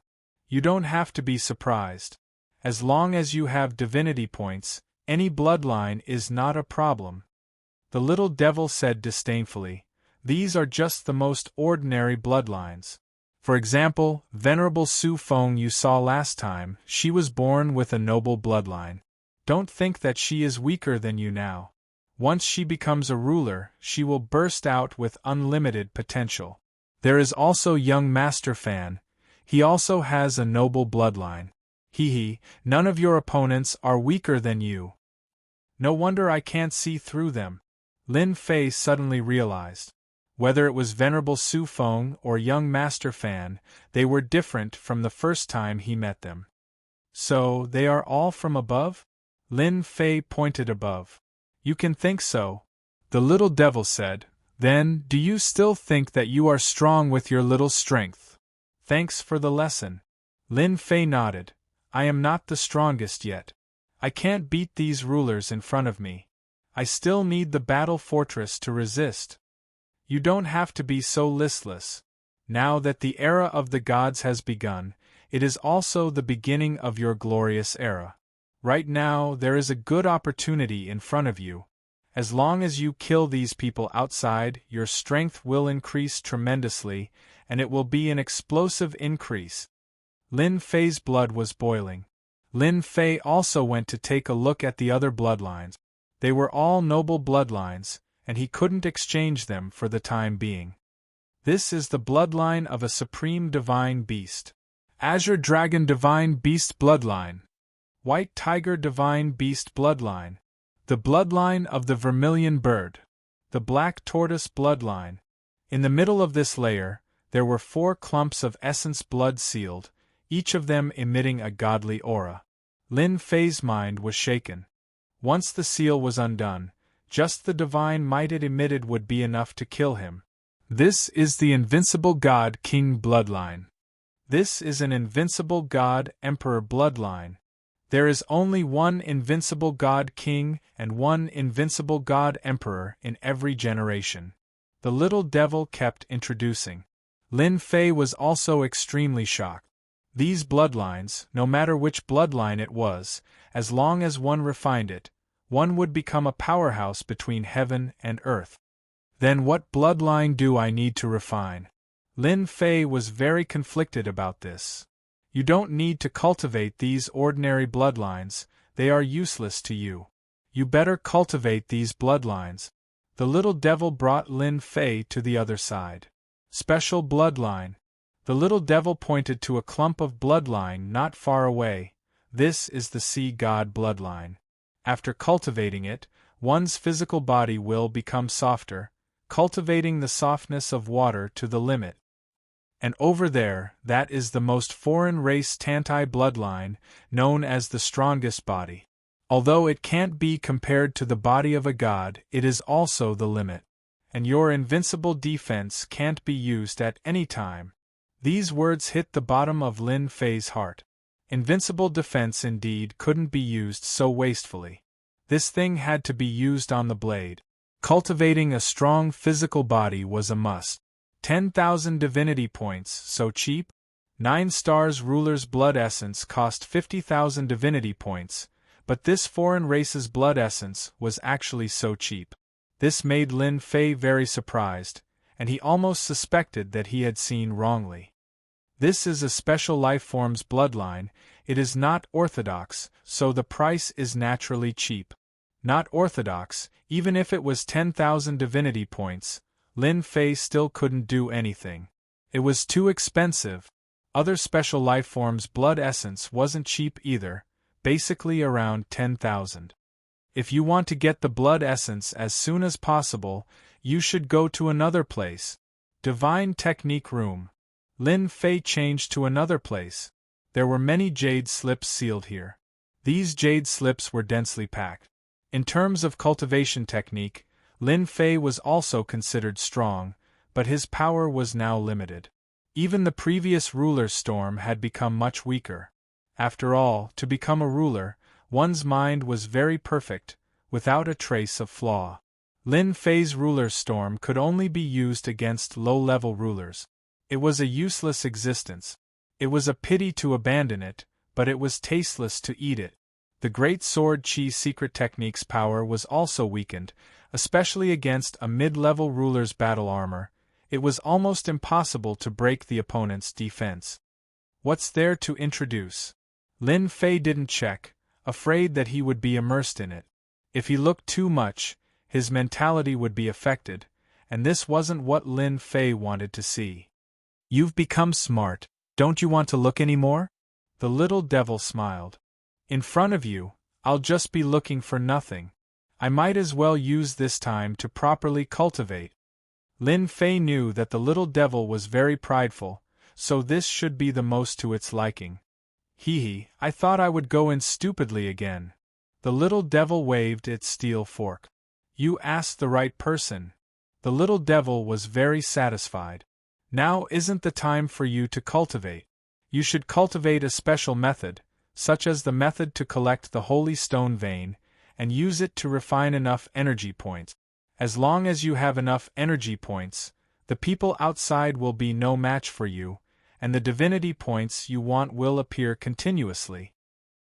You don't have to be surprised. As long as you have divinity points, any bloodline is not a problem. The little devil said disdainfully, these are just the most ordinary bloodlines. For example, Venerable Su Feng you saw last time, she was born with a noble bloodline. Don't think that she is weaker than you now. Once she becomes a ruler, she will burst out with unlimited potential. There is also young Master Fan. He also has a noble bloodline. None of your opponents are weaker than you. No wonder I can't see through them. Lin Fei suddenly realized. Whether it was Venerable Su Feng or young Master Fan, they were different from the first time he met them. So, they are all from above? Lin Fei pointed above. You can think so. The little devil said. Then, do you still think that you are strong with your little strength? Thanks for the lesson. Lin Fei nodded. I am not the strongest yet. I can't beat these rulers in front of me. I still need the battle fortress to resist. You don't have to be so listless. Now that the era of the gods has begun, it is also the beginning of your glorious era. Right now, there is a good opportunity in front of you. As long as you kill these people outside, your strength will increase tremendously, and it will be an explosive increase. Lin Fei's blood was boiling. Lin Fei also went to take a look at the other bloodlines. They were all noble bloodlines, and he couldn't exchange them for the time being. This is the bloodline of a supreme divine beast. Azure Dragon Divine Beast Bloodline. White Tiger Divine Beast Bloodline. The bloodline of the Vermilion Bird. The Black Tortoise Bloodline. In the middle of this layer, there were 4 clumps of essence blood sealed, each of them emitting a godly aura. Lin Fei's mind was shaken. Once the seal was undone, just the divine might it emitted would be enough to kill him. This is the Invincible God King bloodline. This is an Invincible God Emperor bloodline. There is only one Invincible God King and one Invincible God Emperor in every generation. The little devil kept introducing. Lin Fei was also extremely shocked. These bloodlines, no matter which bloodline it was, as long as one refined it, one would become a powerhouse between heaven and earth. Then what bloodline do I need to refine? Lin Fei was very conflicted about this. You don't need to cultivate these ordinary bloodlines, they are useless to you. You better cultivate these bloodlines. The little devil brought Lin Fei to the other side. Special bloodline. The little devil pointed to a clump of bloodline not far away. This is the sea god bloodline. After cultivating it, one's physical body will become softer, cultivating the softness of water to the limit. And over there, that is the most foreign race Tantai bloodline, known as the strongest body. Although it can't be compared to the body of a god, it is also the limit. And your invincible defense can't be used at any time. These words hit the bottom of Lin Fei's heart. Invincible defense indeed couldn't be used so wastefully. This thing had to be used on the blade. Cultivating a strong physical body was a must. 10,000 divinity points, so cheap? 9 stars ruler's blood essence cost 50,000 divinity points, but this foreign race's blood essence was actually so cheap. This made Lin Fei very surprised, and he almost suspected that he had seen wrongly. This is a special life form's bloodline, it is not orthodox, so the price is naturally cheap. Not orthodox, even if it was 10,000 divinity points, Lin Fei still couldn't do anything. It was too expensive. Other special life forms' blood essence wasn't cheap either, basically around 10,000. If you want to get the blood essence as soon as possible, you should go to another place. Divine Technique Room. Lin Fei changed to another place. There were many jade slips sealed here. These jade slips were densely packed. In terms of cultivation technique, Lin Fei was also considered strong, but his power was now limited. Even the previous ruler's storm had become much weaker. After all, to become a ruler, one's mind was very perfect, without a trace of flaw. Lin Fei's ruler's storm could only be used against low-level rulers. It was a useless existence. It was a pity to abandon it, but it was tasteless to eat it. The Great Sword Chi's secret technique's power was also weakened, especially against a mid-level ruler's battle armor. It was almost impossible to break the opponent's defense. What's there to introduce? Lin Fei didn't check, afraid that he would be immersed in it. If he looked too much, his mentality would be affected, and this wasn't what Lin Fei wanted to see. You've become smart, don't you want to look anymore? The little devil smiled. In front of you, I'll just be looking for nothing. I might as well use this time to properly cultivate. Lin Fei knew that the little devil was very prideful, so this should be the most to its liking. Hee, I thought I would go in stupidly again. The little devil waved its steel fork. You asked the right person. The little devil was very satisfied. Now isn't the time for you to cultivate. You should cultivate a special method, such as the method to collect the holy stone vein, and use it to refine enough energy points. As long as you have enough energy points, the people outside will be no match for you, and the divinity points you want will appear continuously.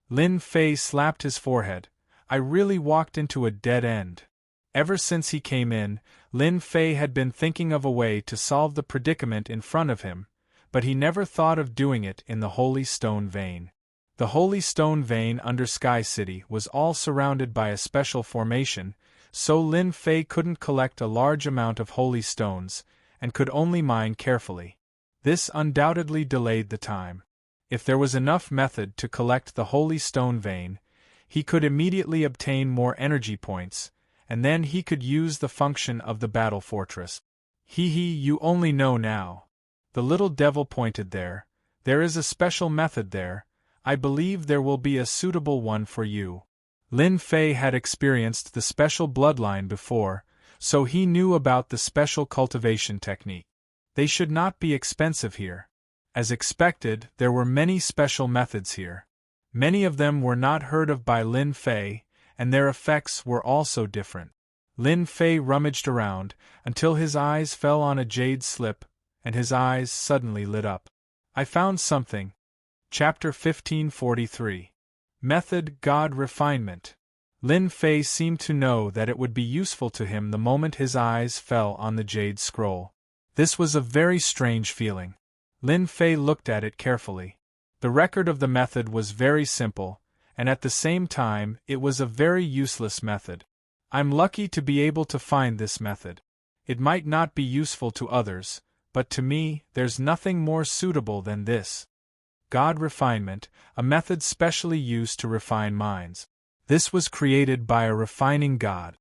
Lin Fei slapped his forehead. I really walked into a dead end. Ever since he came in, Lin Fei had been thinking of a way to solve the predicament in front of him, but he never thought of doing it in the Holy Stone Vein. The Holy Stone Vein under Sky City was all surrounded by a special formation, so Lin Fei couldn't collect a large amount of holy stones, and could only mine carefully. This undoubtedly delayed the time. If there was enough method to collect the Holy Stone Vein, he could immediately obtain more energy points, and then he could use the function of the battle fortress. You only know now. The little devil pointed there. There is a special method there. I believe there will be a suitable one for you. Lin Fei had experienced the special bloodline before, so he knew about the special cultivation technique. They should not be expensive here. As expected, there were many special methods here. Many of them were not heard of by Lin Fei, and their effects were also different. Lin Fei rummaged around, until his eyes fell on a jade slip, and his eyes suddenly lit up. I found something. Chapter 1543. Method God Refinement. Lin Fei seemed to know that it would be useful to him the moment his eyes fell on the jade scroll. This was a very strange feeling. Lin Fei looked at it carefully. The record of the method was very simple, and at the same time it was a very useless method. I'm lucky to be able to find this method. It might not be useful to others, but to me, there's nothing more suitable than this. God Refinement, a method specially used to refine minds. This was created by a refining god.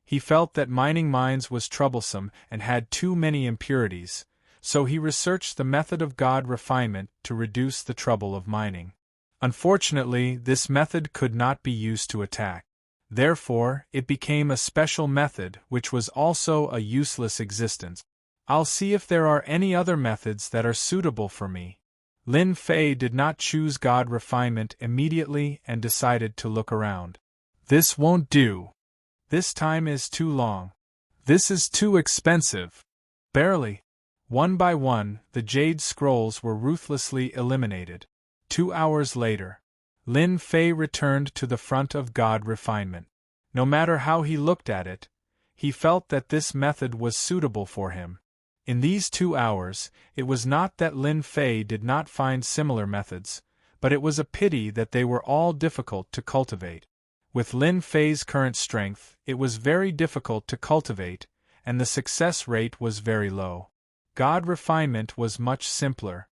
He felt that mining mines was troublesome and had too many impurities, so he researched the method of God Refinement to reduce the trouble of mining. Unfortunately, this method could not be used to attack. Therefore, it became a special method which was also a useless existence. I'll see if there are any other methods that are suitable for me. Lin Fei did not choose God refinement immediately and decided to look around. This won't do. This time is too long. This is too expensive. Barely. One by one, the jade scrolls were ruthlessly eliminated. 2 hours later, Lin Fei returned to the front of God refinement. No matter how he looked at it, he felt that this method was suitable for him. In these 2 hours, it was not that Lin Fei did not find similar methods, but it was a pity that they were all difficult to cultivate. With Lin Fei's current strength, it was very difficult to cultivate, and the success rate was very low. God refinement was much simpler.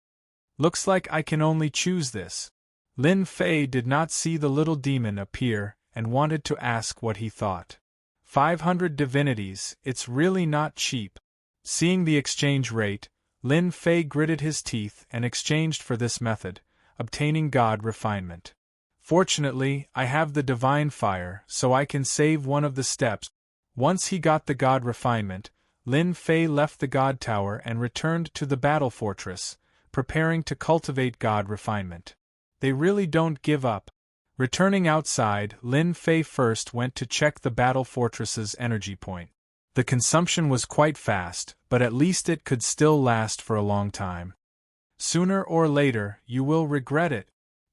Looks like I can only choose this. Lin Fei did not see the little demon appear and wanted to ask what he thought. 500 divinities, it's really not cheap. Seeing the exchange rate, Lin Fei gritted his teeth and exchanged for this method, obtaining God refinement. Fortunately, I have the divine fire, so I can save one of the steps. Once he got the God refinement, Lin Fei left the God Tower and returned to the battle fortress, preparing to cultivate God refinement. They really don't give up. Returning outside, Lin Fei first went to check the battle fortress's energy point. The consumption was quite fast, but at least it could still last for a long time. Sooner or later, you will regret it.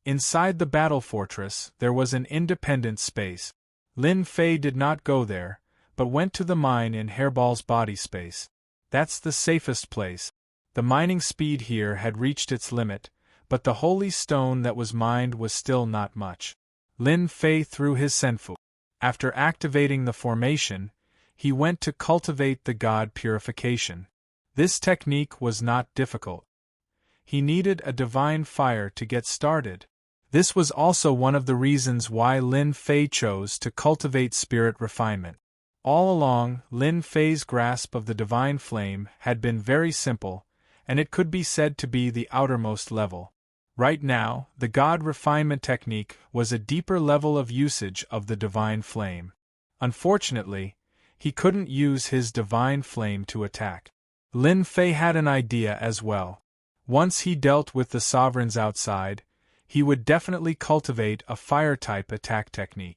Inside the battle fortress, there was an independent space. Lin Fei did not go there, but went to the mine in Hairball's body space. That's the safest place. The mining speed here had reached its limit, but the holy stone that was mined was still not much. Lin Fei threw his senfu. After activating the formation, he went to cultivate the God purification. This technique was not difficult. He needed a divine fire to get started. This was also one of the reasons why Lin Fei chose to cultivate spirit refinement. All along, Lin Fei's grasp of the divine flame had been very simple, and it could be said to be the outermost level. Right now, the God refinement technique was a deeper level of usage of the divine flame. Unfortunately, he couldn't use his divine flame to attack. Lin Fei had an idea as well. Once he dealt with the sovereigns outside, he would definitely cultivate a fire-type attack technique.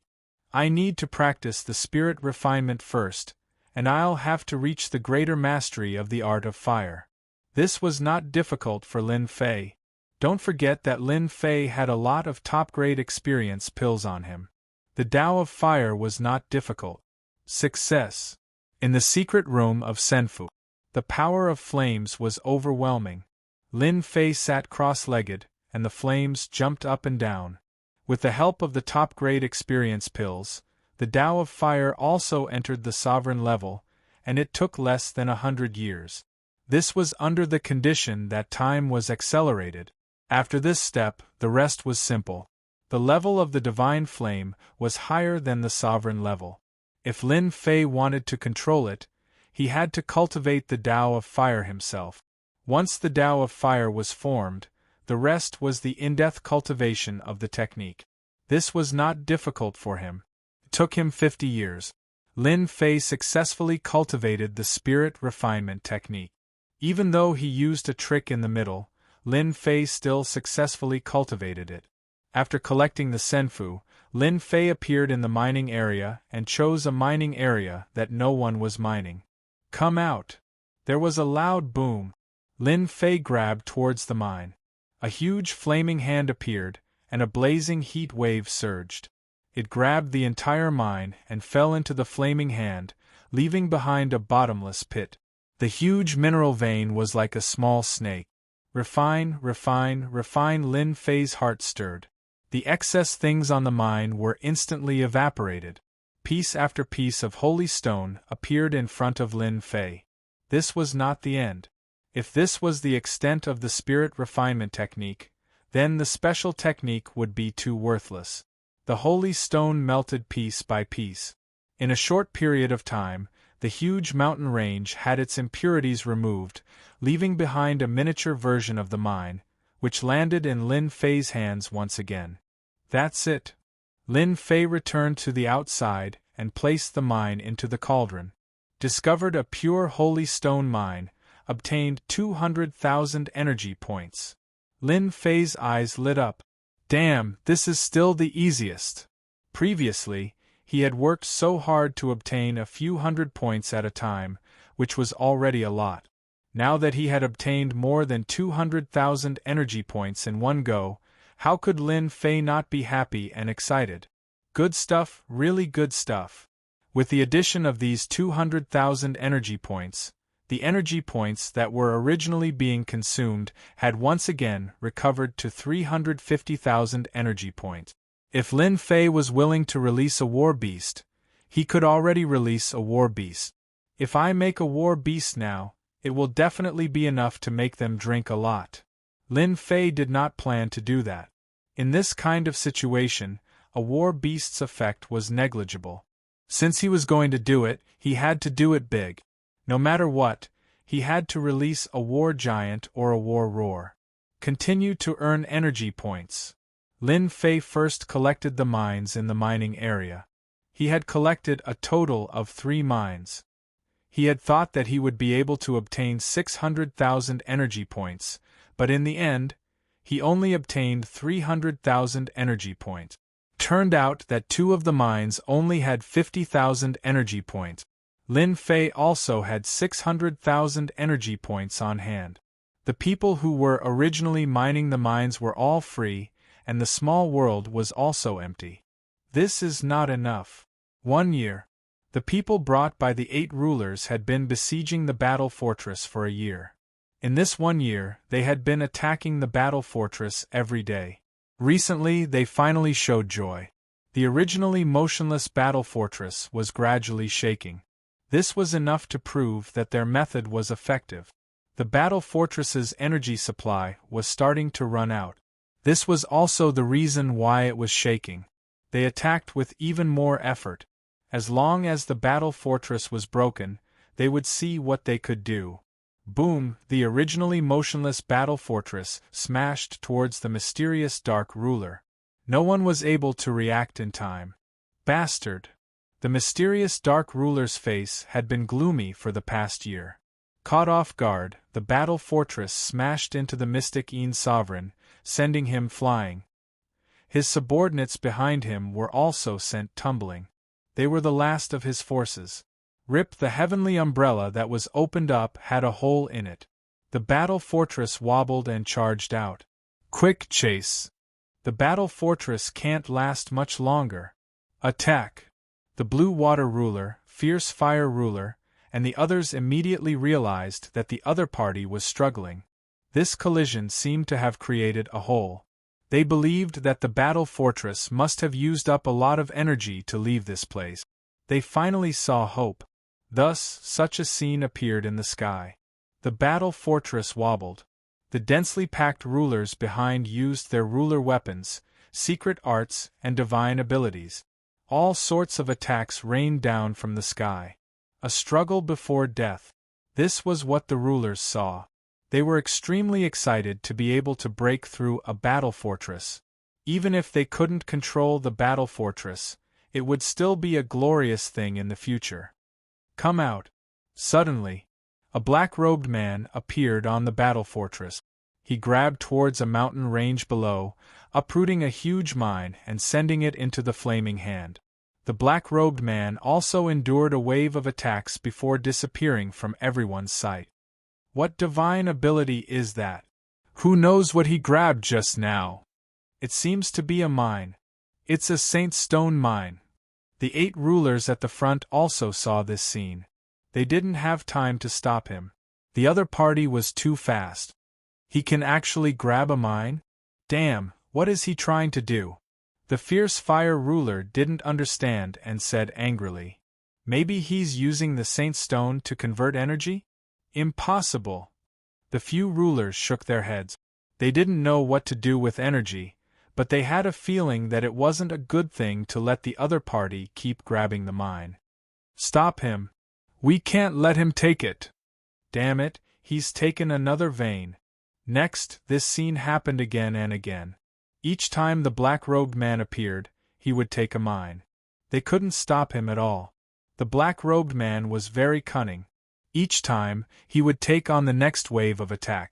I need to practice the spirit refinement first, and I'll have to reach the greater mastery of the art of fire. This was not difficult for Lin Fei. Don't forget that Lin Fei had a lot of top-grade experience pills on him. The Tao of Fire was not difficult. Success. In the secret room of Senfu, the power of flames was overwhelming. Lin Fei sat cross-legged, and the flames jumped up and down. With the help of the top-grade experience pills, the Tao of Fire also entered the sovereign level, and it took less than 100 years. This was under the condition that time was accelerated. After this step, the rest was simple. The level of the divine flame was higher than the sovereign level. If Lin Fei wanted to control it, he had to cultivate the Tao of Fire himself. Once the Tao of Fire was formed, the rest was the in-depth cultivation of the technique. This was not difficult for him. It took him 50 years. Lin Fei successfully cultivated the spirit refinement technique. Even though he used a trick in the middle, Lin Fei still successfully cultivated it. After collecting the senfu, Lin Fei appeared in the mining area and chose a mining area that no one was mining. Come out! There was a loud boom. Lin Fei grabbed towards the mine. A huge flaming hand appeared, and a blazing heat wave surged. It grabbed the entire mine and fell into the flaming hand, leaving behind a bottomless pit. The huge mineral vein was like a small snake. Refine, refine, refine. Lin Fei's heart stirred. The excess things on the mine were instantly evaporated. Piece after piece of holy stone appeared in front of Lin Fei. This was not the end. If this was the extent of the spirit refinement technique, then the special technique would be too worthless. The holy stone melted piece by piece. In a short period of time, the huge mountain range had its impurities removed, leaving behind a miniature version of the mine, which landed in Lin Fei's hands once again. That's it. Lin Fei returned to the outside and placed the mine into the cauldron. Discovered a pure holy stone mine, obtained 200,000 energy points. Lin Fei's eyes lit up. Damn, this is still the easiest. Previously, he had worked so hard to obtain a few hundred points at a time, which was already a lot. Now that he had obtained more than 200,000 energy points in one go, how could Lin Fei not be happy and excited? Good stuff, really good stuff. With the addition of these 200,000 energy points, the energy points that were originally being consumed had once again recovered to 350,000 energy points. If Lin Fei was willing to release a war beast, he could already release a war beast. If I make a war beast now, it will definitely be enough to make them drink a lot. Lin Fei did not plan to do that. In this kind of situation, a war beast's effect was negligible. Since he was going to do it, he had to do it big. No matter what, he had to release a war giant or a war roar. Continue to earn energy points. Lin Fei first collected the mines in the mining area. He had collected a total of 3 mines. He had thought that he would be able to obtain 600,000 energy points, but in the end, he only obtained 300,000 energy points. Turned out that 2 of the mines only had 50,000 energy points. Lin Fei also had 600,000 energy points on hand. The people who were originally mining the mines were all free, and the small world was also empty. This is not enough. 1 year. The people brought by the 8 rulers had been besieging the battle fortress for a year. In this 1 year, they had been attacking the battle fortress every day. Recently, they finally showed joy. The originally motionless battle fortress was gradually shaking. This was enough to prove that their method was effective. The battle fortress's energy supply was starting to run out. This was also the reason why it was shaking. They attacked with even more effort. As long as the battle fortress was broken, they would see what they could do. Boom! The originally motionless battle fortress smashed towards the mysterious dark ruler. No one was able to react in time. Bastard! The mysterious dark ruler's face had been gloomy for the past year. Caught off guard, the battle fortress smashed into the mystic Yin sovereign, sending him flying. His subordinates behind him were also sent tumbling. They were the last of his forces. Rip, the heavenly umbrella that was opened up had a hole in it. The battle fortress wobbled and charged out. Quick chase! The battle fortress can't last much longer. Attack! The blue water ruler, fierce fire ruler, and the others immediately realized that the other party was struggling. This collision seemed to have created a hole. They believed that the battle fortress must have used up a lot of energy to leave this place. They finally saw hope. Thus, such a scene appeared in the sky. The battle fortress wobbled. The densely packed rulers behind used their ruler weapons, secret arts, and divine abilities. All sorts of attacks rained down from the sky. A struggle before death. This was what the rulers saw. They were extremely excited to be able to break through a battle fortress. Even if they couldn't control the battle fortress, it would still be a glorious thing in the future. Come out. Suddenly, a black-robed man appeared on the battle fortress. He grabbed towards a mountain range below, uprooting a huge mine and sending it into the flaming hand. The black-robed man also endured a wave of attacks before disappearing from everyone's sight. What divine ability is that? Who knows what he grabbed just now? It seems to be a mine. It's a Saint Stone mine. The 8 rulers at the front also saw this scene. They didn't have time to stop him. The other party was too fast. He can actually grab a mine? Damn, what is he trying to do? The fierce fire ruler didn't understand and said angrily. Maybe he's using the Saint Stone to convert energy? Impossible. The few rulers shook their heads. They didn't know what to do with energy, but they had a feeling that it wasn't a good thing to let the other party keep grabbing the mine. Stop him. We can't let him take it. Damn it, he's taken another vein. Next, this scene happened again and again. Each time the black-robed man appeared, he would take a mine. They couldn't stop him at all. The black-robed man was very cunning. Each time, he would take on the next wave of attack.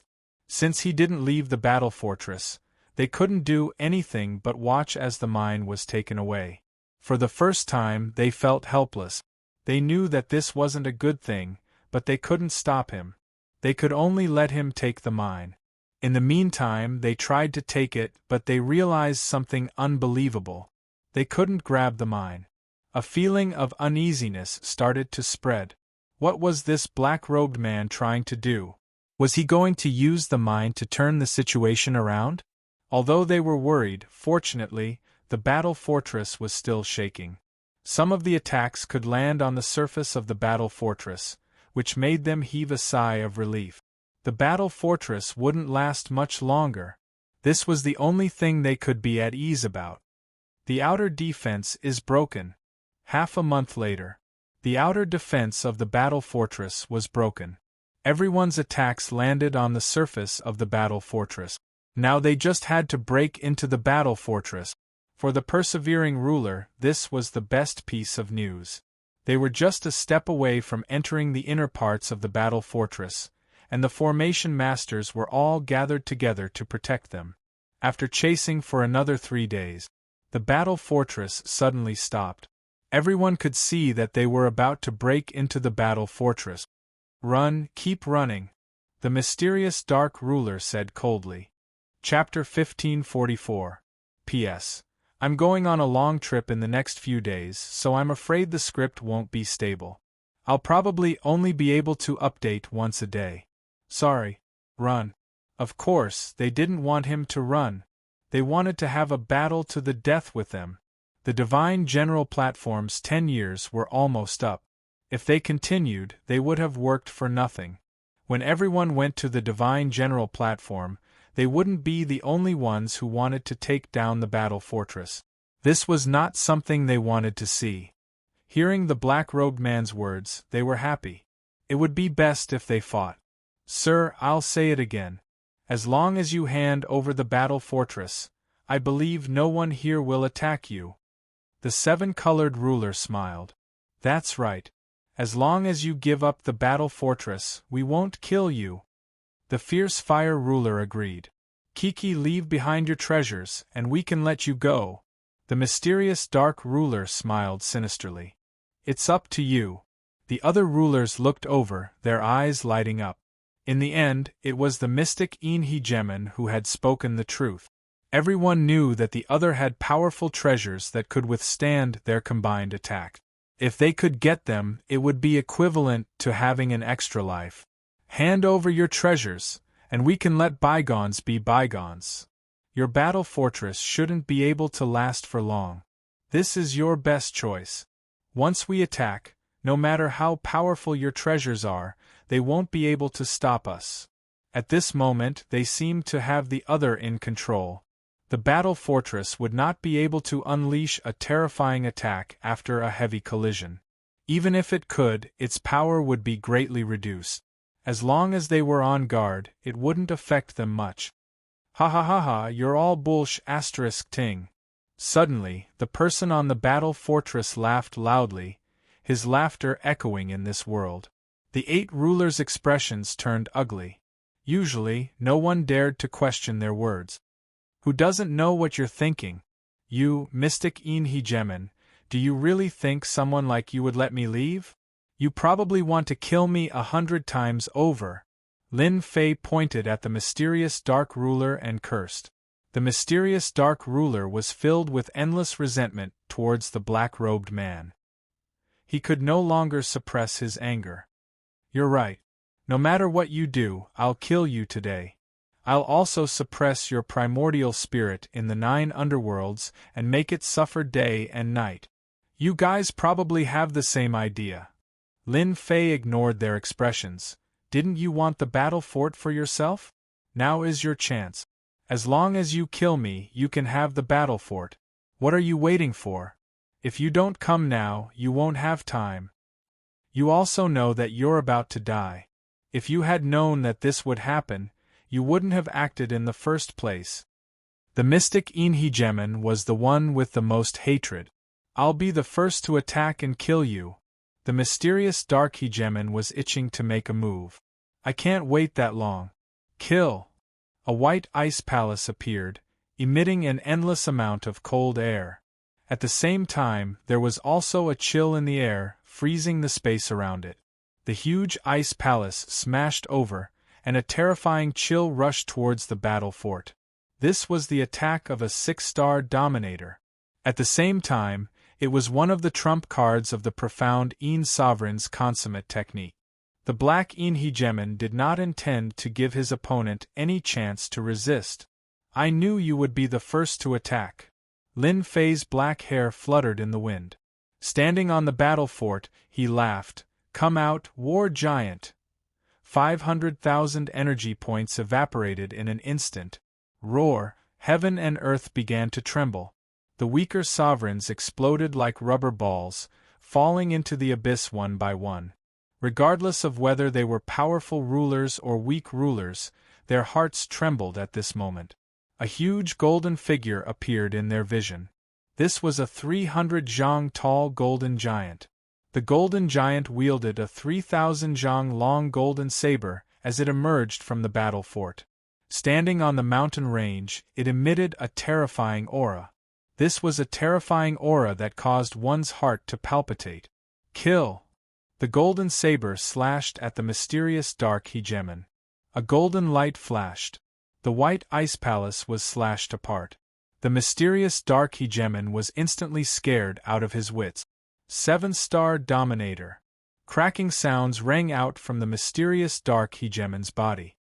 Since he didn't leave the battle fortress, they couldn't do anything but watch as the mine was taken away. For the first time, they felt helpless. They knew that this wasn't a good thing, but they couldn't stop him. They could only let him take the mine. In the meantime, they tried to take it, but they realized something unbelievable. They couldn't grab the mine. A feeling of uneasiness started to spread. What was this black-robed man trying to do? Was he going to use the mine to turn the situation around? Although they were worried, fortunately, the battle fortress was still shaking. Some of the attacks could land on the surface of the battle fortress, which made them heave a sigh of relief. The battle fortress wouldn't last much longer. This was the only thing they could be at ease about. The outer defense is broken. Half a month later, the outer defense of the battle fortress was broken. Everyone's attacks landed on the surface of the battle fortress. Now they just had to break into the battle fortress. For the persevering ruler, this was the best piece of news. They were just a step away from entering the inner parts of the battle fortress, and the formation masters were all gathered together to protect them. After chasing for another 3 days, the battle fortress suddenly stopped. Everyone could see that they were about to break into the battle fortress. "Run, keep running," the mysterious dark ruler said coldly. Chapter 1544. P.S. I'm going on a long trip in the next few days, so I'm afraid the script won't be stable. I'll probably only be able to update once a day. Sorry. Run. Of course, they didn't want him to run. They wanted to have a battle to the death with them. The Divine General Platform's 10 years were almost up. If they continued, they would have worked for nothing. When everyone went to the Divine General Platform, they wouldn't be the only ones who wanted to take down the battle fortress. This was not something they wanted to see. Hearing the black-robed man's words, they were happy. It would be best if they fought. Sir, I'll say it again. As long as you hand over the battle fortress, I believe no one here will attack you. The seven-colored ruler smiled. That's right. As long as you give up the battle fortress, we won't kill you. The fierce fire ruler agreed. Kiki, leave behind your treasures, and we can let you go. The mysterious dark ruler smiled sinisterly. It's up to you. The other rulers looked over, their eyes lighting up. In the end, it was the mystic Unbeatable who had spoken the truth. Everyone knew that the other had powerful treasures that could withstand their combined attack. If they could get them, it would be equivalent to having an extra life. Hand over your treasures, and we can let bygones be bygones. Your battle fortress shouldn't be able to last for long. This is your best choice. Once we attack, no matter how powerful your treasures are, they won't be able to stop us. At this moment, they seemed to have the other in control. The battle fortress would not be able to unleash a terrifying attack after a heavy collision. Even if it could, its power would be greatly reduced. As long as they were on guard, it wouldn't affect them much. Ha ha ha ha, you're all ting. Suddenly, the person on the battle fortress laughed loudly, his laughter echoing in this world. The 8 rulers' expressions turned ugly. Usually, no one dared to question their words. Who doesn't know what you're thinking? You, mystic Unbeatable, do you really think someone like you would let me leave? You probably want to kill me 100 times over. Lin Fei pointed at the mysterious dark ruler and cursed. The mysterious dark ruler was filled with endless resentment towards the black-robed man. He could no longer suppress his anger. You're right. No matter what you do, I'll kill you today. I'll also suppress your primordial spirit in the 9 underworlds and make it suffer day and night. You guys probably have the same idea. Lin Fei ignored their expressions. Didn't you want the battle fort for yourself? Now is your chance. As long as you kill me, you can have the battle fort. What are you waiting for? If you don't come now, you won't have time. You also know that you're about to die. If you had known that this would happen, you wouldn't have acted in the first place. The mystic Unbeatable was the one with the most hatred. I'll be the first to attack and kill you. The mysterious dark Unbeatable was itching to make a move. I can't wait that long. Kill! A white ice palace appeared, emitting an endless amount of cold air. At the same time, there was also a chill in the air, freezing the space around it. The huge ice palace smashed over, and a terrifying chill rushed towards the battle fort. This was the attack of a 6-star dominator. At the same time, it was one of the trump cards of the profound Een sovereign's consummate technique. The black Een hegemon did not intend to give his opponent any chance to resist. I knew you would be the first to attack. Lin Fei's black hair fluttered in the wind. Standing on the battle fort, he laughed. Come out, war giant! 500,000 energy points evaporated in an instant. Roar! Heaven and earth began to tremble. The weaker sovereigns exploded like rubber balls, falling into the abyss one by one. Regardless of whether they were powerful rulers or weak rulers, their hearts trembled at this moment. A huge golden figure appeared in their vision. This was a 300 zhang tall golden giant. The golden giant wielded a 3,000 zhang long golden saber as it emerged from the battle fort. Standing on the mountain range, it emitted a terrifying aura. This was a terrifying aura that caused one's heart to palpitate. Kill! The golden saber slashed at the mysterious dark hegemon. A golden light flashed. The white ice palace was slashed apart. The mysterious dark hegemon was instantly scared out of his wits. 7-star dominator. Cracking sounds rang out from the mysterious dark hegemon's body.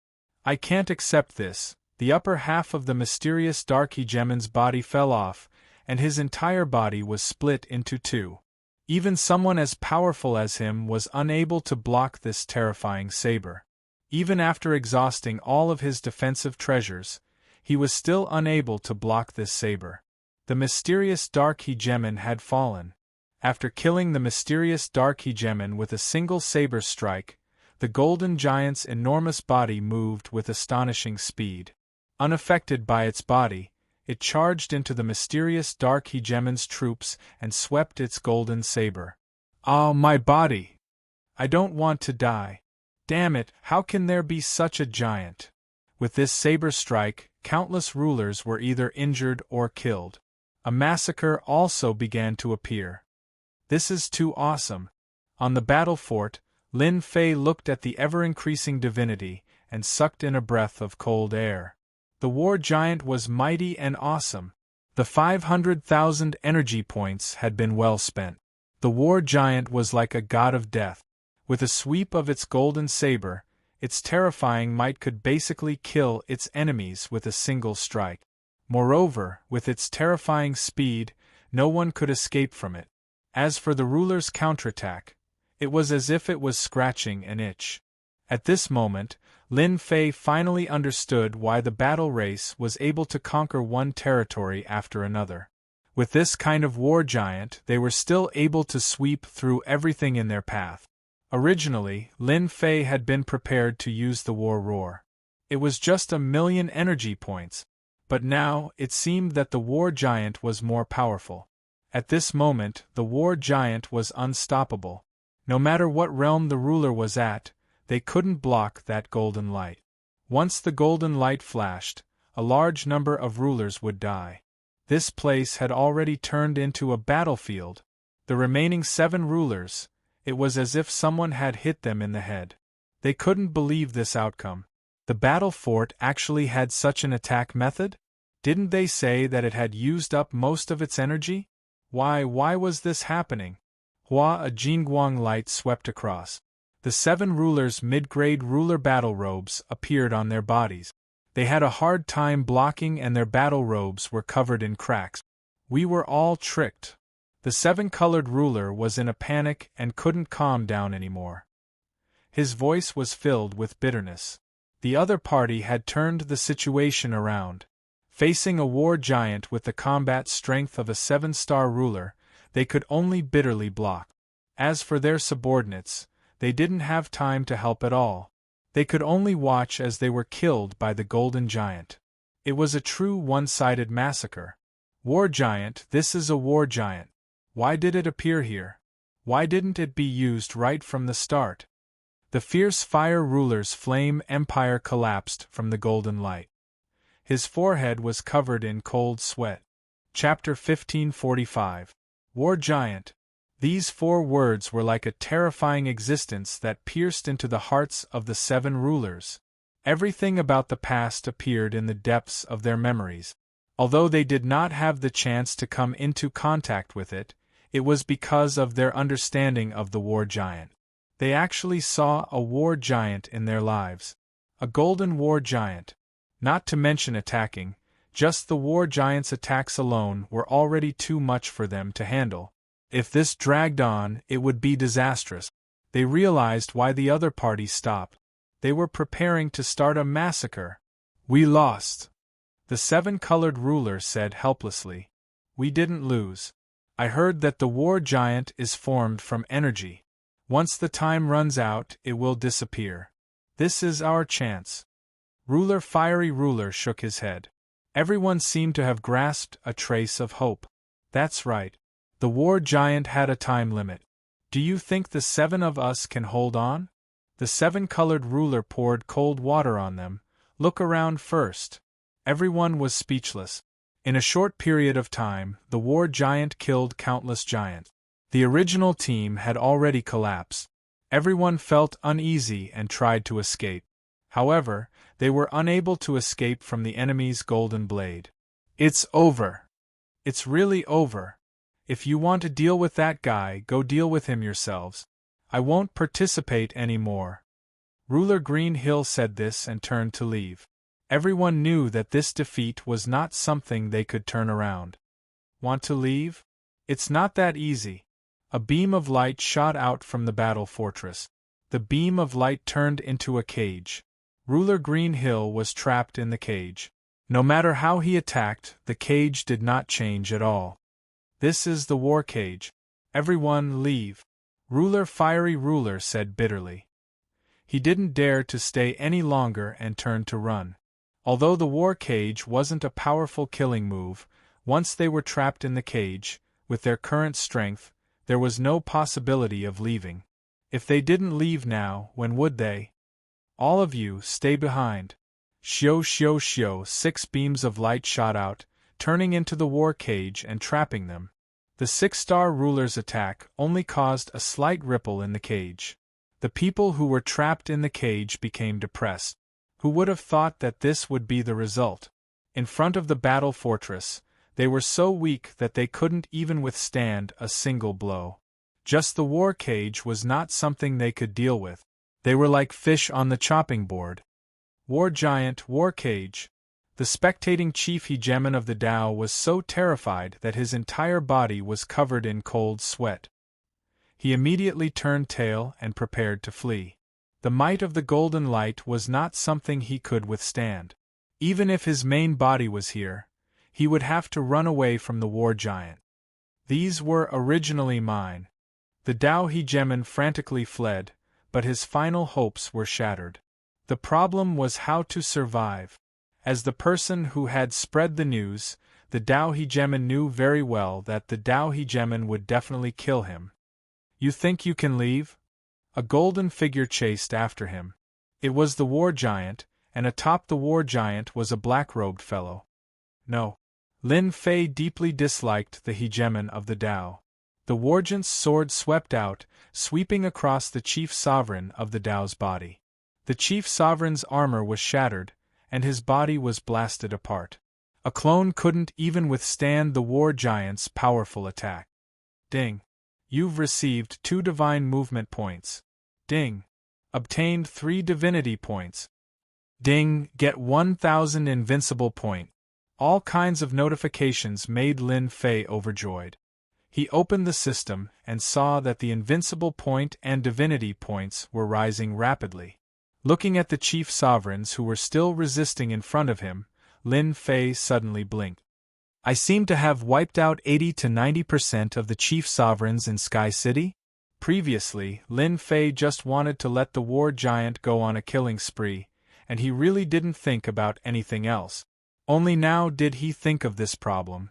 I can't accept this. The upper half of the mysterious dark hegemon's body fell off, and his entire body was split into two. Even someone as powerful as him was unable to block this terrifying saber. Even after exhausting all of his defensive treasures, he was still unable to block this saber. The mysterious dark hegemon had fallen. After killing the mysterious dark hegemon with a single saber strike, the golden giant's enormous body moved with astonishing speed. Unaffected by its body, it charged into the mysterious dark hegemon's troops and swept its golden saber. Ah, my body! I don't want to die. Damn it, how can there be such a giant? With this saber strike, countless rulers were either injured or killed. A massacre also began to appear. This is too awesome. On the battle fort, Lin Fei looked at the ever-increasing divinity and sucked in a breath of cold air. The war giant was mighty and awesome. The 500,000 energy points had been well spent. The war giant was like a god of death. With a sweep of its golden saber, its terrifying might could basically kill its enemies with a single strike. Moreover, with its terrifying speed, no one could escape from it. As for the ruler's counterattack, it was as if it was scratching an itch. At this moment, Lin Fei finally understood why the battle race was able to conquer one territory after another. With this kind of war giant, they were still able to sweep through everything in their path. Originally, Lin Fei had been prepared to use the war roar. It was just 1,000,000 energy points, but now it seemed that the war giant was more powerful. At this moment, the war giant was unstoppable. No matter what realm the ruler was at, they couldn't block that golden light. Once the golden light flashed, a large number of rulers would die. This place had already turned into a battlefield. The remaining 7 rulers, it was as if someone had hit them in the head. They couldn't believe this outcome. The battle fort actually had such an attack method? Didn't they say that it had used up most of its energy? Why was this happening? A Jingguang light swept across. The 7 rulers' mid-grade ruler battle robes appeared on their bodies. They had a hard time blocking and their battle robes were covered in cracks. We were all tricked. The 7-colored ruler was in a panic and couldn't calm down anymore. His voice was filled with bitterness. The other party had turned the situation around. Facing a war giant with the combat strength of a 7-star ruler, they could only bitterly block. As for their subordinates, they didn't have time to help at all. They could only watch as they were killed by the golden giant. It was a true one-sided massacre. War giant, this is a war giant. Why did it appear here? Why didn't it be used right from the start? The fierce fire ruler's flame empire collapsed from the golden light. His forehead was covered in cold sweat. Chapter 1545. War Giant. These 4 words were like a terrifying existence that pierced into the hearts of the 7 rulers. Everything about the past appeared in the depths of their memories. Although they did not have the chance to come into contact with it, it was because of their understanding of the war giant. They actually saw a war giant in their lives. A golden war giant. Not to mention attacking, just the war giant's attacks alone were already too much for them to handle. If this dragged on, it would be disastrous. They realized why the other party stopped. They were preparing to start a massacre. We lost. The 7-colored ruler said helplessly. We didn't lose. I heard that the war giant is formed from energy. Once the time runs out, it will disappear. This is our chance. Fiery Ruler shook his head. Everyone seemed to have grasped a trace of hope. That's right. The war giant had a time limit. Do you think the 7 of us can hold on? The 7-colored ruler poured cold water on them. Look around first. Everyone was speechless. In a short period of time, the war giant killed countless giants. The original team had already collapsed. Everyone felt uneasy and tried to escape. However, they were unable to escape from the enemy's golden blade. It's over. It's really over. If you want to deal with that guy, go deal with him yourselves. I won't participate anymore. Ruler Green Hill said this and turned to leave. Everyone knew that this defeat was not something they could turn around. Want to leave? It's not that easy. A beam of light shot out from the battle fortress. The beam of light turned into a cage. Ruler Green Hill was trapped in the cage. No matter how he attacked, the cage did not change at all. This is the war cage. Everyone leave. Fiery Ruler said bitterly. He didn't dare to stay any longer and turned to run. Although the war cage wasn't a powerful killing move, once they were trapped in the cage, with their current strength, there was no possibility of leaving. If they didn't leave now, when would they? All of you, stay behind. Shio shio shio, 6 beams of light shot out, turning into the war cage and trapping them. The 6-star ruler's attack only caused a slight ripple in the cage. The people who were trapped in the cage became depressed. Who would have thought that this would be the result? In front of the battle fortress, they were so weak that they couldn't even withstand a single blow. Just the war cage was not something they could deal with. They were like fish on the chopping board. War giant, war cage. The spectating chief hegemon of the Tao was so terrified that his entire body was covered in cold sweat. He immediately turned tail and prepared to flee. The might of the golden light was not something he could withstand. Even if his main body was here, he would have to run away from the war giant. These were originally mine. The Tao hegemon frantically fled, but his final hopes were shattered. The problem was how to survive. As the person who had spread the news, the Tao hegemon knew very well that the Tao hegemon would definitely kill him. You think you can leave? A golden figure chased after him. It was the war giant, and atop the war giant was a black-robed fellow. No. Lin Fei deeply disliked the hegemon of the Tao. The wargent's sword swept out, sweeping across the chief sovereign of the Tao's body. The chief sovereign's armor was shattered, and his body was blasted apart. A clone couldn't even withstand the war giant's powerful attack. Ding. You've received 2 divine movement points. Ding. Obtained 3 divinity points. Ding. Get 1000 invincible point. All kinds of notifications made Lin Fei overjoyed. He opened the system and saw that the invincible point and divinity points were rising rapidly. Looking at the chief sovereigns who were still resisting in front of him, Lin Fei suddenly blinked. I seem to have wiped out 80 to 90% of the chief sovereigns in Sky City? Previously, Lin Fei just wanted to let the war giant go on a killing spree, and he really didn't think about anything else. Only now did he think of this problem.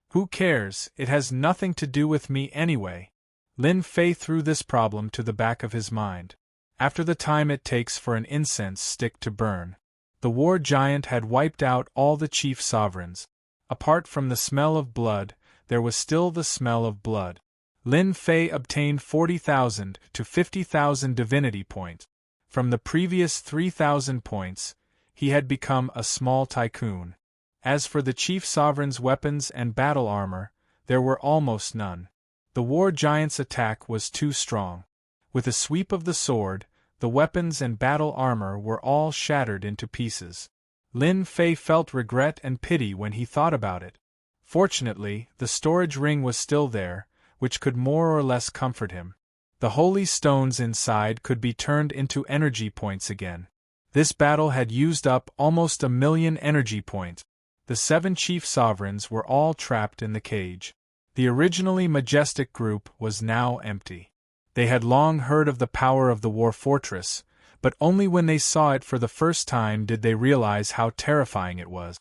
Who cares, it has nothing to do with me anyway. Lin Fei threw this problem to the back of his mind. After the time it takes for an incense stick to burn. The war giant had wiped out all the chief sovereigns. Apart from the smell of blood, there was still the smell of blood. Lin Fei obtained 40,000 to 50,000 divinity points. From the previous 3,000 points, he had become a small tycoon. As for the chief sovereign's weapons and battle armor, there were almost none. The war giant's attack was too strong. With a sweep of the sword, the weapons and battle armor were all shattered into pieces. Lin Fei felt regret and pity when he thought about it. Fortunately, the storage ring was still there, which could more or less comfort him. The holy stones inside could be turned into energy points again. This battle had used up almost 1,000,000 energy points. The 7 chief sovereigns were all trapped in the cage. The originally majestic group was now empty. They had long heard of the power of the war fortress, but only when they saw it for the first time did they realize how terrifying it was.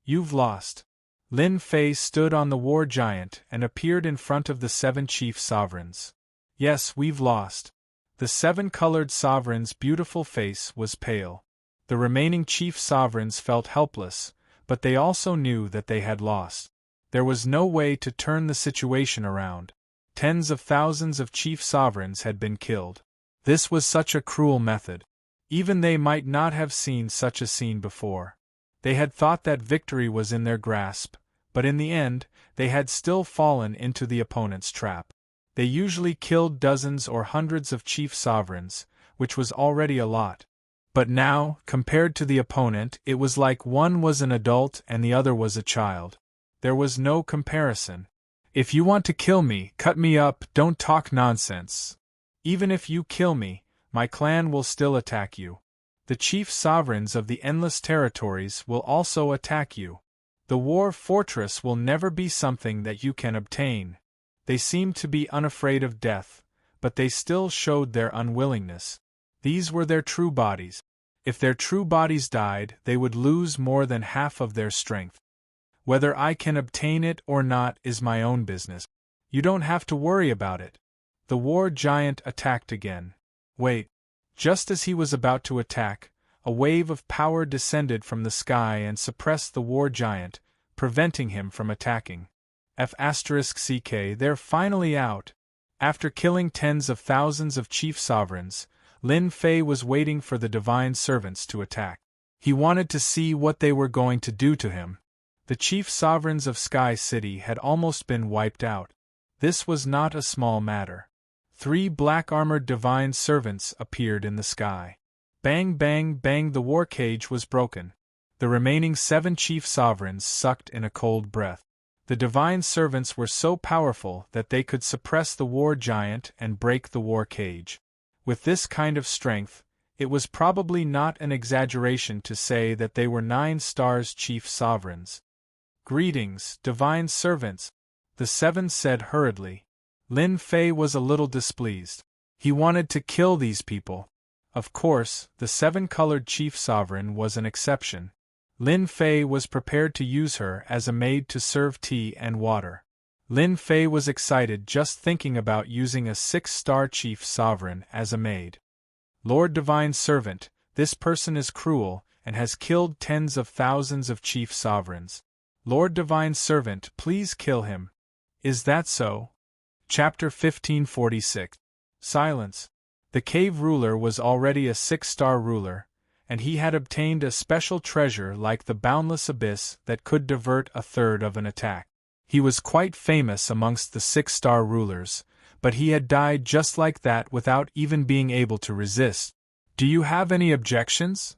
"You've lost." Lin Fei stood on the war giant and appeared in front of the 7 chief sovereigns. "Yes, we've lost." The 7-colored sovereign's beautiful face was pale. The remaining chief sovereigns felt helpless, but they also knew that they had lost. There was no way to turn the situation around. Tens of thousands of chief sovereigns had been killed. This was such a cruel method. Even they might not have seen such a scene before. They had thought that victory was in their grasp, but in the end, they had still fallen into the opponent's trap. They usually killed dozens or hundreds of chief sovereigns, which was already a lot. But now, compared to the opponent, it was like one was an adult and the other was a child. There was no comparison. "If you want to kill me, cut me up, don't talk nonsense. Even if you kill me, my clan will still attack you. The chief sovereigns of the endless territories will also attack you. The war fortress will never be something that you can obtain." They seemed to be unafraid of death, but they still showed their unwillingness. These were their true bodies. If their true bodies died, they would lose more than half of their strength. "Whether I can obtain it or not is my own business. You don't have to worry about it." The war giant attacked again. Wait. Just as he was about to attack, a wave of power descended from the sky and suppressed the war giant, preventing him from attacking. F***ck, they're finally out. After killing tens of thousands of chief sovereigns, Lin Fei was waiting for the divine servants to attack. He wanted to see what they were going to do to him. The chief sovereigns of Sky City had almost been wiped out. This was not a small matter. 3 black-armored divine servants appeared in the sky. Bang bang bang, the war cage was broken. The remaining 7 chief sovereigns sucked in a cold breath. The divine servants were so powerful that they could suppress the war giant and break the war cage. With this kind of strength, it was probably not an exaggeration to say that they were 9 stars chief sovereigns. "Greetings, divine servants," the 7 said hurriedly. Lin Fei was a little displeased. He wanted to kill these people. Of course, the 7-colored chief sovereign was an exception. Lin Fei was prepared to use her as a maid to serve tea and water. Lin Fei was excited just thinking about using a 6-star chief sovereign as a maid. "Lord Divine Servant, this person is cruel and has killed tens of thousands of chief sovereigns. Lord Divine Servant, please kill him." "Is that so?" Chapter 1546. Silence. The cave ruler was already a 6-star ruler, and he had obtained a special treasure like the boundless abyss that could divert a third of an attack. He was quite famous amongst the 6-star rulers, but he had died just like that without even being able to resist. "Do you have any objections?"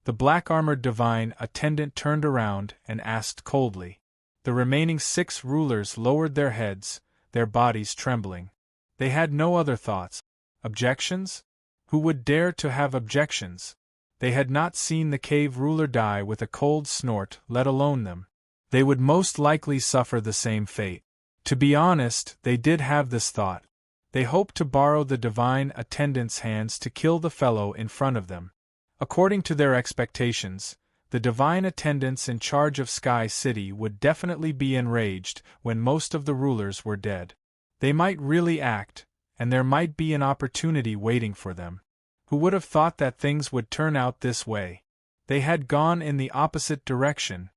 The black-armored divine attendant turned around and asked coldly. The remaining 6 rulers lowered their heads, their bodies trembling. They had no other thoughts. Objections? Who would dare to have objections? They had not seen the cave ruler die with a cold snort, let alone them. They would most likely suffer the same fate. To be honest, they did have this thought. They hoped to borrow the divine attendant's hands to kill the fellow in front of them. According to their expectations, the divine attendants in charge of Sky City would definitely be enraged when most of the rulers were dead. They might really act, and there might be an opportunity waiting for them. Who would have thought that things would turn out this way? They had gone in the opposite direction.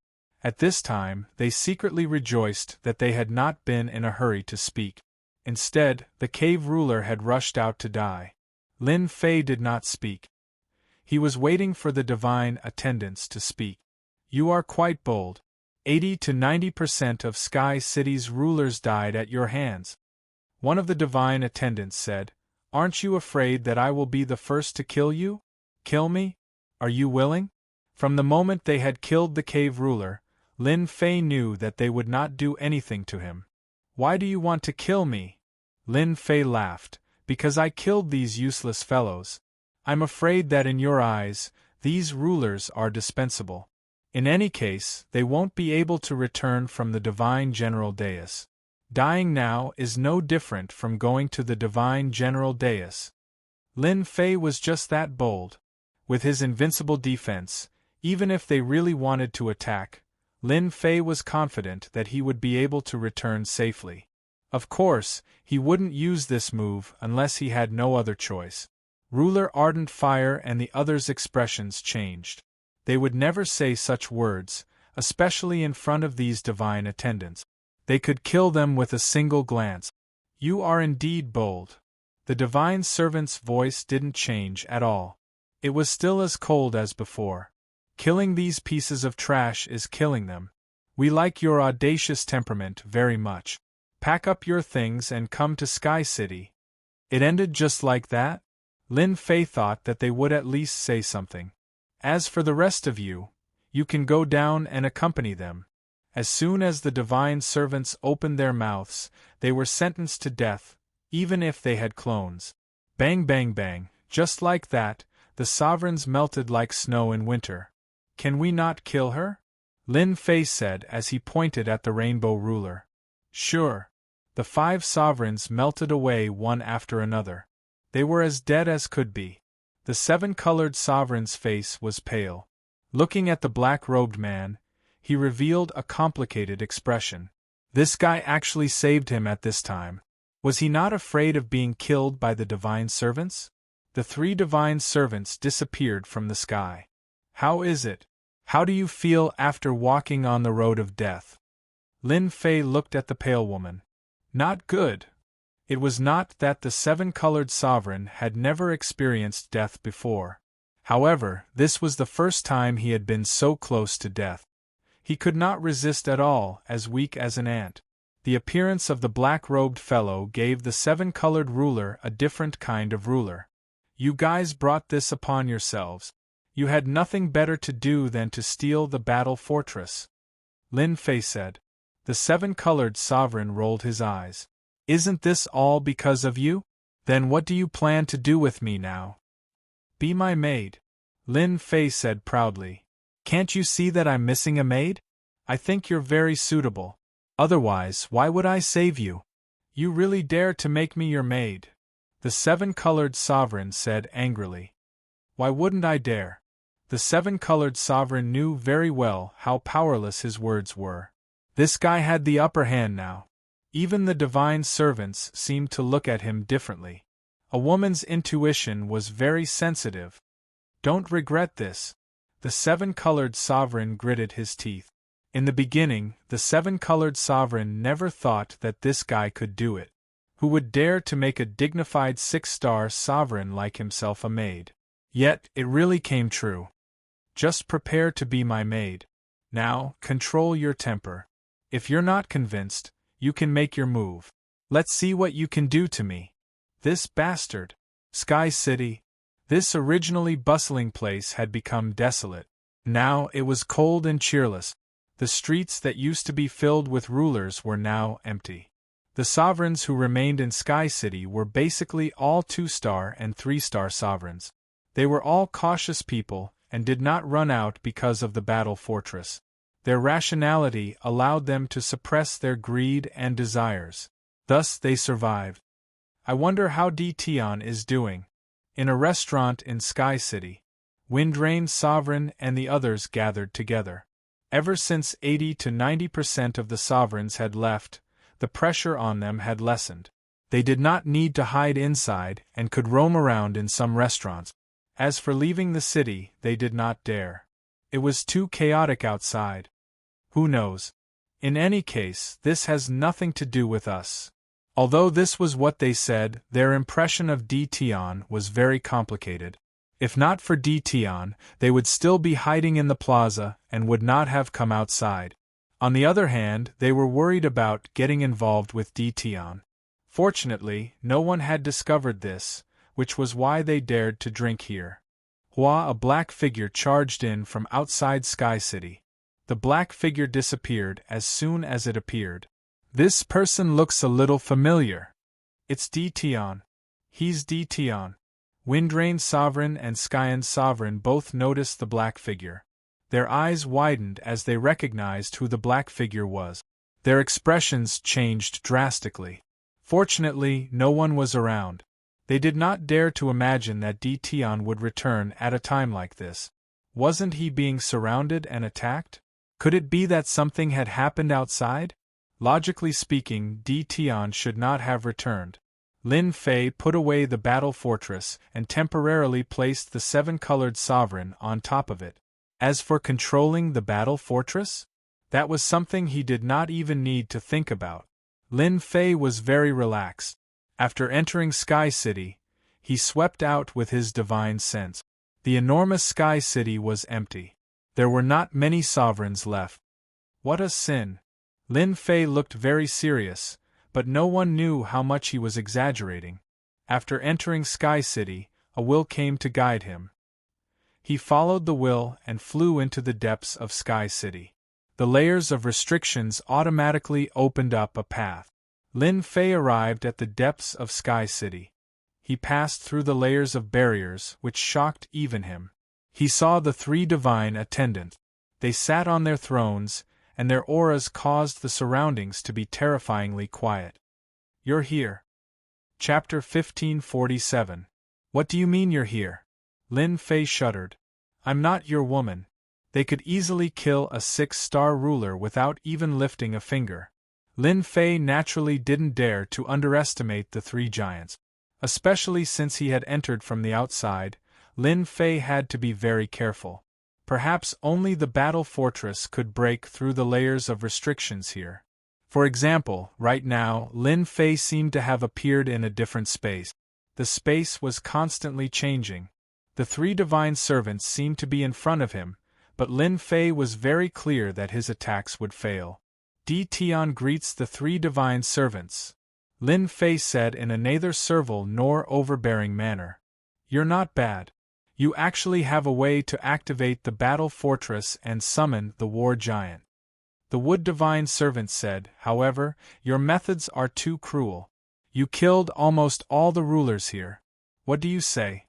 At this time, they secretly rejoiced that they had not been in a hurry to speak. Instead, the cave ruler had rushed out to die. Lin Fei did not speak. He was waiting for the divine attendants to speak. You are quite bold. 80 to 90% of Sky City's rulers died at your hands. One of the divine attendants said, Aren't you afraid that I will be the first to kill you? Kill me? Are you willing? From the moment they had killed the cave ruler, Lin Fei knew that they would not do anything to him. Why do you want to kill me? Lin Fei laughed. Because I killed these useless fellows. I'm afraid that in your eyes, these rulers are dispensable. In any case, they won't be able to return from the divine general dais. Dying now is no different from going to the divine general dais. Lin Fei was just that bold. With his invincible defense, even if they really wanted to attack, Lin Fei was confident that he would be able to return safely. Of course, he wouldn't use this move unless he had no other choice. Ruler Ardent Fire and the others' expressions changed. They would never say such words, especially in front of these divine attendants. They could kill them with a single glance. You are indeed bold. The divine servant's voice didn't change at all. It was still as cold as before. Killing these pieces of trash is killing them. We like your audacious temperament very much. Pack up your things and come to Sky City. It ended just like that? Lin Fei thought that they would at least say something. As for the rest of you, you can go down and accompany them. As soon as the divine servants opened their mouths, they were sentenced to death, even if they had clones. Bang bang bang, just like that, the sovereigns melted like snow in winter. Can we not kill her? Lin Fei said as he pointed at the rainbow ruler. Sure. The 5 sovereigns melted away one after another. They were as dead as could be. The 7-colored sovereign's face was pale. Looking at the black-robed man, he revealed a complicated expression. This guy actually saved him at this time. Was he not afraid of being killed by the divine servants? The 3 divine servants disappeared from the sky. How is it? How do you feel after walking on the road of death? Lin Fei looked at the pale woman. Not good. It was not that the 7-colored sovereign had never experienced death before. However, this was the first time he had been so close to death. He could not resist at all, as weak as an ant. The appearance of the black-robed fellow gave the 7-colored ruler a different kind of ruler. You guys brought this upon yourselves. You had nothing better to do than to steal the battle fortress. Lin Fei said. The 7-colored sovereign rolled his eyes. Isn't this all because of you? Then what do you plan to do with me now? Be my maid. Lin Fei said proudly. Can't you see that I'm missing a maid? I think you're very suitable. Otherwise, why would I save you? You really dare to make me your maid? The 7-colored sovereign said angrily. Why wouldn't I dare? The 7-colored sovereign knew very well how powerless his words were. This guy had the upper hand now. Even the divine servants seemed to look at him differently. A woman's intuition was very sensitive. Don't regret this. The 7-colored sovereign gritted his teeth. In the beginning, the 7-colored sovereign never thought that this guy could do it. Who would dare to make a dignified 6-star sovereign like himself a maid? Yet, it really came true. Just prepare to be my maid. Now, control your temper. If you're not convinced, you can make your move. Let's see what you can do to me. This bastard. Sky City. This originally bustling place had become desolate. Now it was cold and cheerless. The streets that used to be filled with rulers were now empty. The sovereigns who remained in Sky City were basically all 2-star and 3-star sovereigns. They were all cautious people and did not run out because of the battle fortress. Their rationality allowed them to suppress their greed and desires. Thus they survived. I wonder how Tion is doing. In a restaurant in Sky City, Windrain Sovereign and the others gathered together. Ever since 80 to 90% of the sovereigns had left, the pressure on them had lessened. They did not need to hide inside and could roam around in some restaurants. As for leaving the city, they did not dare. It was too chaotic outside. Who knows? In any case, this has nothing to do with us. Although this was what they said, their impression of Dtion was very complicated. If not for Dtion, they would still be hiding in the plaza and would not have come outside. On the other hand, they were worried about getting involved with Dtion. Fortunately, no one had discovered this, which was why they dared to drink here. A black figure charged in from outside Sky City. The black figure disappeared as soon as it appeared. This person looks a little familiar. It's Dtion. He's Dtion. Windrain Sovereign and Skyan Sovereign both noticed the black figure. Their eyes widened as they recognized who the black figure was. Their expressions changed drastically. Fortunately, no one was around. They did not dare to imagine that Dtion would return at a time like this. Wasn't he being surrounded and attacked? Could it be that something had happened outside? Logically speaking, Dtion should not have returned. Lin Fei put away the battle fortress and temporarily placed the seven-colored sovereign on top of it. As for controlling the battle fortress, that was something he did not even need to think about. Lin Fei was very relaxed. After entering Sky City, he swept out with his divine sense. The enormous Sky City was empty. There were not many sovereigns left. What a sin! Lin Fei looked very serious, but no one knew how much he was exaggerating. After entering Sky City, a will came to guide him. He followed the will and flew into the depths of Sky City. The layers of restrictions automatically opened up a path. Lin Fei arrived at the depths of Sky City. He passed through the layers of barriers, which shocked even him. He saw the three divine attendants. They sat on their thrones, and their auras caused the surroundings to be terrifyingly quiet. You're here. Chapter 1547. What do you mean you're here? Lin Fei shuddered. I'm not your woman. They could easily kill a 6-star ruler without even lifting a finger. Lin Fei naturally didn't dare to underestimate the three giants. Especially since he had entered from the outside, Lin Fei had to be very careful. Perhaps only the battle fortress could break through the layers of restrictions here. For example, right now, Lin Fei seemed to have appeared in a different space. The space was constantly changing. The three divine servants seemed to be in front of him, but Lin Fei was very clear that his attacks would fail. Dtion greets the three divine servants. Lin Fei said in a neither servile nor overbearing manner. You're not bad. You actually have a way to activate the battle fortress and summon the war giant. The wood divine servant said, however, your methods are too cruel. You killed almost all the rulers here. What do you say?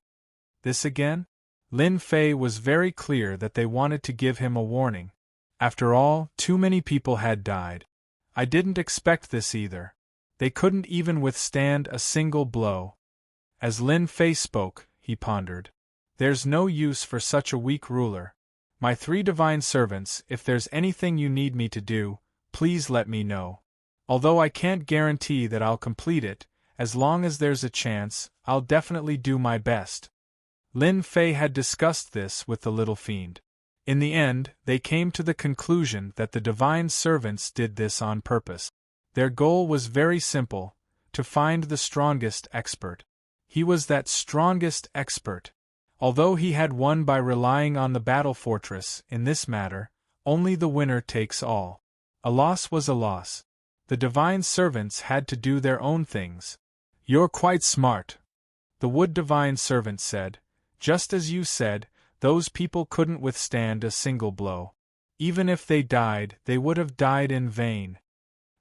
This again? Lin Fei was very clear that they wanted to give him a warning. After all, too many people had died. I didn't expect this either. They couldn't even withstand a single blow. As Lin Fei spoke, he pondered. There's no use for such a weak ruler. My three divine servants, if there's anything you need me to do, please let me know. Although I can't guarantee that I'll complete it, as long as there's a chance, I'll definitely do my best. Lin Fei had discussed this with the little fiend. In the end, they came to the conclusion that the divine servants did this on purpose. Their goal was very simple, to find the strongest expert. He was that strongest expert. Although he had won by relying on the battle fortress, in this matter, only the winner takes all. A loss was a loss. The divine servants had to do their own things. You're quite smart, the wood divine servant said. Just as you said, those people couldn't withstand a single blow. Even if they died, they would have died in vain.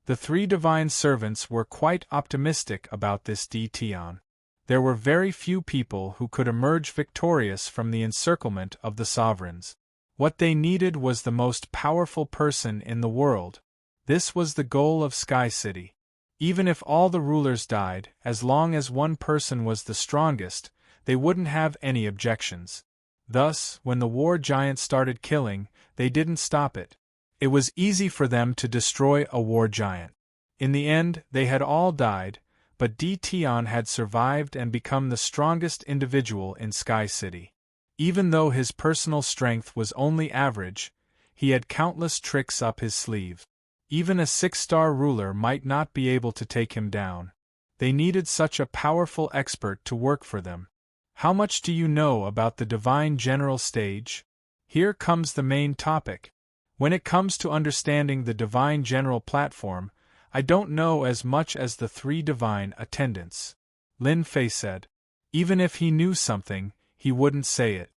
The three divine servants were quite optimistic about this Dtion. There were very few people who could emerge victorious from the encirclement of the sovereigns. What they needed was the most powerful person in the world. This was the goal of Sky City. Even if all the rulers died, as long as one person was the strongest, they wouldn't have any objections. Thus, when the war giant started killing, they didn't stop it. It was easy for them to destroy a war giant. In the end, they had all died, but Dtion had survived and become the strongest individual in Sky City. Even though his personal strength was only average, he had countless tricks up his sleeve. Even a 6-star ruler might not be able to take him down. They needed such a powerful expert to work for them. How much do you know about the divine general stage? Here comes the main topic. When it comes to understanding the divine general platform, I don't know as much as the 3 divine attendants, Lin Fei said. Even if he knew something, he wouldn't say it.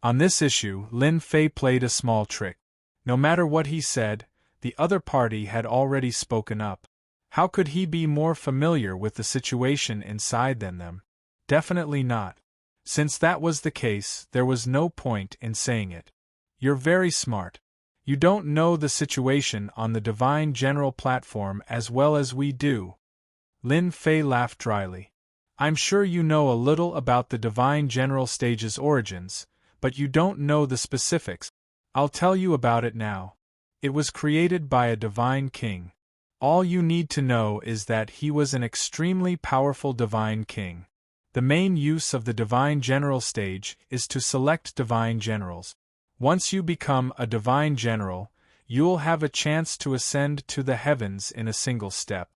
On this issue, Lin Fei played a small trick. No matter what he said, the other party had already spoken up. How could he be more familiar with the situation inside than them? Definitely not. Since that was the case, there was no point in saying it. You're very smart. You don't know the situation on the divine general platform as well as we do. Lin Fei laughed dryly. I'm sure you know a little about the divine general stage's origins, but you don't know the specifics. I'll tell you about it now. It was created by a divine king. All you need to know is that he was an extremely powerful divine king. The main use of the divine general stage is to select divine generals. Once you become a divine general, you'll have a chance to ascend to the heavens in a single step.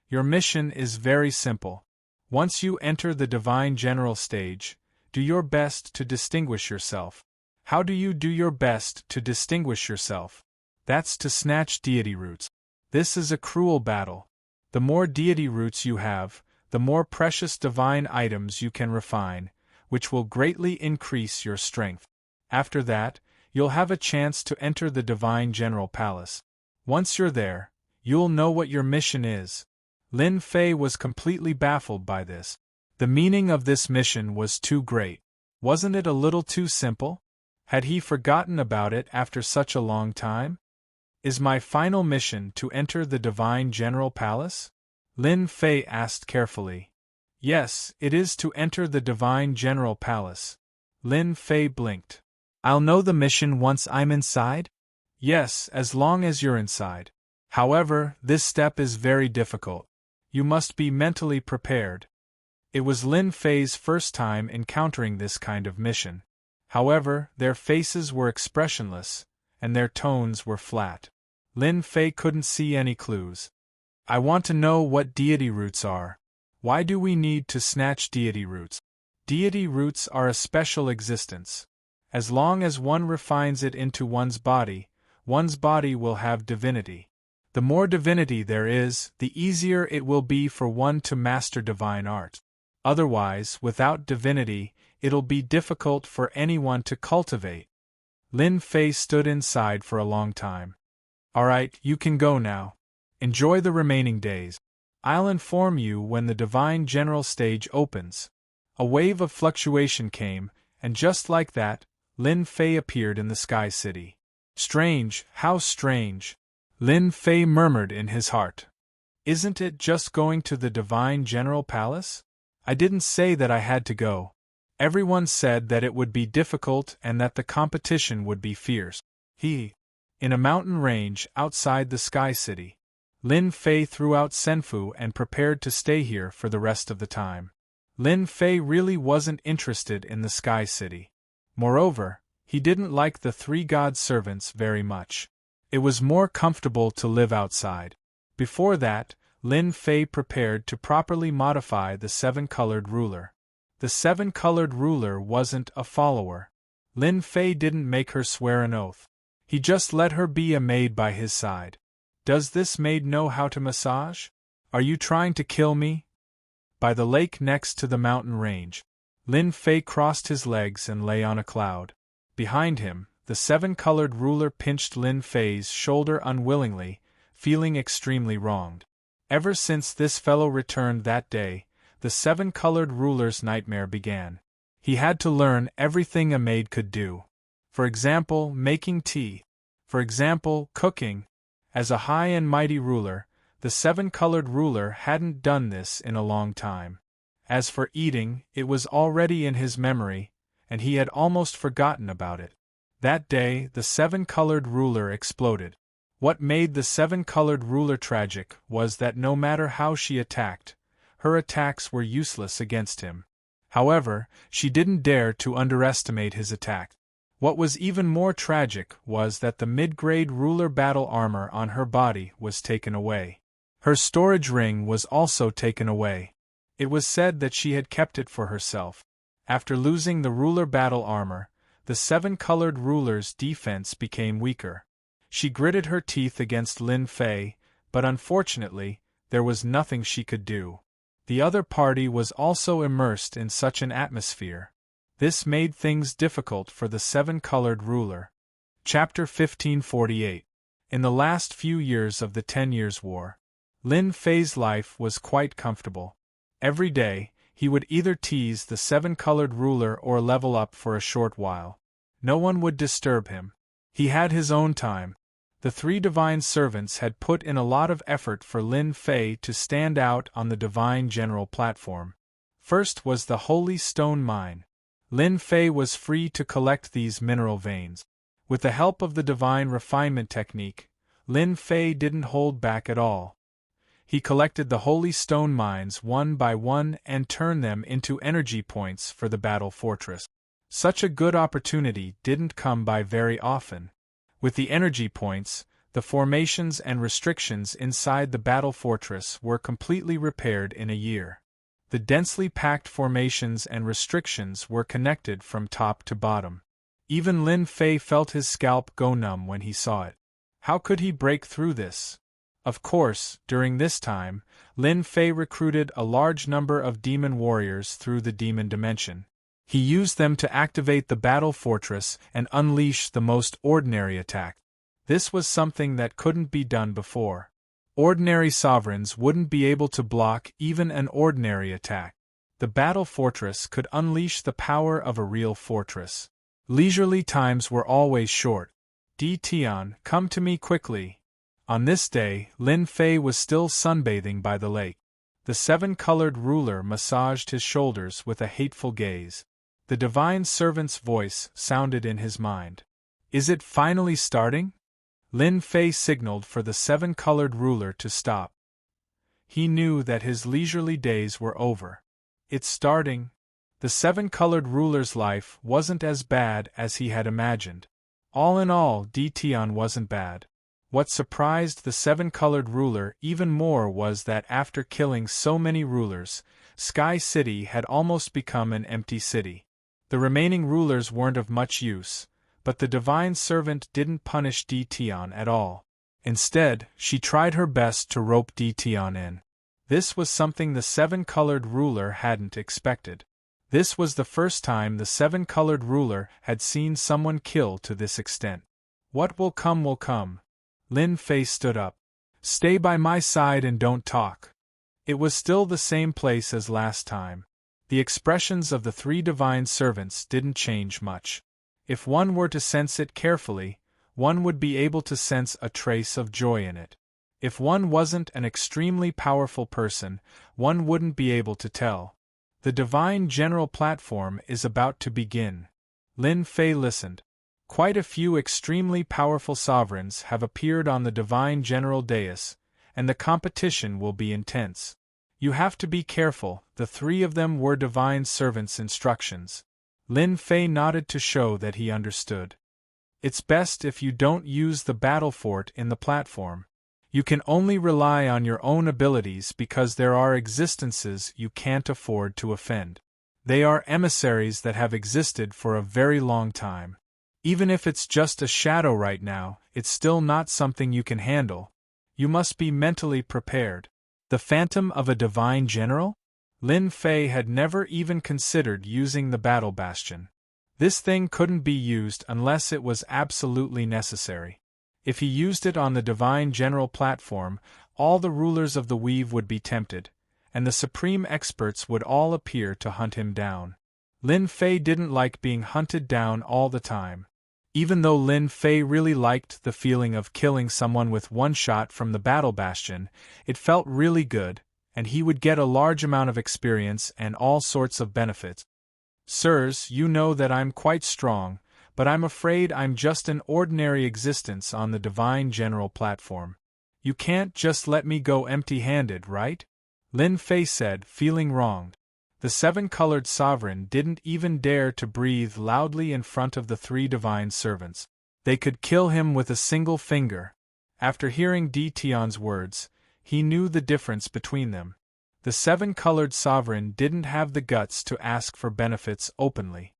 Your mission is very simple. Once you enter the divine general stage, do your best to distinguish yourself. How do you do your best to distinguish yourself? That's to snatch deity roots. This is a cruel battle. The more deity roots you have, the more precious divine items you can refine, which will greatly increase your strength. After that, you'll have a chance to enter the divine general palace. Once you're there, you'll know what your mission is. Lin Fei was completely baffled by this. The meaning of this mission was too great. Wasn't it a little too simple? Had he forgotten about it after such a long time? Is my final mission to enter the divine general palace? Lin Fei asked carefully. Yes, it is to enter the divine general palace. Lin Fei blinked. I'll know the mission once I'm inside? Yes, as long as you're inside. However, this step is very difficult. You must be mentally prepared. It was Lin Fei's first time encountering this kind of mission. However, their faces were expressionless, and their tones were flat. Lin Fei couldn't see any clues. I want to know what deity roots are. Why do we need to snatch deity roots? Deity roots are a special existence. As long as one refines it into one's body will have divinity. The more divinity there is, the easier it will be for one to master divine art. Otherwise, without divinity, it'll be difficult for anyone to cultivate. Lin Fei stood inside for a long time. Alright, you can go now. Enjoy the remaining days. I'll inform you when the divine general stage opens. A wave of fluctuation came, and just like that, Lin Fei appeared in the Sky City. Strange, how strange, Lin Fei murmured in his heart. Isn't it just going to the divine general palace? I didn't say that I had to go. Everyone said that it would be difficult and that the competition would be fierce. In a mountain range outside the Sky City, Lin Fei threw out Senfu and prepared to stay here for the rest of the time. Lin Fei really wasn't interested in the Sky City. Moreover, he didn't like the 3 god servants very much. It was more comfortable to live outside. Before that, Lin Fei prepared to properly modify the 7-colored ruler. The 7-colored ruler wasn't a follower. Lin Fei didn't make her swear an oath. He just let her be a maid by his side. Does this maid know how to massage? Are you trying to kill me? By the lake next to the mountain range, Lin Fei crossed his legs and lay on a cloud. Behind him, the 7-colored ruler pinched Lin Fei's shoulder unwillingly, feeling extremely wronged. Ever since this fellow returned that day, the 7-colored ruler's nightmare began. He had to learn everything a maid could do. For example, making tea. For example, cooking. As a high and mighty ruler, the 7-colored ruler hadn't done this in a long time. As for eating, it was already in his memory, and he had almost forgotten about it. That day, the 7-colored ruler exploded. What made the 7-colored ruler tragic was that no matter how she attacked, her attacks were useless against him. However, she didn't dare to underestimate his attack. What was even more tragic was that the mid-grade ruler battle armor on her body was taken away. Her storage ring was also taken away. It was said that she had kept it for herself. After losing the ruler battle armor, the seven-colored ruler's defense became weaker. She gritted her teeth against Lin Fei, but unfortunately, there was nothing she could do. The other party was also immersed in such an atmosphere. This made things difficult for the seven-colored ruler. Chapter 1548. In the last few years of the 10 Years' War, Lin Fei's life was quite comfortable. Every day, he would either tease the seven-colored ruler or level up for a short while. No one would disturb him. He had his own time. The three divine servants had put in a lot of effort for Lin Fei to stand out on the divine general platform. First was the Holy Stone Mine. Lin Fei was free to collect these mineral veins. With the help of the divine refinement technique, Lin Fei didn't hold back at all. He collected the holy stone mines one by one and turned them into energy points for the battle fortress. Such a good opportunity didn't come by very often. With the energy points, the formations and restrictions inside the battle fortress were completely repaired in a year. The densely packed formations and restrictions were connected from top to bottom. Even Lin Fei felt his scalp go numb when he saw it. How could he break through this? Of course, during this time, Lin Fei recruited a large number of demon warriors through the demon dimension. He used them to activate the battle fortress and unleash the most ordinary attack. This was something that couldn't be done before. Ordinary sovereigns wouldn't be able to block even an ordinary attack. The battle fortress could unleash the power of a real fortress. Leisurely times were always short. Di Tian, come to me quickly. On this day, Lin Fei was still sunbathing by the lake. The seven-colored ruler massaged his shoulders with a hateful gaze. The divine servant's voice sounded in his mind. Is it finally starting? Lin Fei signaled for the seven-colored ruler to stop. He knew that his leisurely days were over. It's starting. The seven-colored ruler's life wasn't as bad as he had imagined. All in all, Di Tian wasn't bad. What surprised the seven-colored ruler even more was that after killing so many rulers, Sky City had almost become an empty city. The remaining rulers weren't of much use, but the divine servant didn't punish Di Tian at all. Instead, she tried her best to rope Di Tian in. This was something the seven-colored ruler hadn't expected. This was the first time the seven-colored ruler had seen someone kill to this extent. What will come will come. Lin Fei stood up. Stay by my side and don't talk. It was still the same place as last time. The expressions of the three divine servants didn't change much. If one were to sense it carefully, one would be able to sense a trace of joy in it. If one wasn't an extremely powerful person, one wouldn't be able to tell. The divine general platform is about to begin. Lin Fei listened. Quite a few extremely powerful sovereigns have appeared on the divine general dais, and the competition will be intense. You have to be careful. The three of them were divine servants' instructions. Lin Fei nodded to show that he understood. It's best if you don't use the battle fort in the platform. You can only rely on your own abilities because there are existences you can't afford to offend. They are emissaries that have existed for a very long time. Even if it's just a shadow right now, it's still not something you can handle. You must be mentally prepared. The phantom of a divine general? Lin Fei had never even considered using the battle bastion. This thing couldn't be used unless it was absolutely necessary. If he used it on the divine general platform, all the rulers of the weave would be tempted, and the supreme experts would all appear to hunt him down. Lin Fei didn't like being hunted down all the time. Even though Lin Fei really liked the feeling of killing someone with one shot from the battle bastion, it felt really good, and he would get a large amount of experience and all sorts of benefits. Sirs, you know that I'm quite strong, but I'm afraid I'm just an ordinary existence on the divine general platform. You can't just let me go empty-handed, right? Lin Fei said, feeling wronged. The seven-colored sovereign didn't even dare to breathe loudly in front of the three divine servants. They could kill him with a single finger. After hearing Di Tion's words, he knew the difference between them. The seven-colored sovereign didn't have the guts to ask for benefits openly.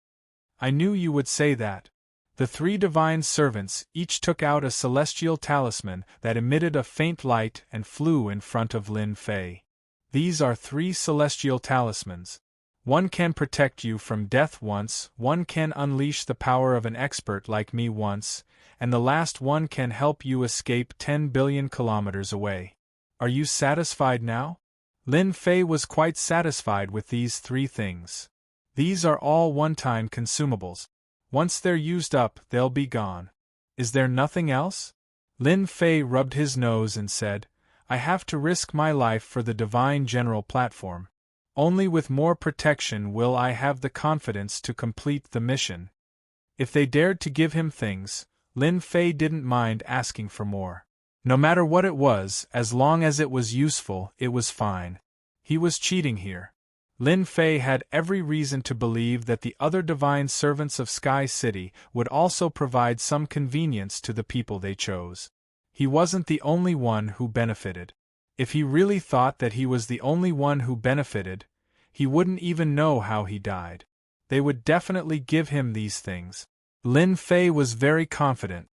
I knew you would say that. The three divine servants each took out a celestial talisman that emitted a faint light and flew in front of Lin Fei. These are three celestial talismans. One can protect you from death once, one can unleash the power of an expert like me once, and the last one can help you escape 10 billion kilometers away. Are you satisfied now? Lin Fei was quite satisfied with these three things. These are all one-time consumables. Once they're used up, they'll be gone. Is there nothing else? Lin Fei rubbed his nose and said, I have to risk my life for the divine general platform. Only with more protection will I have the confidence to complete the mission. If they dared to give him things, Lin Fei didn't mind asking for more. No matter what it was, as long as it was useful, it was fine. He was cheating here. Lin Fei had every reason to believe that the other divine servants of Sky City would also provide some convenience to the people they chose. He wasn't the only one who benefited. If he really thought that he was the only one who benefited, he wouldn't even know how he died. They would definitely give him these things. Lin Fei was very confident.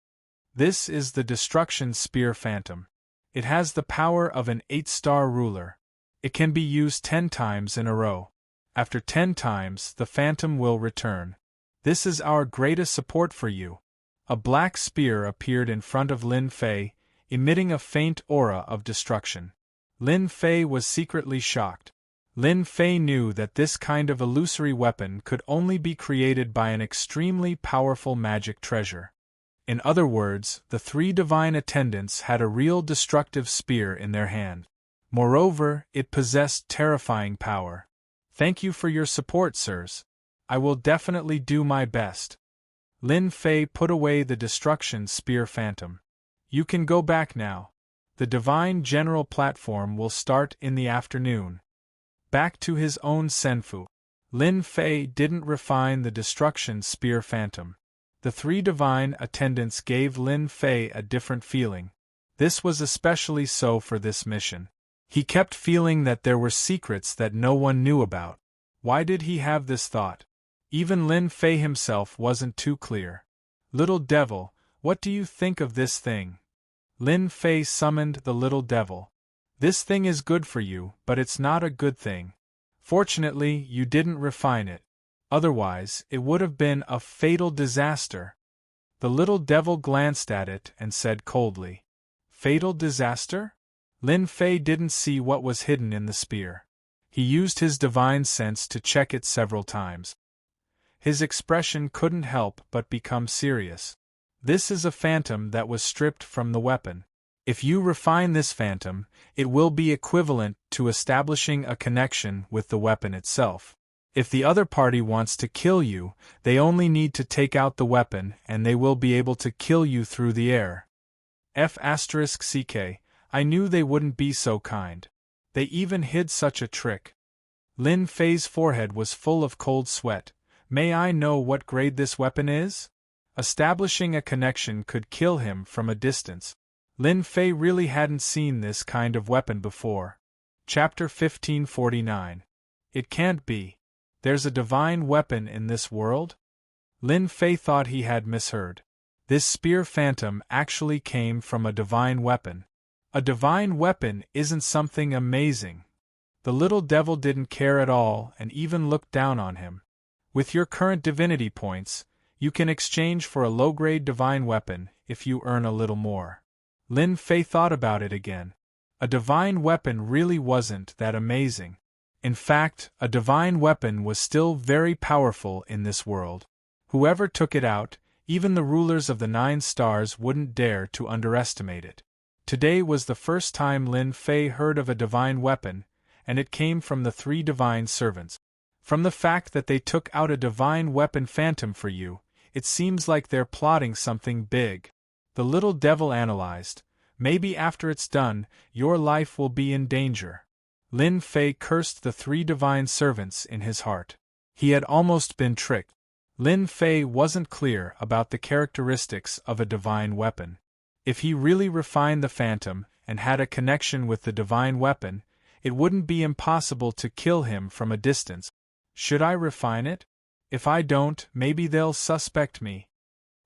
This is the Destruction Spear Phantom. It has the power of an 8-star ruler. It can be used 10 times in a row. After 10 times, the Phantom will return. This is our greatest support for you. A black spear appeared in front of Lin Fei, emitting a faint aura of destruction. Lin Fei was secretly shocked. Lin Fei knew that this kind of illusory weapon could only be created by an extremely powerful magic treasure. In other words, the three divine attendants had a real destructive spear in their hand. Moreover, it possessed terrifying power. Thank you for your support, sirs. I will definitely do my best. Lin Fei put away the Destruction Spear Phantom. You can go back now. The Divine General Platform will start in the afternoon. Back to his own Senfu. Lin Fei didn't refine the Destruction Spear Phantom. The three divine attendants gave Lin Fei a different feeling. This was especially so for this mission. He kept feeling that there were secrets that no one knew about. Why did he have this thought? Even Lin Fei himself wasn't too clear. Little devil, what do you think of this thing? Lin Fei summoned the little devil. This thing is good for you, but it's not a good thing. Fortunately, you didn't refine it. Otherwise, it would have been a fatal disaster. The little devil glanced at it and said coldly, Fatal disaster? Lin Fei didn't see what was hidden in the spear. He used his divine sense to check it several times. His expression couldn't help but become serious. This is a phantom that was stripped from the weapon. If you refine this phantom, it will be equivalent to establishing a connection with the weapon itself. If the other party wants to kill you, they only need to take out the weapon and they will be able to kill you through the air. F***ck, I knew they wouldn't be so kind. They even hid such a trick. Lin Fei's forehead was full of cold sweat. May I know what grade this weapon is? Establishing a connection could kill him from a distance. Lin Fei really hadn't seen this kind of weapon before. Chapter 1549. It can't be. There's a divine weapon in this world? Lin Fei thought he had misheard. This spear phantom actually came from a divine weapon. A divine weapon isn't something amazing. The little devil didn't care at all and even looked down on him. With your current divinity points, you can exchange for a low-grade divine weapon if you earn a little more. Lin Fei thought about it again. A divine weapon really wasn't that amazing. In fact, a divine weapon was still very powerful in this world. Whoever took it out, even the rulers of the 9 stars wouldn't dare to underestimate it. Today was the first time Lin Fei heard of a divine weapon, and it came from the 3 divine servants. From the fact that they took out a divine weapon phantom for you, it seems like they're plotting something big. The little devil analyzed. Maybe after it's done, your life will be in danger. Lin Fei cursed the 3 divine servants in his heart. He had almost been tricked. Lin Fei wasn't clear about the characteristics of a divine weapon. If he really refined the phantom and had a connection with the divine weapon, it wouldn't be impossible to kill him from a distance. Should I refine it? If I don't, maybe they'll suspect me.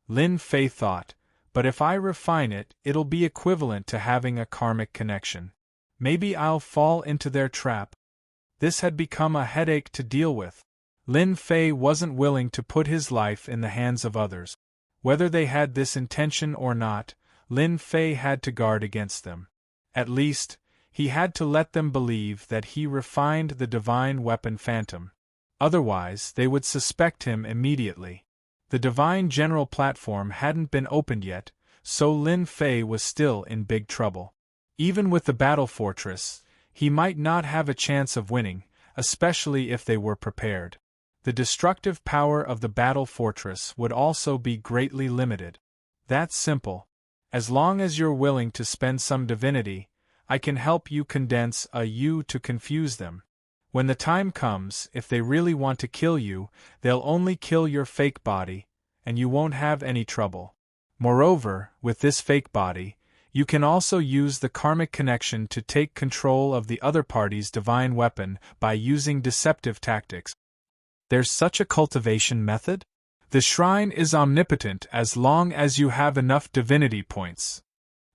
Lin Fei thought, but if I refine it, it'll be equivalent to having a karmic connection. Maybe I'll fall into their trap. This had become a headache to deal with. Lin Fei wasn't willing to put his life in the hands of others. Whether they had this intention or not, Lin Fei had to guard against them. At least, he had to let them believe that he refined the divine weapon phantom. Otherwise, they would suspect him immediately. The divine general platform hadn't been opened yet, so Lin Fei was still in big trouble. Even with the battle fortress, he might not have a chance of winning, especially if they were prepared. The destructive power of the battle fortress would also be greatly limited. That's simple. As long as you're willing to spend some divinity, I can help you condense a you to confuse them. When the time comes, if they really want to kill you, they'll only kill your fake body, and you won't have any trouble. Moreover, with this fake body, you can also use the karmic connection to take control of the other party's divine weapon by using deceptive tactics. There's such a cultivation method? The shrine is omnipotent as long as you have enough divinity points.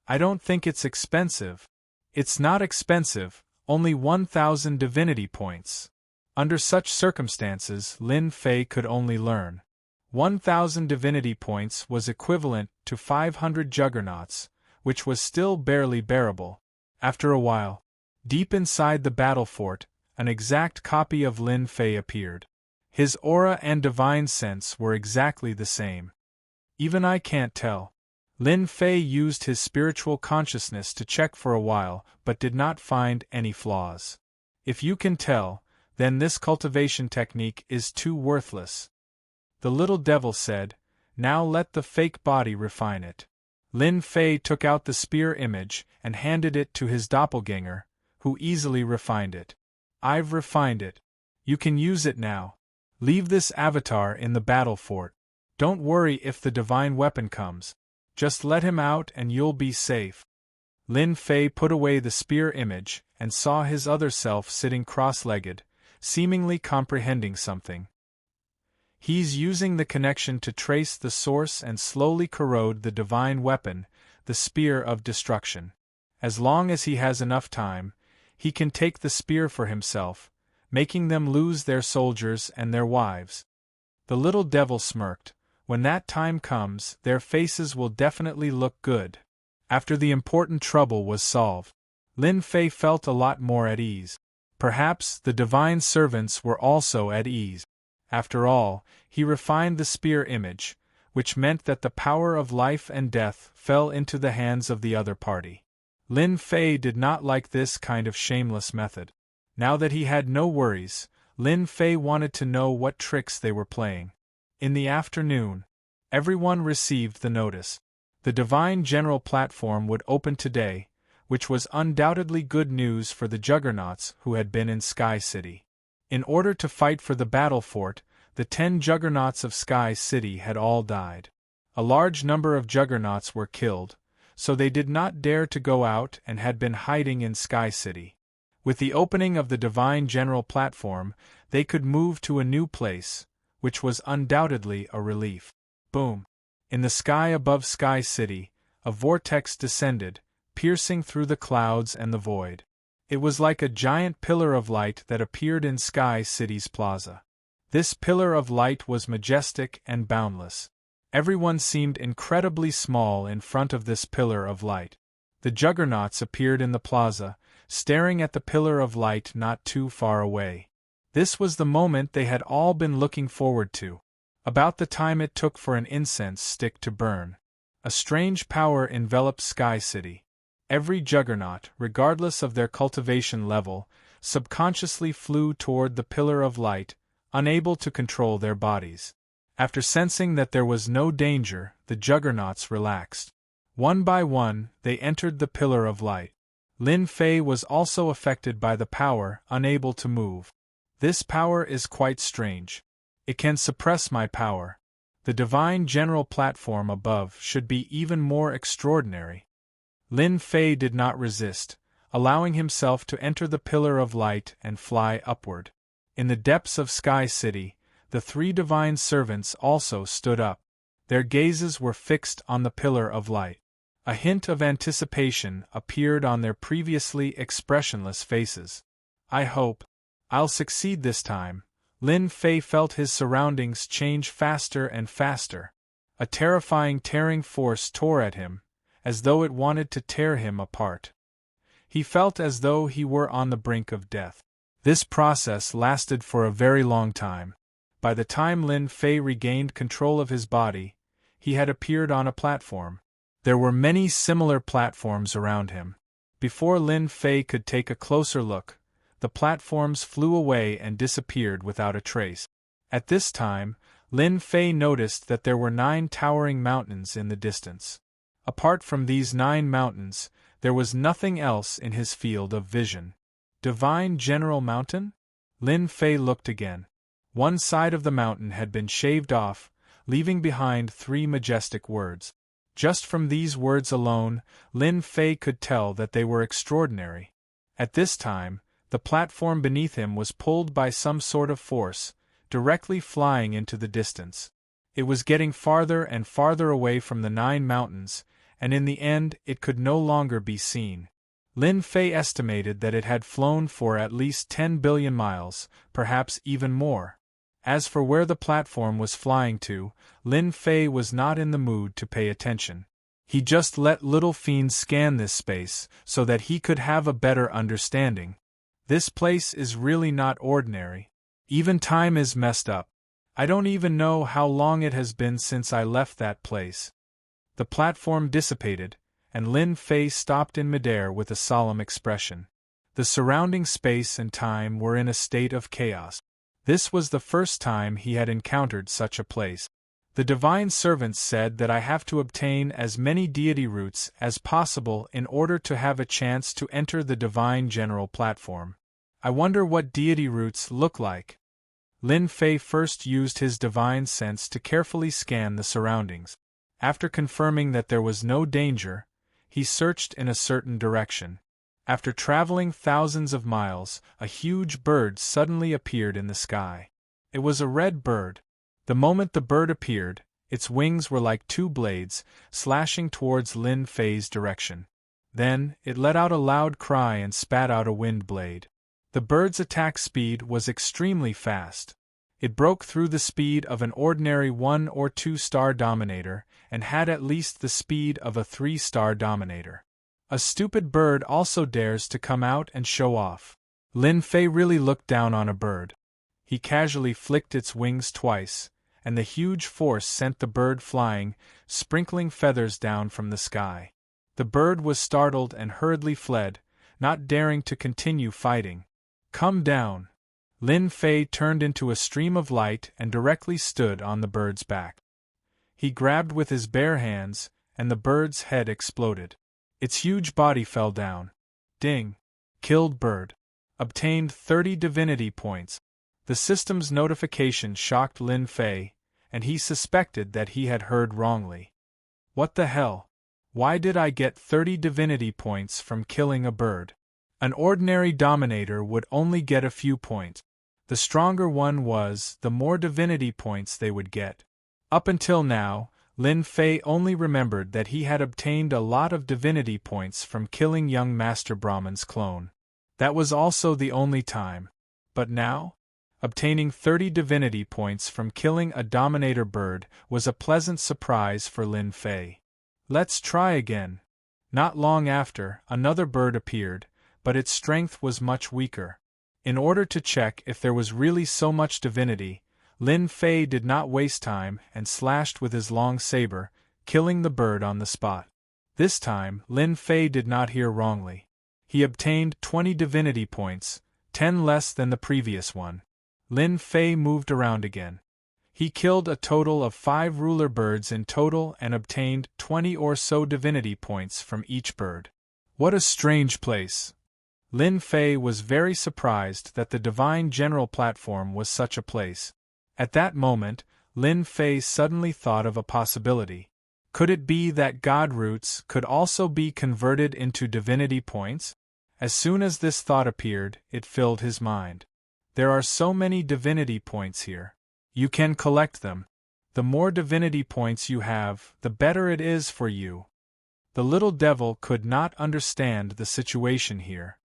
I don't think it's expensive. It's not expensive, only 1,000 divinity points. Under such circumstances, Lin Fei could only learn. 1,000 divinity points was equivalent to 500 juggernauts, which was still barely bearable. After a while, deep inside the battle fort, an exact copy of Lin Fei appeared. His aura and divine sense were exactly the same. Even I can't tell. Lin Fei used his spiritual consciousness to check for a while, but did not find any flaws. If you can tell, then this cultivation technique is too worthless. The little devil said, "Now let the fake body refine it." Lin Fei took out the spear image and handed it to his doppelganger, who easily refined it. "I've refined it. You can use it now. Leave this avatar in the battle fort. Don't worry if the divine weapon comes. Just let him out and you'll be safe." Lin Fei put away the spear image and saw his other self sitting cross-legged, seemingly comprehending something. He's using the connection to trace the source and slowly corrode the divine weapon, the spear of destruction. As long as he has enough time, he can take the spear for himself, making them lose their soldiers and their wives. The little devil smirked. When that time comes, their faces will definitely look good. After the important trouble was solved, Lin Fei felt a lot more at ease. Perhaps the divine servants were also at ease. After all, he refined the spear image, which meant that the power of life and death fell into the hands of the other party. Lin Fei did not like this kind of shameless method. Now that he had no worries, Lin Fei wanted to know what tricks they were playing. In the afternoon, everyone received the notice. The Divine General Platform would open today, which was undoubtedly good news for the juggernauts who had been in Sky City. In order to fight for the battle fort, the 10 juggernauts of Sky City had all died. A large number of juggernauts were killed, so they did not dare to go out and had been hiding in Sky City. With the opening of the Divine General Platform, they could move to a new place, which was undoubtedly a relief. Boom! In the sky above Sky City, a vortex descended, piercing through the clouds and the void. It was like a giant pillar of light that appeared in Sky City's plaza. This pillar of light was majestic and boundless. Everyone seemed incredibly small in front of this pillar of light. The juggernauts appeared in the plaza, staring at the pillar of light not too far away. This was the moment they had all been looking forward to. About the time it took for an incense stick to burn, a strange power enveloped Sky City. Every juggernaut, regardless of their cultivation level, subconsciously flew toward the pillar of light, unable to control their bodies. After sensing that there was no danger, the juggernauts relaxed. One by one, they entered the pillar of light. Lin Fei was also affected by the power, unable to move. This power is quite strange. It can suppress my power. The divine general platform above should be even more extraordinary. Lin Fei did not resist, allowing himself to enter the pillar of light and fly upward. In the depths of Sky City, the three divine servants also stood up. Their gazes were fixed on the pillar of light. A hint of anticipation appeared on their previously expressionless faces. I hope I'll succeed this time. Lin Fei felt his surroundings change faster and faster. A terrifying tearing force tore at him, as though it wanted to tear him apart. He felt as though he were on the brink of death. This process lasted for a very long time. By the time Lin Fei regained control of his body, he had appeared on a platform. There were many similar platforms around him. Before Lin Fei could take a closer look, the platforms flew away and disappeared without a trace. At this time, Lin Fei noticed that there were 9 towering mountains in the distance. Apart from these 9 mountains, there was nothing else in his field of vision. Divine General Mountain? Lin Fei looked again. One side of the mountain had been shaved off, leaving behind 3 majestic words. Just from these words alone, Lin Fei could tell that they were extraordinary. At this time, the platform beneath him was pulled by some sort of force, directly flying into the distance. It was getting farther and farther away from the 9 mountains, and in the end it could no longer be seen. Lin Fei estimated that it had flown for at least 10 billion miles, perhaps even more. As for where the platform was flying to, Lin Fei was not in the mood to pay attention. He just let Little Fiend scan this space so that he could have a better understanding. This place is really not ordinary. Even time is messed up. I don't even know how long it has been since I left that place. The platform dissipated, and Lin Fei stopped in midair with a solemn expression. The surrounding space and time were in a state of chaos. This was the first time he had encountered such a place. The divine servants said that I have to obtain as many deity roots as possible in order to have a chance to enter the divine general platform. I wonder what deity roots look like. Lin Fei first used his divine sense to carefully scan the surroundings. After confirming that there was no danger, he searched in a certain direction. After traveling thousands of miles, a huge bird suddenly appeared in the sky. It was a red bird. The moment the bird appeared, its wings were like 2 blades, slashing towards Lin Fei's direction. Then, it let out a loud cry and spat out a wind blade. The bird's attack speed was extremely fast. It broke through the speed of an ordinary 1 or 2 star dominator, and had at least the speed of a 3-star dominator. A stupid bird also dares to come out and show off. Lin Fei really looked down on a bird. He casually flicked its wings twice, and the huge force sent the bird flying, sprinkling feathers down from the sky. The bird was startled and hurriedly fled, not daring to continue fighting. Come down. Lin Fei turned into a stream of light and directly stood on the bird's back. He grabbed with his bare hands, and the bird's head exploded. Its huge body fell down. Ding! Killed bird. Obtained 30 divinity points. The system's notification shocked Lin Fei, and he suspected that he had heard wrongly. What the hell? Why did I get 30 divinity points from killing a bird? An ordinary dominator would only get a few points. The stronger one was, the more divinity points they would get. Up until now, Lin Fei only remembered that he had obtained a lot of divinity points from killing young Master Brahman's clone. That was also the only time. But now? Obtaining 30 divinity points from killing a dominator bird was a pleasant surprise for Lin Fei. Let's try again. Not long after, another bird appeared, but its strength was much weaker. In order to check if there was really so much divinity, Lin Fei did not waste time and slashed with his long saber, killing the bird on the spot. This time, Lin Fei did not hear wrongly. He obtained 20 divinity points, 10 less than the previous one. Lin Fei moved around again. He killed a total of 5 ruler birds in total and obtained 20 or so divinity points from each bird. What a strange place! Lin Fei was very surprised that the Divine General platform was such a place. At that moment, Lin Fei suddenly thought of a possibility. Could it be that God roots could also be converted into divinity points? As soon as this thought appeared, it filled his mind. There are so many divinity points here. You can collect them. The more divinity points you have, the better it is for you. The little devil could not understand the situation here.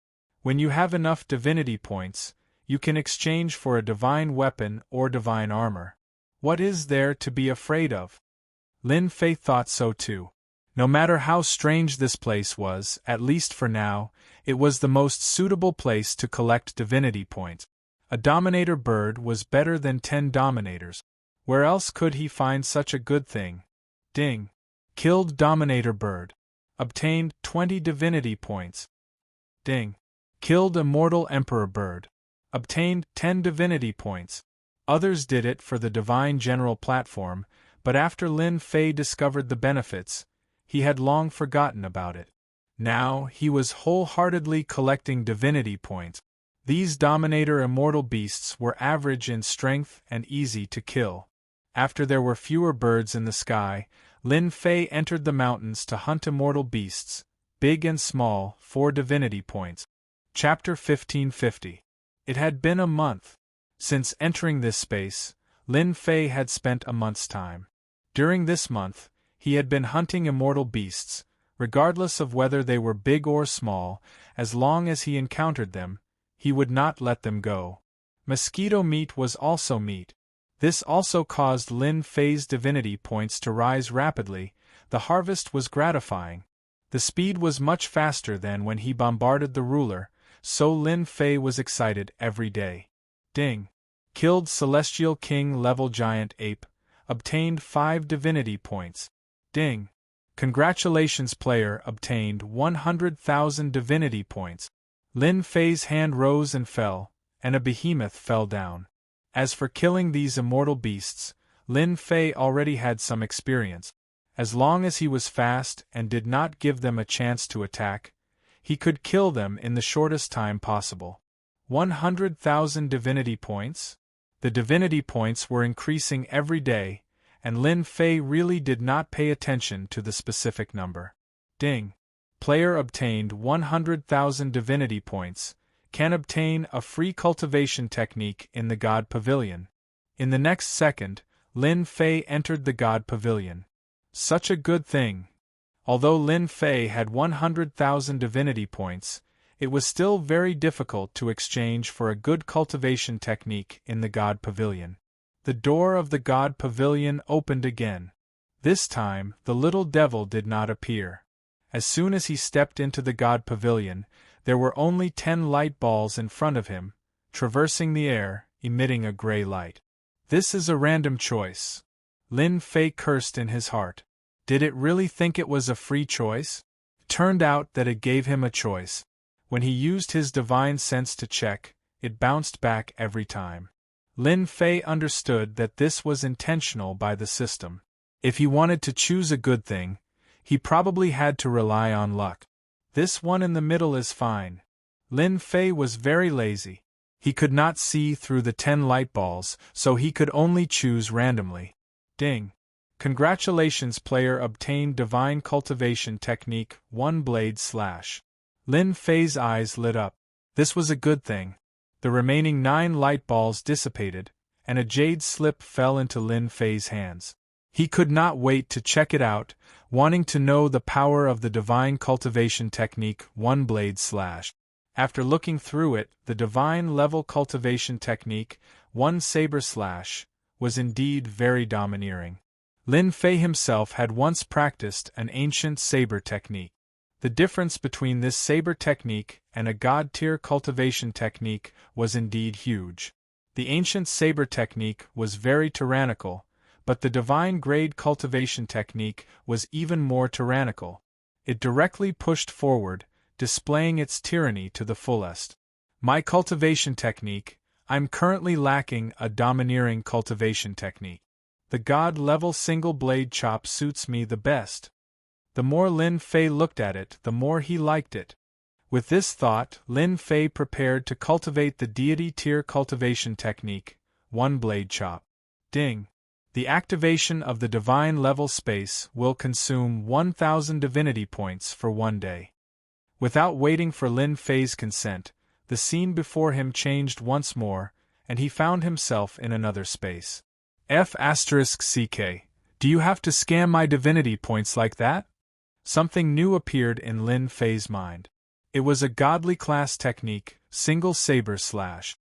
When you have enough divinity points, you can exchange for a divine weapon or divine armor. What is there to be afraid of? Lin Fei thought so too. No matter how strange this place was, at least for now, it was the most suitable place to collect divinity points. A Dominator bird was better than 10 Dominators. Where else could he find such a good thing? Ding! Killed Dominator bird. Obtained 20 divinity points. Ding! Killed Immortal Emperor bird. Obtained 10 divinity points. Others did it for the Divine General platform, but after Lin Fei discovered the benefits, he had long forgotten about it. Now he was wholeheartedly collecting divinity points. These Dominator immortal beasts were average in strength and easy to kill. After there were fewer birds in the sky, Lin Fei entered the mountains to hunt immortal beasts, big and small, for divinity points. Chapter 1550. It had been a month. Since entering this space, Lin Fei had spent a month's time. During this month, he had been hunting immortal beasts, regardless of whether they were big or small. As long as he encountered them, he would not let them go. Mosquito meat was also meat. This also caused Lin Fei's divinity points to rise rapidly. The harvest was gratifying. The speed was much faster than when he bombarded the ruler, so Lin Fei was excited every day. Ding! Killed Celestial King level giant ape. Obtained 5 divinity points. Ding! Congratulations, player obtained 100,000 divinity points. Lin Fei's hand rose and fell, and a behemoth fell down. As for killing these immortal beasts, Lin Fei already had some experience. As long as he was fast and did not give them a chance to attack, he could kill them in the shortest time possible. 100,000 divinity points? The divinity points were increasing every day, and Lin Fei really did not pay attention to the specific number. Ding! Player obtained 100,000 divinity points, can obtain a free cultivation technique in the God Pavilion. In the next second, Lin Fei entered the God Pavilion. Such a good thing! Although Lin Fei had 100,000 divinity points, it was still very difficult to exchange for a good cultivation technique in the God Pavilion. The door of the God Pavilion opened again. This time, the little devil did not appear. As soon as he stepped into the God Pavilion, there were only 10 light balls in front of him, traversing the air, emitting a gray light. This is a random choice. Lin Fei cursed in his heart. Did it really think it was a free choice? Turned out that it gave him a choice. When he used his divine sense to check, it bounced back every time. Lin Fei understood that this was intentional by the system. If he wanted to choose a good thing, he probably had to rely on luck. This one in the middle is fine. Lin Fei was very lazy. He could not see through the 10 light balls, so he could only choose randomly. Ding! Congratulations, player obtained Divine Cultivation Technique 1 Blade Slash. Lin Fei's eyes lit up. This was a good thing. The remaining 9 light balls dissipated, and a jade slip fell into Lin Fei's hands. He could not wait to check it out, wanting to know the power of the Divine Cultivation Technique 1 Blade Slash. After looking through it, the Divine Level Cultivation Technique 1 Saber Slash was indeed very domineering. Lin Fei himself had once practiced an ancient saber technique. The difference between this saber technique and a god-tier cultivation technique was indeed huge. The ancient saber technique was very tyrannical, but the divine grade cultivation technique was even more tyrannical. It directly pushed forward, displaying its tyranny to the fullest. My cultivation technique, I'm currently lacking a domineering cultivation technique. The god-level single-blade chop suits me the best. The more Lin Fei looked at it, the more he liked it. With this thought, Lin Fei prepared to cultivate the deity tier cultivation technique, one blade chop. Ding! The activation of the divine level space will consume 1,000 divinity points for 1 day. Without waiting for Lin Fei's consent, the scene before him changed once more, and he found himself in another space. F***CK, do you have to scam my divinity points like that? Something new appeared in Lin Fei's mind. It was a godly class technique, single saber slash.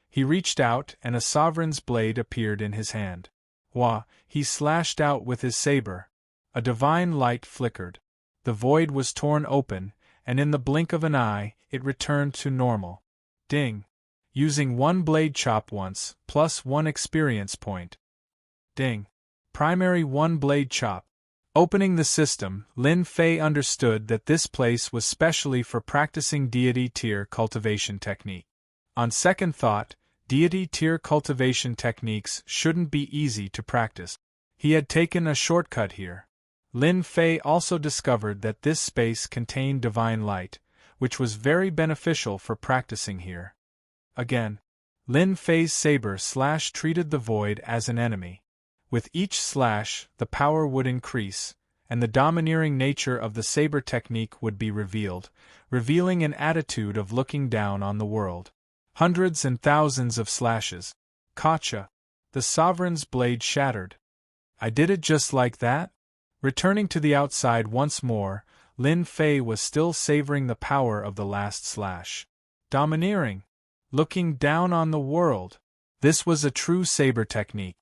He reached out and a sovereign's blade appeared in his hand. Wah, he slashed out with his saber. A divine light flickered. The void was torn open, and in the blink of an eye, it returned to normal. Ding! Using one blade chop once, plus 1 experience point. Ding! Primary one blade chop. Opening the system, Lin Fei understood that this place was specially for practicing deity tier cultivation technique. On second thought, deity tier cultivation techniques shouldn't be easy to practice. He had taken a shortcut here. Lin Fei also discovered that this space contained divine light, which was very beneficial for practicing here. Again, Lin Fei's saber slash treated the void as an enemy. With each slash, the power would increase, and the domineering nature of the saber technique would be revealed, revealing an attitude of looking down on the world. Hundreds and thousands of slashes. Gotcha! The sovereign's blade shattered. I did it just like that? Returning to the outside once more, Lin Fei was still savoring the power of the last slash. Domineering. Looking down on the world. This was a true saber technique.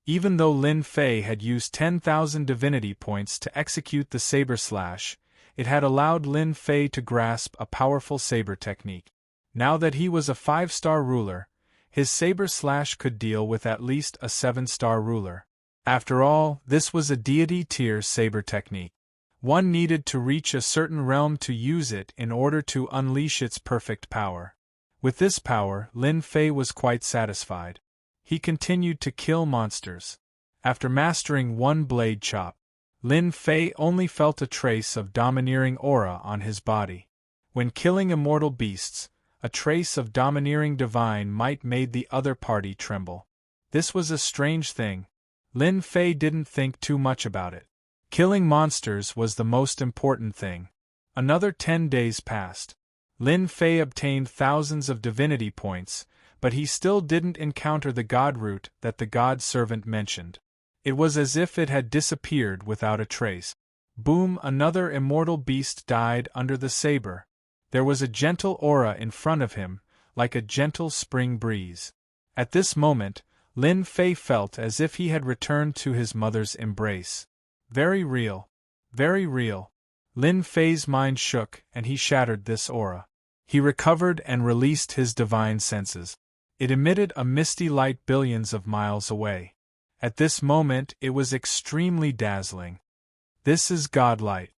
Even though Lin Fei had used 10,000 divinity points to execute the saber slash, it had allowed Lin Fei to grasp a powerful saber technique. Now that he was a 5-star ruler, his saber slash could deal with at least a 7-star ruler. After all, this was a deity tier saber technique. One needed to reach a certain realm to use it in order to unleash its perfect power. With this power, Lin Fei was quite satisfied. He continued to kill monsters. After mastering one blade chop, Lin Fei only felt a trace of domineering aura on his body. When killing immortal beasts, a trace of domineering divine might made the other party tremble. This was a strange thing. Lin Fei didn't think too much about it. Killing monsters was the most important thing. Another 10 days passed. Lin Fei obtained thousands of divinity points, but he still didn't encounter the god root that the god servant mentioned. It was as if it had disappeared without a trace. Boom! Another immortal beast died under the saber. There was a gentle aura in front of him, like a gentle spring breeze. At this moment, Lin Fei felt as if he had returned to his mother's embrace. Very real. Very real. Lin Fei's mind shook and he shattered this aura. He recovered and released his divine senses. It emitted a misty light billions of miles away. At this moment it was extremely dazzling. This is godlight.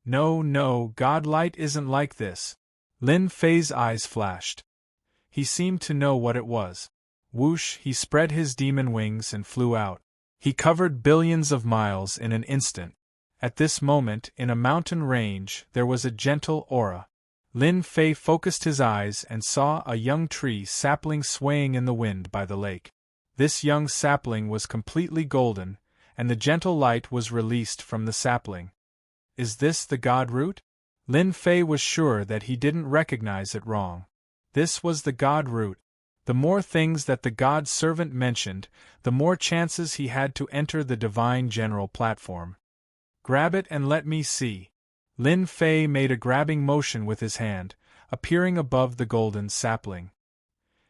No, godlight isn't like this. Lin Fei's eyes flashed. He seemed to know what it was. Whoosh, he spread his demon wings and flew out. He covered billions of miles in an instant. At this moment, in a mountain range, there was a gentle aura. Lin Fei focused his eyes and saw a young tree sapling swaying in the wind by the lake. This young sapling was completely golden, and the gentle light was released from the sapling. Is this the god root? Lin Fei was sure that he didn't recognize it wrong. This was the god root. The more things that the god servant mentioned, the more chances he had to enter the divine general platform. Grab it and let me see. Lin Fei made a grabbing motion with his hand, appearing above the golden sapling.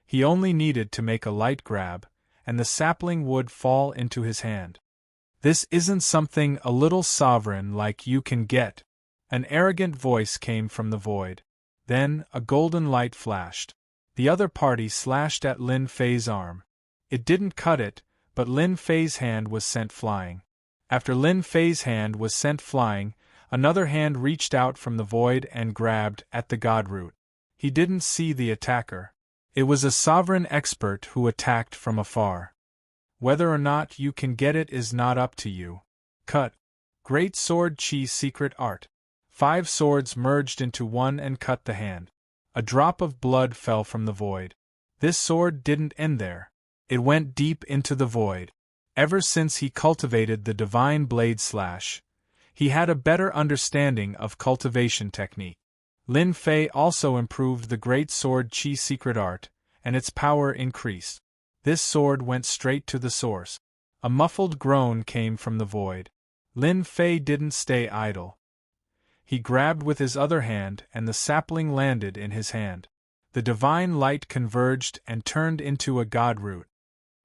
He only needed to make a light grab, and the sapling would fall into his hand. This isn't something a little sovereign like you can get. An arrogant voice came from the void. Then, a golden light flashed. The other party slashed at Lin Fei's arm. It didn't cut it, but Lin Fei's hand was sent flying. After Lin Fei's hand was sent flying, another hand reached out from the void and grabbed at the god root. He didn't see the attacker. It was a sovereign expert who attacked from afar. Whether or not you can get it is not up to you. Cut. Great Sword Chi's Secret Art. 5 swords merged into one and cut the hand. A drop of blood fell from the void. This sword didn't end there. It went deep into the void. Ever since he cultivated the divine blade slash, he had a better understanding of cultivation technique. Lin Fei also improved the Great Sword Chi secret art, and its power increased. This sword went straight to the source. A muffled groan came from the void. Lin Fei didn't stay idle. He grabbed with his other hand and the sapling landed in his hand. The divine light converged and turned into a god root.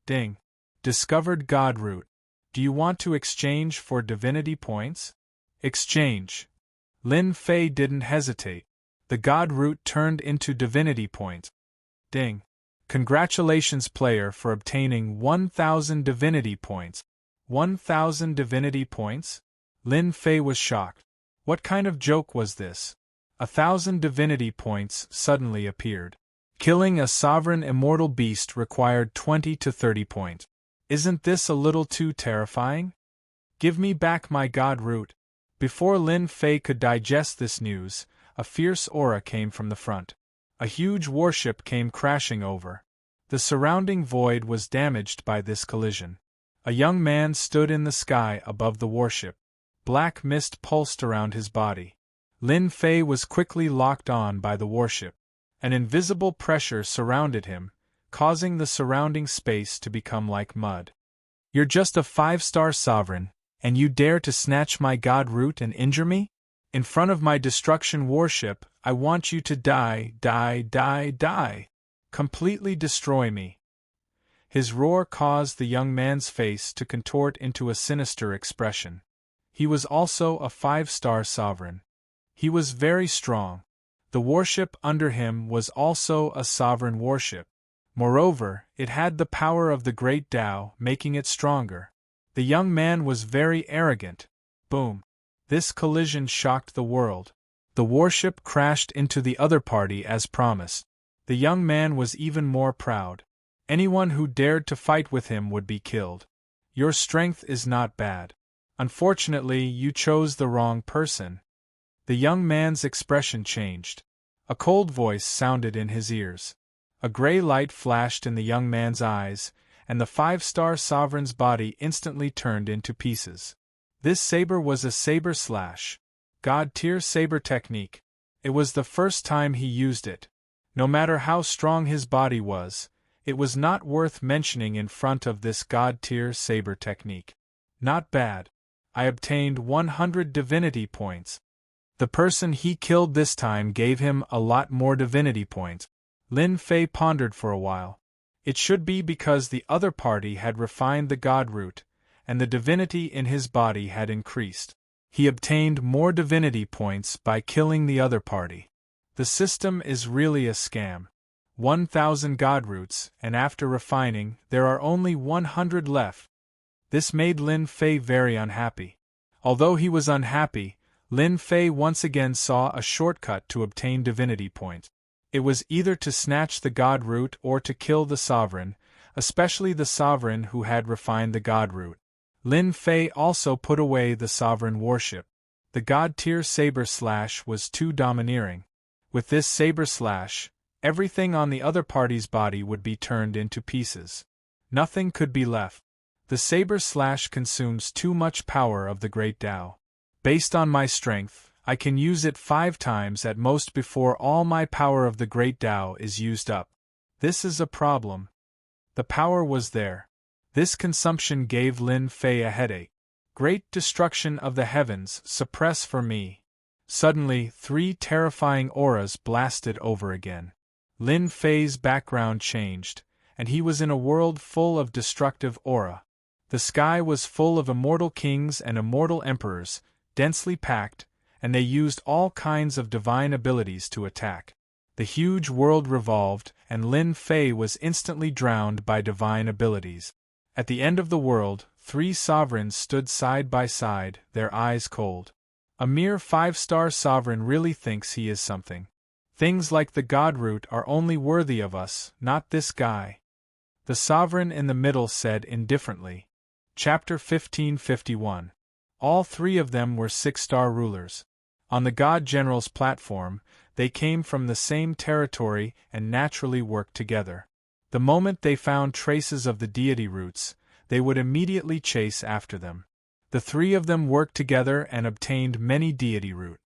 Ding! Discovered god root. Do you want to exchange for divinity points? Exchange. Lin Fei didn't hesitate. The god root turned into divinity points. Ding! Congratulations player for obtaining 1,000 divinity points. 1,000 divinity points? Lin Fei was shocked. What kind of joke was this? 1,000 divinity points suddenly appeared. Killing a sovereign immortal beast required 20 to 30 points. Isn't this a little too terrifying? Give me back my god root. Before Lin Fei could digest this news, a fierce aura came from the front. A huge warship came crashing over. The surrounding void was damaged by this collision. A young man stood in the sky above the warship. Black mist pulsed around his body. Lin Fei was quickly locked on by the warship. An invisible pressure surrounded him, causing the surrounding space to become like mud. You're just a 5-star sovereign, and you dare to snatch my god root and injure me? In front of my destruction warship, I want you to die, die, die, die. Completely destroy me. His roar caused the young man's face to contort into a sinister expression. He was also a 5-star sovereign. He was very strong. The warship under him was also a sovereign warship. Moreover, it had the power of the Great Tao, making it stronger. The young man was very arrogant. Boom. This collision shocked the world. The warship crashed into the other party as promised. The young man was even more proud. Anyone who dared to fight with him would be killed. Your strength is not bad. Unfortunately, you chose the wrong person. The young man's expression changed. A cold voice sounded in his ears. A gray light flashed in the young man's eyes, and the 5-star sovereign's body instantly turned into pieces. This saber was a saber slash. God-tier saber technique. It was the first time he used it. No matter how strong his body was, it was not worth mentioning in front of this god-tier saber technique. Not bad. I obtained 100 divinity points. The person he killed this time gave him a lot more divinity points. Lin Fei pondered for a while. It should be because the other party had refined the god root, and the divinity in his body had increased. He obtained more divinity points by killing the other party. The system is really a scam. 1,000 god roots, and after refining, there are only 100 left. This made Lin Fei very unhappy. Although he was unhappy, Lin Fei once again saw a shortcut to obtain divinity points. It was either to snatch the god root or to kill the sovereign, especially the sovereign who had refined the god root. Lin Fei also put away the sovereign warship. The god-tier saber slash was too domineering. With this saber slash, everything on the other party's body would be turned into pieces. Nothing could be left. The saber slash consumes too much power of the Great Tao. Based on my strength, I can use it 5 times at most before all my power of the Great Tao is used up. This is a problem. The power was there. This consumption gave Lin Fei a headache. Great destruction of the heavens, suppress for me. Suddenly, 3 terrifying auras blasted over again. Lin Fei's background changed, and he was in a world full of destructive aura. The sky was full of immortal kings and immortal emperors, densely packed, and they used all kinds of divine abilities to attack. The huge world revolved, and Lin Fei was instantly drowned by divine abilities. At the end of the world, 3 sovereigns stood side by side, their eyes cold. A mere 5-star sovereign really thinks he is something. Things like the god root are only worthy of us, not this guy. The sovereign in the middle said indifferently. Chapter 1551. All three of them were six-star rulers. On the God General's platform, they came from the same territory and naturally worked together. The moment they found traces of the deity roots, they would immediately chase after them. The three of them worked together and obtained many deity root.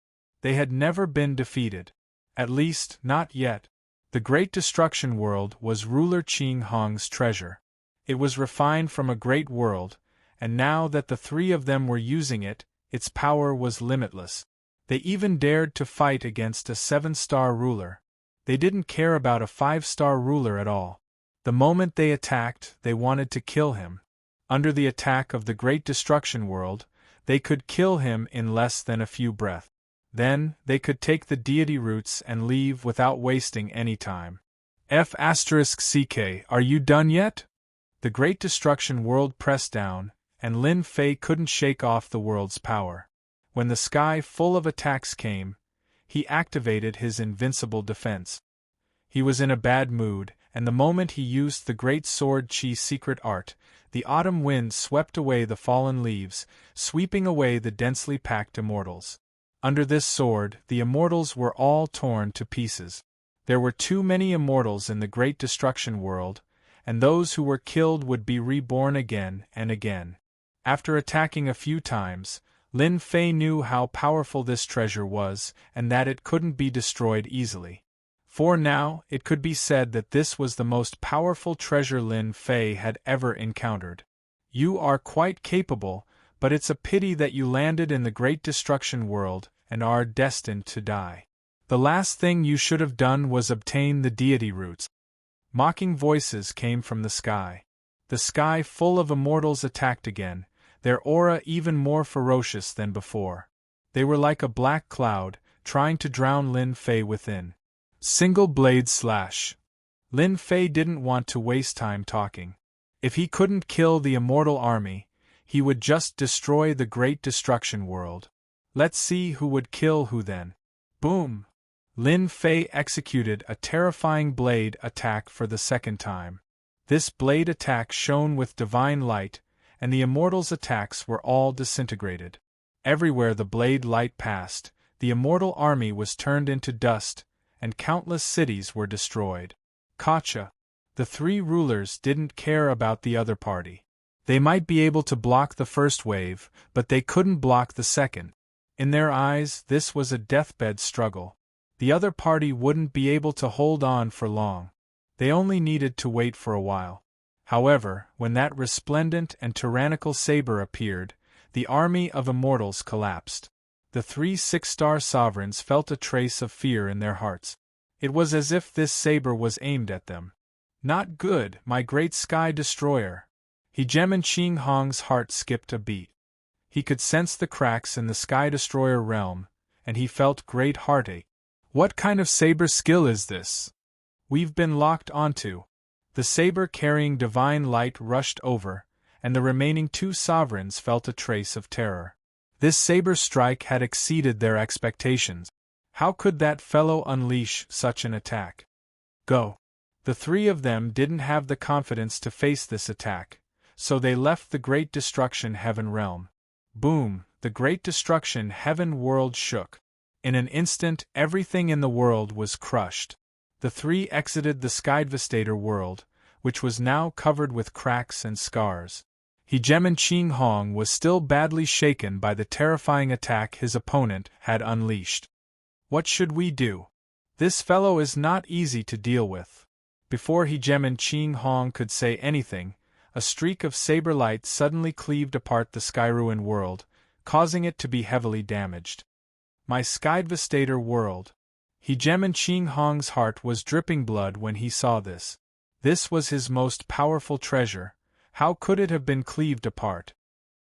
They had never been defeated. At least, not yet. The Great Destruction World was ruler Qing Hong's treasure. It was refined from a great world, and now that the three of them were using it, its power was limitless. They even dared to fight against a 7-star ruler. They didn't care about a 5-star ruler at all. The moment they attacked, they wanted to kill him. Under the attack of the Great Destruction World, they could kill him in less than a few breaths. Then, they could take the deity roots and leave without wasting any time. F***CK, are you done yet? The Great Destruction World pressed down, and Lin Fei couldn't shake off the world's power. When the sky full of attacks came, he activated his invincible defense. He was in a bad mood, and the moment he used the Great Sword Chi's secret art, the autumn wind swept away the fallen leaves, sweeping away the densely packed immortals. Under this sword, the immortals were all torn to pieces. There were too many immortals in the Great Destruction World, and those who were killed would be reborn again and again. After attacking a few times, Lin Fei knew how powerful this treasure was and that it couldn't be destroyed easily. For now, it could be said that this was the most powerful treasure Lin Fei had ever encountered. You are quite capable, but it's a pity that you landed in the Great Destruction World and are destined to die. The last thing you should have done was obtain the deity roots. Mocking voices came from the sky. The sky full of immortals attacked again, their aura even more ferocious than before. They were like a black cloud, trying to drown Lin Fei within. Single blade slash. Lin Fei didn't want to waste time talking. If he couldn't kill the immortal army, he would just destroy the Great Destruction World. Let's see who would kill who then. Boom! Lin Fei executed a terrifying blade attack for the second time. This blade attack shone with divine light, and the immortals' attacks were all disintegrated. Everywhere the blade light passed, the immortal army was turned into dust, and countless cities were destroyed. Gotcha! The three rulers didn't care about the other party. They might be able to block the first wave, but they couldn't block the second. In their eyes, this was a deathbed struggle. The other party wouldn't be able to hold on for long. They only needed to wait for a while. However, when that resplendent and tyrannical saber appeared, the army of immortals collapsed. The three 6-star sovereigns felt a trace of fear in their hearts. It was as if this saber was aimed at them. Not good, my great sky destroyer. Hegemon Qing Hong's heart skipped a beat. He could sense the cracks in the sky destroyer realm, and he felt great heartache. What kind of saber skill is this? We've been locked onto. The saber carrying divine light rushed over, and the remaining 2 sovereigns felt a trace of terror. This saber strike had exceeded their expectations. How could that fellow unleash such an attack? Go! The 3 of them didn't have the confidence to face this attack, so they left the Great Destruction Heaven realm. Boom! The Great Destruction Heaven world shook. In an instant, everything in the world was crushed. The 3 exited the Skydevastator world, which was now covered with cracks and scars. Hegemon Qing Hong was still badly shaken by the terrifying attack his opponent had unleashed. What should we do? This fellow is not easy to deal with. Before Hegemon Qing Hong could say anything, a streak of saber light suddenly cleaved apart the Skyruin world, causing it to be heavily damaged. My Skydevastator world. Hegemon Qing Hong's heart was dripping blood when he saw this. This was his most powerful treasure. How could it have been cleaved apart?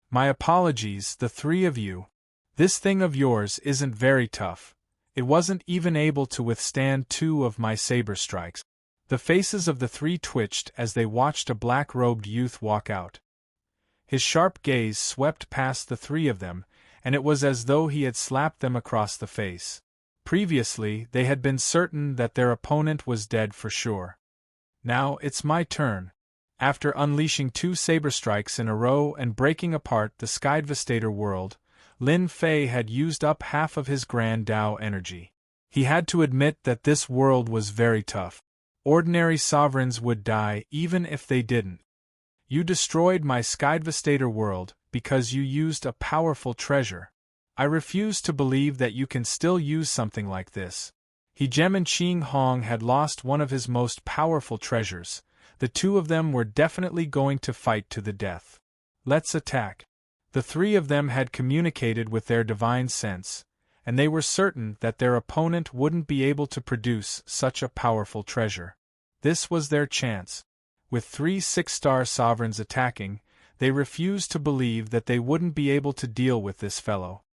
My apologies, the 3 of you. This thing of yours isn't very tough. It wasn't even able to withstand 2 of my saber strikes. The faces of the 3 twitched as they watched a black-robed youth walk out. His sharp gaze swept past the 3 of them, and it was as though he had slapped them across the face. Previously, they had been certain that their opponent was dead for sure. Now it's my turn. After unleashing 2 saber strikes in a row and breaking apart the Skydevastator world, Lin Fei had used up half of his Grand Tao energy. He had to admit that this world was very tough. Ordinary sovereigns would die even if they didn't. You destroyed my Skydevastator world because you used a powerful treasure. I refuse to believe that you can still use something like this. He Gem and Qing Hong had lost one of his most powerful treasures. The two of them were definitely going to fight to the death. Let's attack. The three of them had communicated with their divine sense, and they were certain that their opponent wouldn't be able to produce such a powerful treasure. This was their chance. With 3 6-star sovereigns attacking, they refused to believe that they wouldn't be able to deal with this fellow.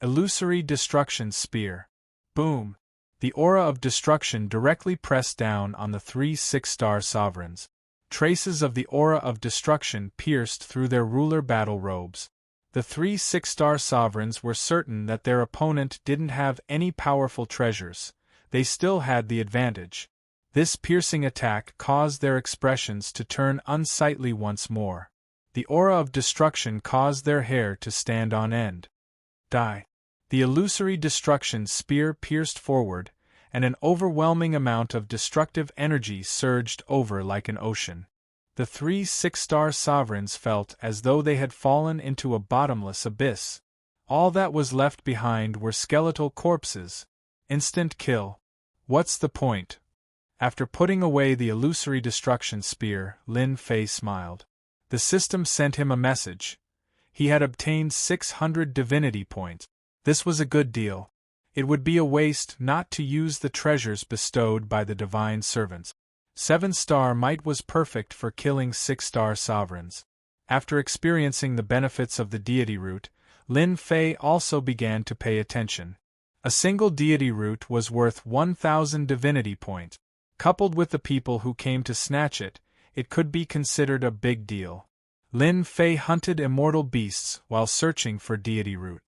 Illusory Destruction Spear. Boom! The aura of destruction directly pressed down on the 3 6-star sovereigns. Traces of the aura of destruction pierced through their ruler battle robes. The 3 6-star sovereigns were certain that their opponent didn't have any powerful treasures. They still had the advantage. This piercing attack caused their expressions to turn unsightly once more. The aura of destruction caused their hair to stand on end. Die. The illusory destruction spear pierced forward, and an overwhelming amount of destructive energy surged over like an ocean. The 3 6-star sovereigns felt as though they had fallen into a bottomless abyss. All that was left behind were skeletal corpses. Instant kill. What's the point? After putting away the illusory destruction spear, Lin Fei smiled. The system sent him a message. He had obtained 600 divinity points. This was a good deal. It would be a waste not to use the treasures bestowed by the divine servants. 7-star might was perfect for killing 6-star sovereigns. After experiencing the benefits of the deity root, Lin Fei also began to pay attention. A single deity root was worth 1,000 divinity points. Coupled with the people who came to snatch it, it could be considered a big deal. Lin Fei hunted immortal beasts while searching for deity root.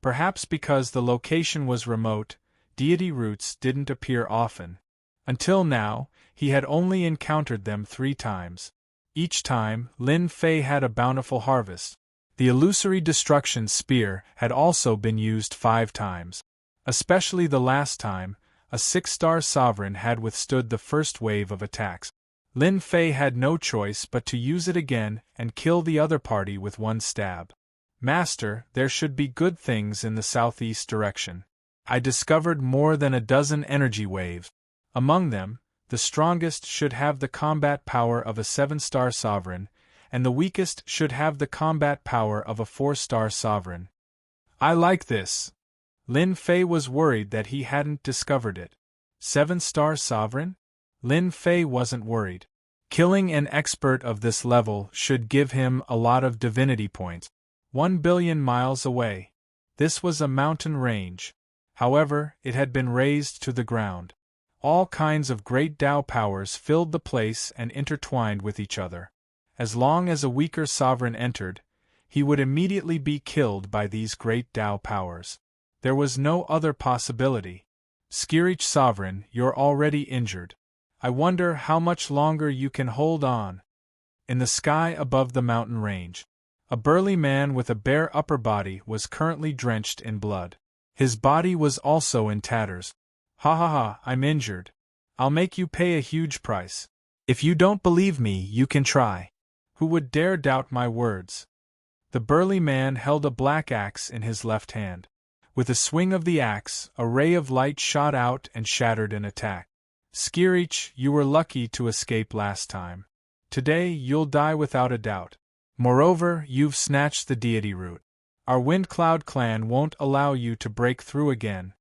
Perhaps because the location was remote, deity roots didn't appear often. Until now, he had only encountered them 3 times. Each time, Lin Fei had a bountiful harvest. The illusory destruction spear had also been used 5 times. Especially the last time, a 6-star sovereign had withstood the first wave of attacks. Lin Fei had no choice but to use it again and kill the other party with 1 stab. Master, there should be good things in the southeast direction. I discovered more than a dozen energy waves. Among them, the strongest should have the combat power of a 7-star sovereign, and the weakest should have the combat power of a 4-star sovereign. I like this. Lin Fei was worried that he hadn't discovered it. 7-star sovereign? Lin Fei wasn't worried. Killing an expert of this level should give him a lot of divinity points. 1 billion miles away. This was a mountain range. However, it had been razed to the ground. All kinds of great Tao powers filled the place and intertwined with each other. As long as a weaker sovereign entered, he would immediately be killed by these great Tao powers. There was no other possibility. Skirich sovereign, you're already injured. I wonder how much longer you can hold on. In the sky above the mountain range, a burly man with a bare upper body was currently drenched in blood. His body was also in tatters. Ha ha ha, I'm injured. I'll make you pay a huge price. If you don't believe me, you can try. Who would dare doubt my words? The burly man held a black axe in his left hand. With a swing of the axe, a ray of light shot out and shattered an attack. Skirich, you were lucky to escape last time. Today you'll die without a doubt. Moreover, you've snatched the deity root. Our Windcloud clan won't allow you to break through again.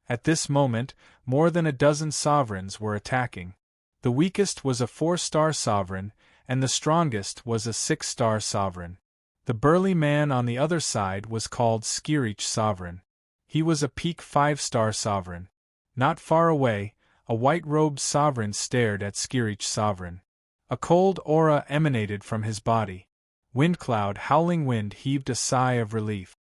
At this moment, more than a dozen sovereigns were attacking. The weakest was a 4-star sovereign, and the strongest was a 6-star sovereign. The burly man on the other side was called Skirich sovereign. He was a peak 5-star sovereign. Not far away, a white-robed sovereign stared at Skirich sovereign. A cold aura emanated from his body. Windcloud Howling Wind heaved a sigh of relief.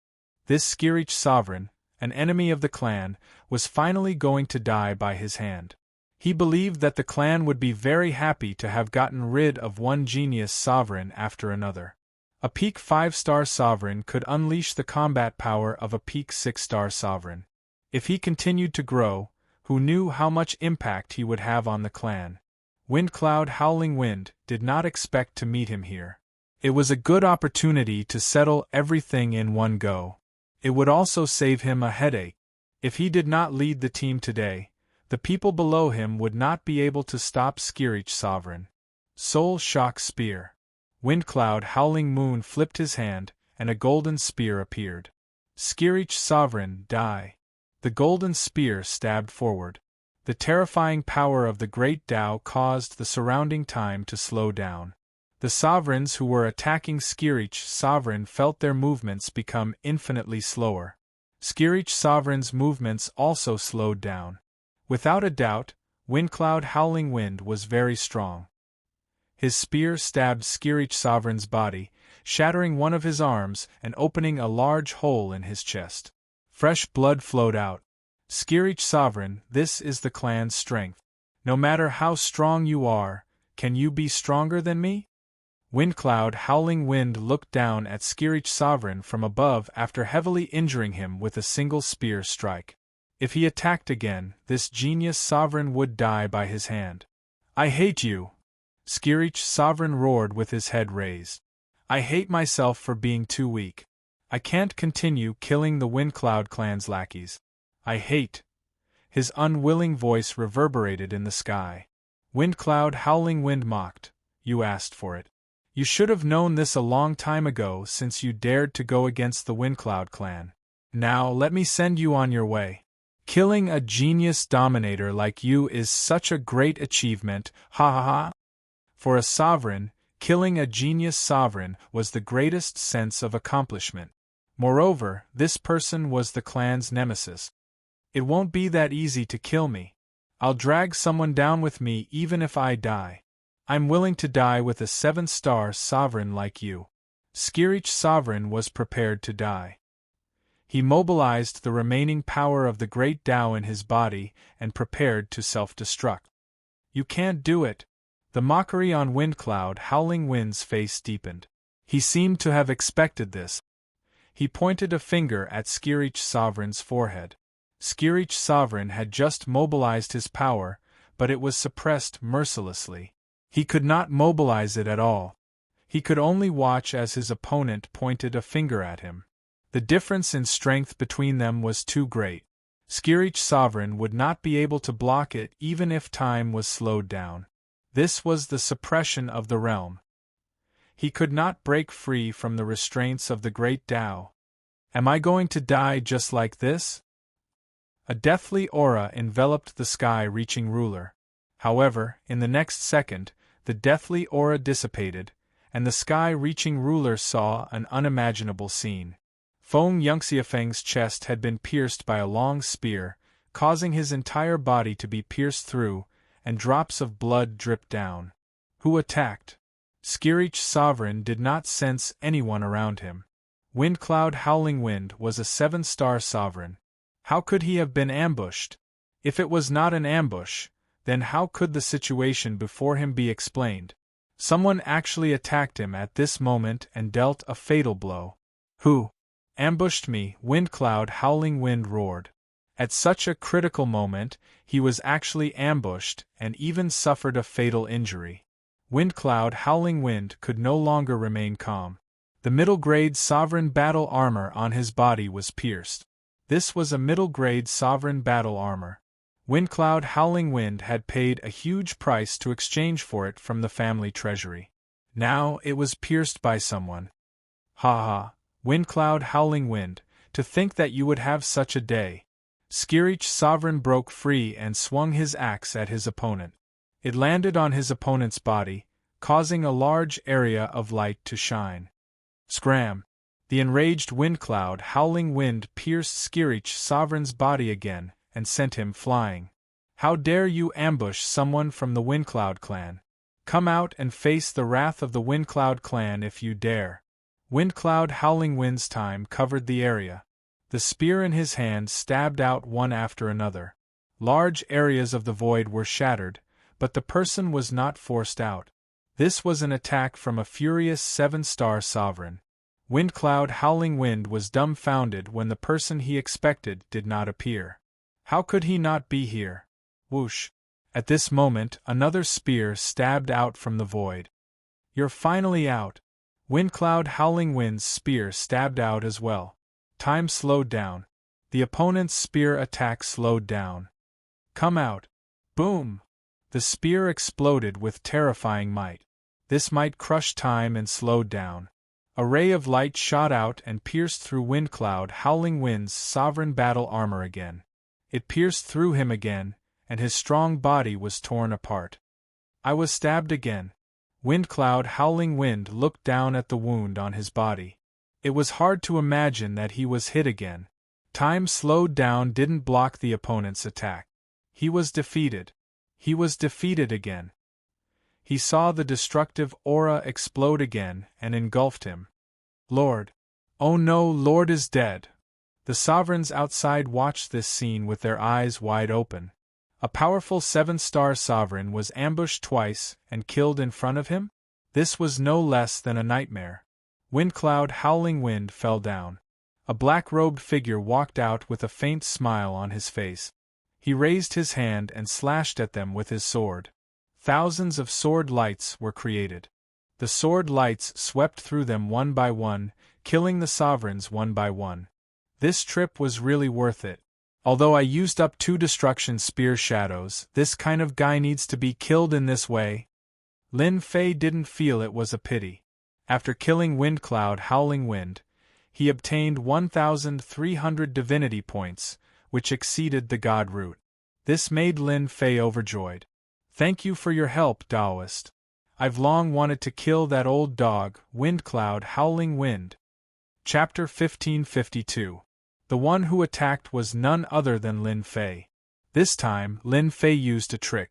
This Skirich sovereign, an enemy of the clan, was finally going to die by his hand. He believed that the clan would be very happy to have gotten rid of one genius sovereign after another. A peak 5-star sovereign could unleash the combat power of a peak 6-star sovereign. If he continued to grow, who knew how much impact he would have on the clan? Windcloud Howling Wind did not expect to meet him here. It was a good opportunity to settle everything in one go. It would also save him a headache. If he did not lead the team today, the people below him would not be able to stop Skirich Sovereign. Soul Shock Spear. Windcloud Howling Moon flipped his hand, and a golden spear appeared. Skirich Sovereign, die. The golden spear stabbed forward. The terrifying power of the great Tao caused the surrounding time to slow down. The sovereigns who were attacking Skirich Sovereign felt their movements become infinitely slower. Skirich Sovereign's movements also slowed down. Without a doubt, Windcloud Howling Wind was very strong. His spear stabbed Skirich Sovereign's body, shattering one of his arms and opening a large hole in his chest. Fresh blood flowed out. Skirich Sovereign, this is the clan's strength. No matter how strong you are, can you be stronger than me? Windcloud Howling Wind looked down at Skirich Sovereign from above after heavily injuring him with a single spear strike. If he attacked again, this genius sovereign would die by his hand. I hate you! Skirich Sovereign roared with his head raised. I hate myself for being too weak. I can't continue killing the Windcloud clan's lackeys. I hate. His unwilling voice reverberated in the sky. Windcloud Howling Wind mocked. You asked for it. You should have known this a long time ago since you dared to go against the Windcloud clan. Now let me send you on your way. Killing a genius dominator like you is such a great achievement, ha ha ha. For a sovereign, killing a genius sovereign was the greatest sense of accomplishment. Moreover, this person was the clan's nemesis. It won't be that easy to kill me. I'll drag someone down with me even if I die. I'm willing to die with a 7-star sovereign like you. Skirich Sovereign was prepared to die. He mobilized the remaining power of the great Tao in his body and prepared to self-destruct. You can't do it. The mockery on Windcloud Howling Wind's face deepened. He seemed to have expected this. He pointed a finger at Skirich Sovereign's forehead. Skirich Sovereign had just mobilized his power, but it was suppressed mercilessly. He could not mobilize it at all. He could only watch as his opponent pointed a finger at him. The difference in strength between them was too great. Skirich Sovereign would not be able to block it even if time was slowed down. This was the suppression of the realm. He could not break free from the restraints of the great Tao. Am I going to die just like this? A deathly aura enveloped the sky-reaching ruler. However, in the next second, the deathly aura dissipated, and the sky-reaching ruler saw an unimaginable scene. Feng Yunxiafeng's chest had been pierced by a long spear, causing his entire body to be pierced through, and drops of blood dripped down. Who attacked? Skirich Sovereign did not sense anyone around him. Windcloud Howling Wind was a 7-star sovereign. How could he have been ambushed? If it was not an ambush, then how could the situation before him be explained? Someone actually attacked him at this moment and dealt a fatal blow. Who ambushed me? Windcloud Howling Wind roared. At such a critical moment, he was actually ambushed and even suffered a fatal injury. Windcloud Howling Wind could no longer remain calm. The middle-grade sovereign battle armor on his body was pierced. This was a middle-grade sovereign battle armor. Windcloud Howling Wind had paid a huge price to exchange for it from the family treasury. Now it was pierced by someone. Ha ha, Windcloud Howling Wind, to think that you would have such a day. Skirich Sovereign broke free and swung his axe at his opponent. It landed on his opponent's body, causing a large area of light to shine. Scram! The enraged Windcloud Howling Wind pierced Skirich Sovereign's body again and sent him flying. How dare you ambush someone from the Windcloud clan? Come out and face the wrath of the Windcloud clan if you dare. Windcloud Howling Wind's time covered the area. The spear in his hand stabbed out one after another. Large areas of the void were shattered, but the person was not forced out. This was an attack from a furious 7-star sovereign. Windcloud Howling Wind was dumbfounded when the person he expected did not appear. How could he not be here? Whoosh! At this moment, another spear stabbed out from the void. You're finally out. Windcloud Howling Wind's spear stabbed out as well. Time slowed down. The opponent's spear attack slowed down. Come out. Boom! The spear exploded with terrifying might. This might crushed time and slowed down. A ray of light shot out and pierced through Windcloud Howling Wind's sovereign battle armor again. It pierced through him again, and his strong body was torn apart. I was stabbed again. Windcloud Howling Wind looked down at the wound on his body. It was hard to imagine that he was hit again. Time slowed down didn't block the opponent's attack. He was defeated. He was defeated again. He saw the destructive aura explode again and engulfed him. Lord! Oh no, Lord is dead! The sovereigns outside watched this scene with their eyes wide open. A powerful 7-star sovereign was ambushed twice and killed in front of him? This was no less than a nightmare. Windcloud Howling Wind fell down. A black-robed figure walked out with a faint smile on his face. He raised his hand and slashed at them with his sword. Thousands of sword lights were created. The sword lights swept through them one by one, killing the sovereigns one by one. This trip was really worth it. Although I used up 2 destruction spear shadows, this kind of guy needs to be killed in this way. Lin Fei didn't feel it was a pity. After killing Windcloud Howling Wind, he obtained 1,300 divinity points, which exceeded the god root. This made Lin Fei overjoyed. Thank you for your help, Taoist. I've long wanted to kill that old dog, Windcloud Howling Wind. Chapter 1552. The one who attacked was none other than Lin Fei. This time, Lin Fei used a trick.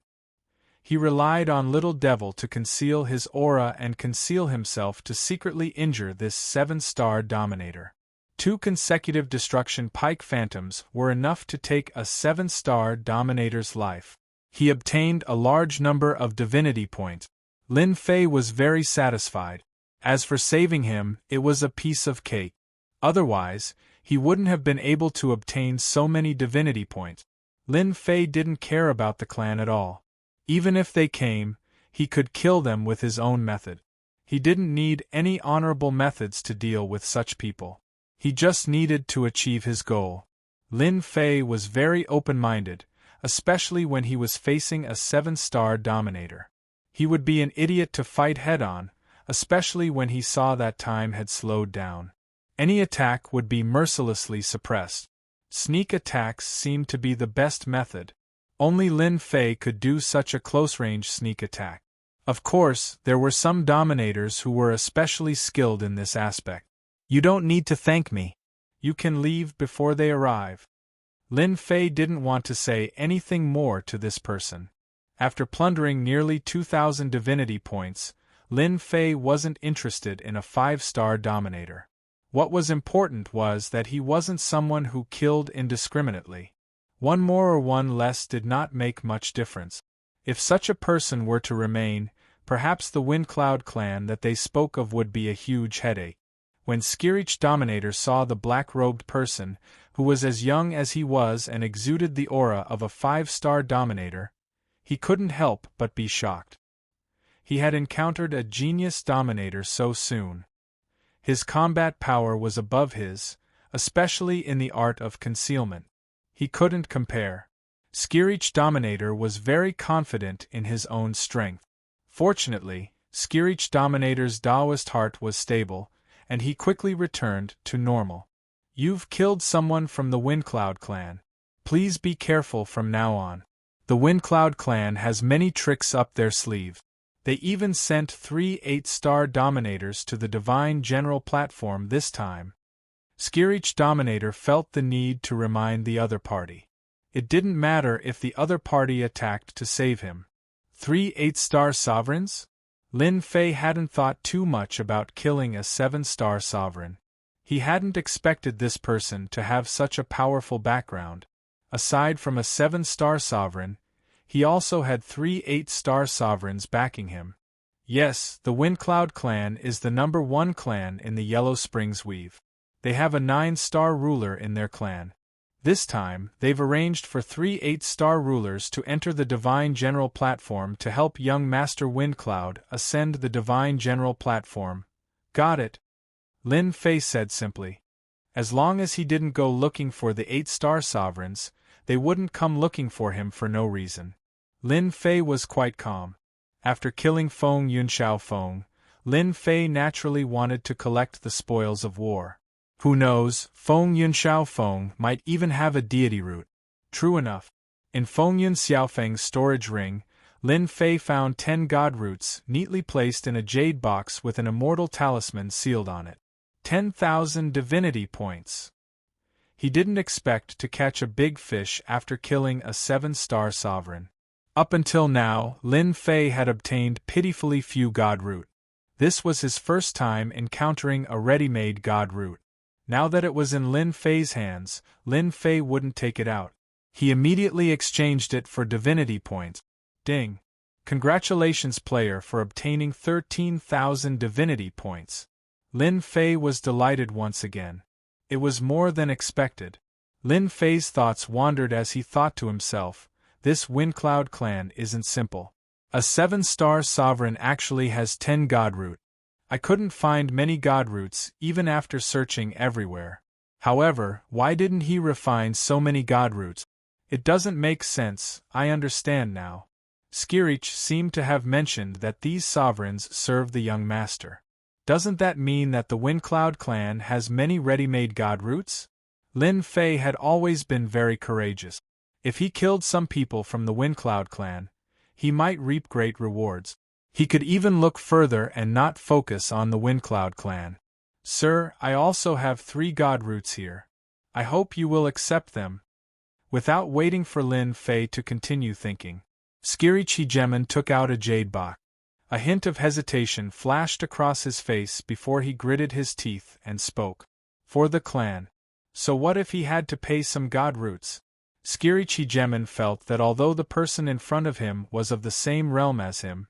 He relied on Little Devil to conceal his aura and conceal himself to secretly injure this 7-star dominator. 2 consecutive destruction pike phantoms were enough to take a 7-star dominator's life. He obtained a large number of divinity points. Lin Fei was very satisfied. As for saving him, it was a piece of cake. Otherwise, he wouldn't have been able to obtain so many divinity points. Lin Fei didn't care about the clan at all. Even if they came, he could kill them with his own method. He didn't need any honorable methods to deal with such people. He just needed to achieve his goal. Lin Fei was very open-minded, especially when he was facing a 7-star dominator. He would be an idiot to fight head-on, especially when he saw that time had slowed down. Any attack would be mercilessly suppressed. Sneak attacks seemed to be the best method. Only Lin Fei could do such a close-range sneak attack. Of course, there were some dominators who were especially skilled in this aspect. You don't need to thank me. You can leave before they arrive. Lin Fei didn't want to say anything more to this person. After plundering nearly 2,000 divinity points, Lin Fei wasn't interested in a 5-star dominator. What was important was that he wasn't someone who killed indiscriminately. One more or one less did not make much difference. If such a person were to remain, perhaps the Windcloud clan that they spoke of would be a huge headache. When Skirich Dominator saw the black-robed person, who was as young as he was and exuded the aura of a 5-star dominator, he couldn't help but be shocked. He had encountered a genius dominator so soon. His combat power was above his, especially in the art of concealment. He couldn't compare. Skirich Dominator was very confident in his own strength. Fortunately, Skirich Dominator's Taoist heart was stable, and he quickly returned to normal. You've killed someone from the Windcloud clan. Please be careful from now on. The Windcloud clan has many tricks up their sleeve. They even sent 3 8-star dominators to the Divine General platform this time. Skirich Dominator felt the need to remind the other party. It didn't matter if the other party attacked to save him. 3 8-star sovereigns? Lin Fei hadn't thought too much about killing a 7-star sovereign. He hadn't expected this person to have such a powerful background. Aside from a 7-star sovereign, he also had 3 8-star sovereigns backing him. Yes, the Windcloud clan is the #1 clan in the Yellow Springs Weave. They have a 9-star ruler in their clan. This time, they've arranged for 3 8-star rulers to enter the Divine General Platform to help young Master Windcloud ascend the Divine General Platform. Got it? Lin Fei said simply. As long as he didn't go looking for the 8-star sovereigns, they wouldn't come looking for him for no reason. Lin Fei was quite calm. After killing Feng Yunxiao Feng, Lin Fei naturally wanted to collect the spoils of war. Who knows, Feng Yunxiao Feng might even have a deity root. True enough. In Feng Yun Xiaofeng's storage ring, Lin Fei found 10 god roots neatly placed in a jade box with an immortal talisman sealed on it. 10,000 divinity points. He didn't expect to catch a big fish after killing a 7-star sovereign. Up until now, Lin Fei had obtained pitifully few god root. This was his first time encountering a ready-made god root. Now that it was in Lin Fei's hands, Lin Fei wouldn't take it out. He immediately exchanged it for divinity points. Ding! Congratulations player for obtaining 13,000 divinity points. Lin Fei was delighted once again. It was more than expected. Lin Fei's thoughts wandered as he thought to himself, this Windcloud clan isn't simple. A 7-star sovereign actually has 10 god root. I couldn't find many god roots even after searching everywhere. However, why didn't he refine so many god roots? It doesn't make sense, I understand now. Skirich seemed to have mentioned that these sovereigns serve the young master. Doesn't that mean that the Windcloud clan has many ready-made god roots? Lin Fei had always been very courageous. If he killed some people from the Windcloud clan, he might reap great rewards. He could even look further and not focus on the Windcloud clan. Sir, I also have 3 god roots here. I hope you will accept them. Without waiting for Lin Fei to continue thinking, Skirichigemin took out a jade box. A hint of hesitation flashed across his face before he gritted his teeth and spoke. For the clan. So what if he had to pay some god roots? Skirichigemin felt that although the person in front of him was of the same realm as him,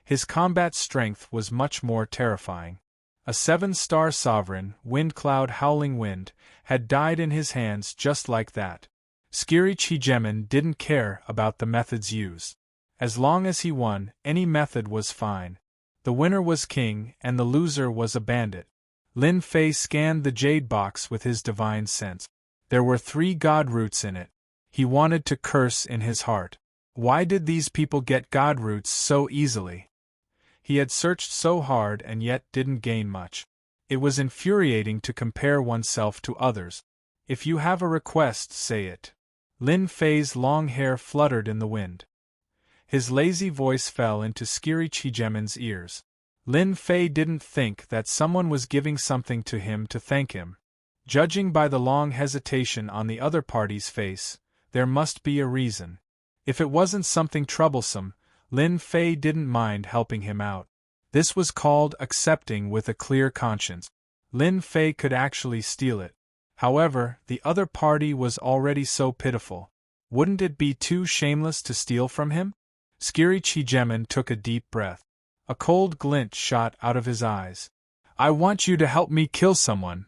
his combat strength was much more terrifying. A 7-star sovereign, Windcloud Howling Wind, had died in his hands just like that. Skirichigemin didn't care about the methods used. As long as he won, any method was fine. The winner was king and the loser was a bandit. Lin Fei scanned the jade box with his divine sense. There were 3 god roots in it. He wanted to curse in his heart. Why did these people get god roots so easily? He had searched so hard and yet didn't gain much. It was infuriating to compare oneself to others. If you have a request, say it. Lin Fei's long hair fluttered in the wind. His lazy voice fell into Skirichigemin's ears. Lin Fei didn't think that someone was giving something to him to thank him. Judging by the long hesitation on the other party's face, there must be a reason. If it wasn't something troublesome, Lin Fei didn't mind helping him out. This was called accepting with a clear conscience. Lin Fei could actually steal it. However, the other party was already so pitiful. Wouldn't it be too shameless to steal from him? Skirichigemin took a deep breath. A cold glint shot out of his eyes. I want you to help me kill someone.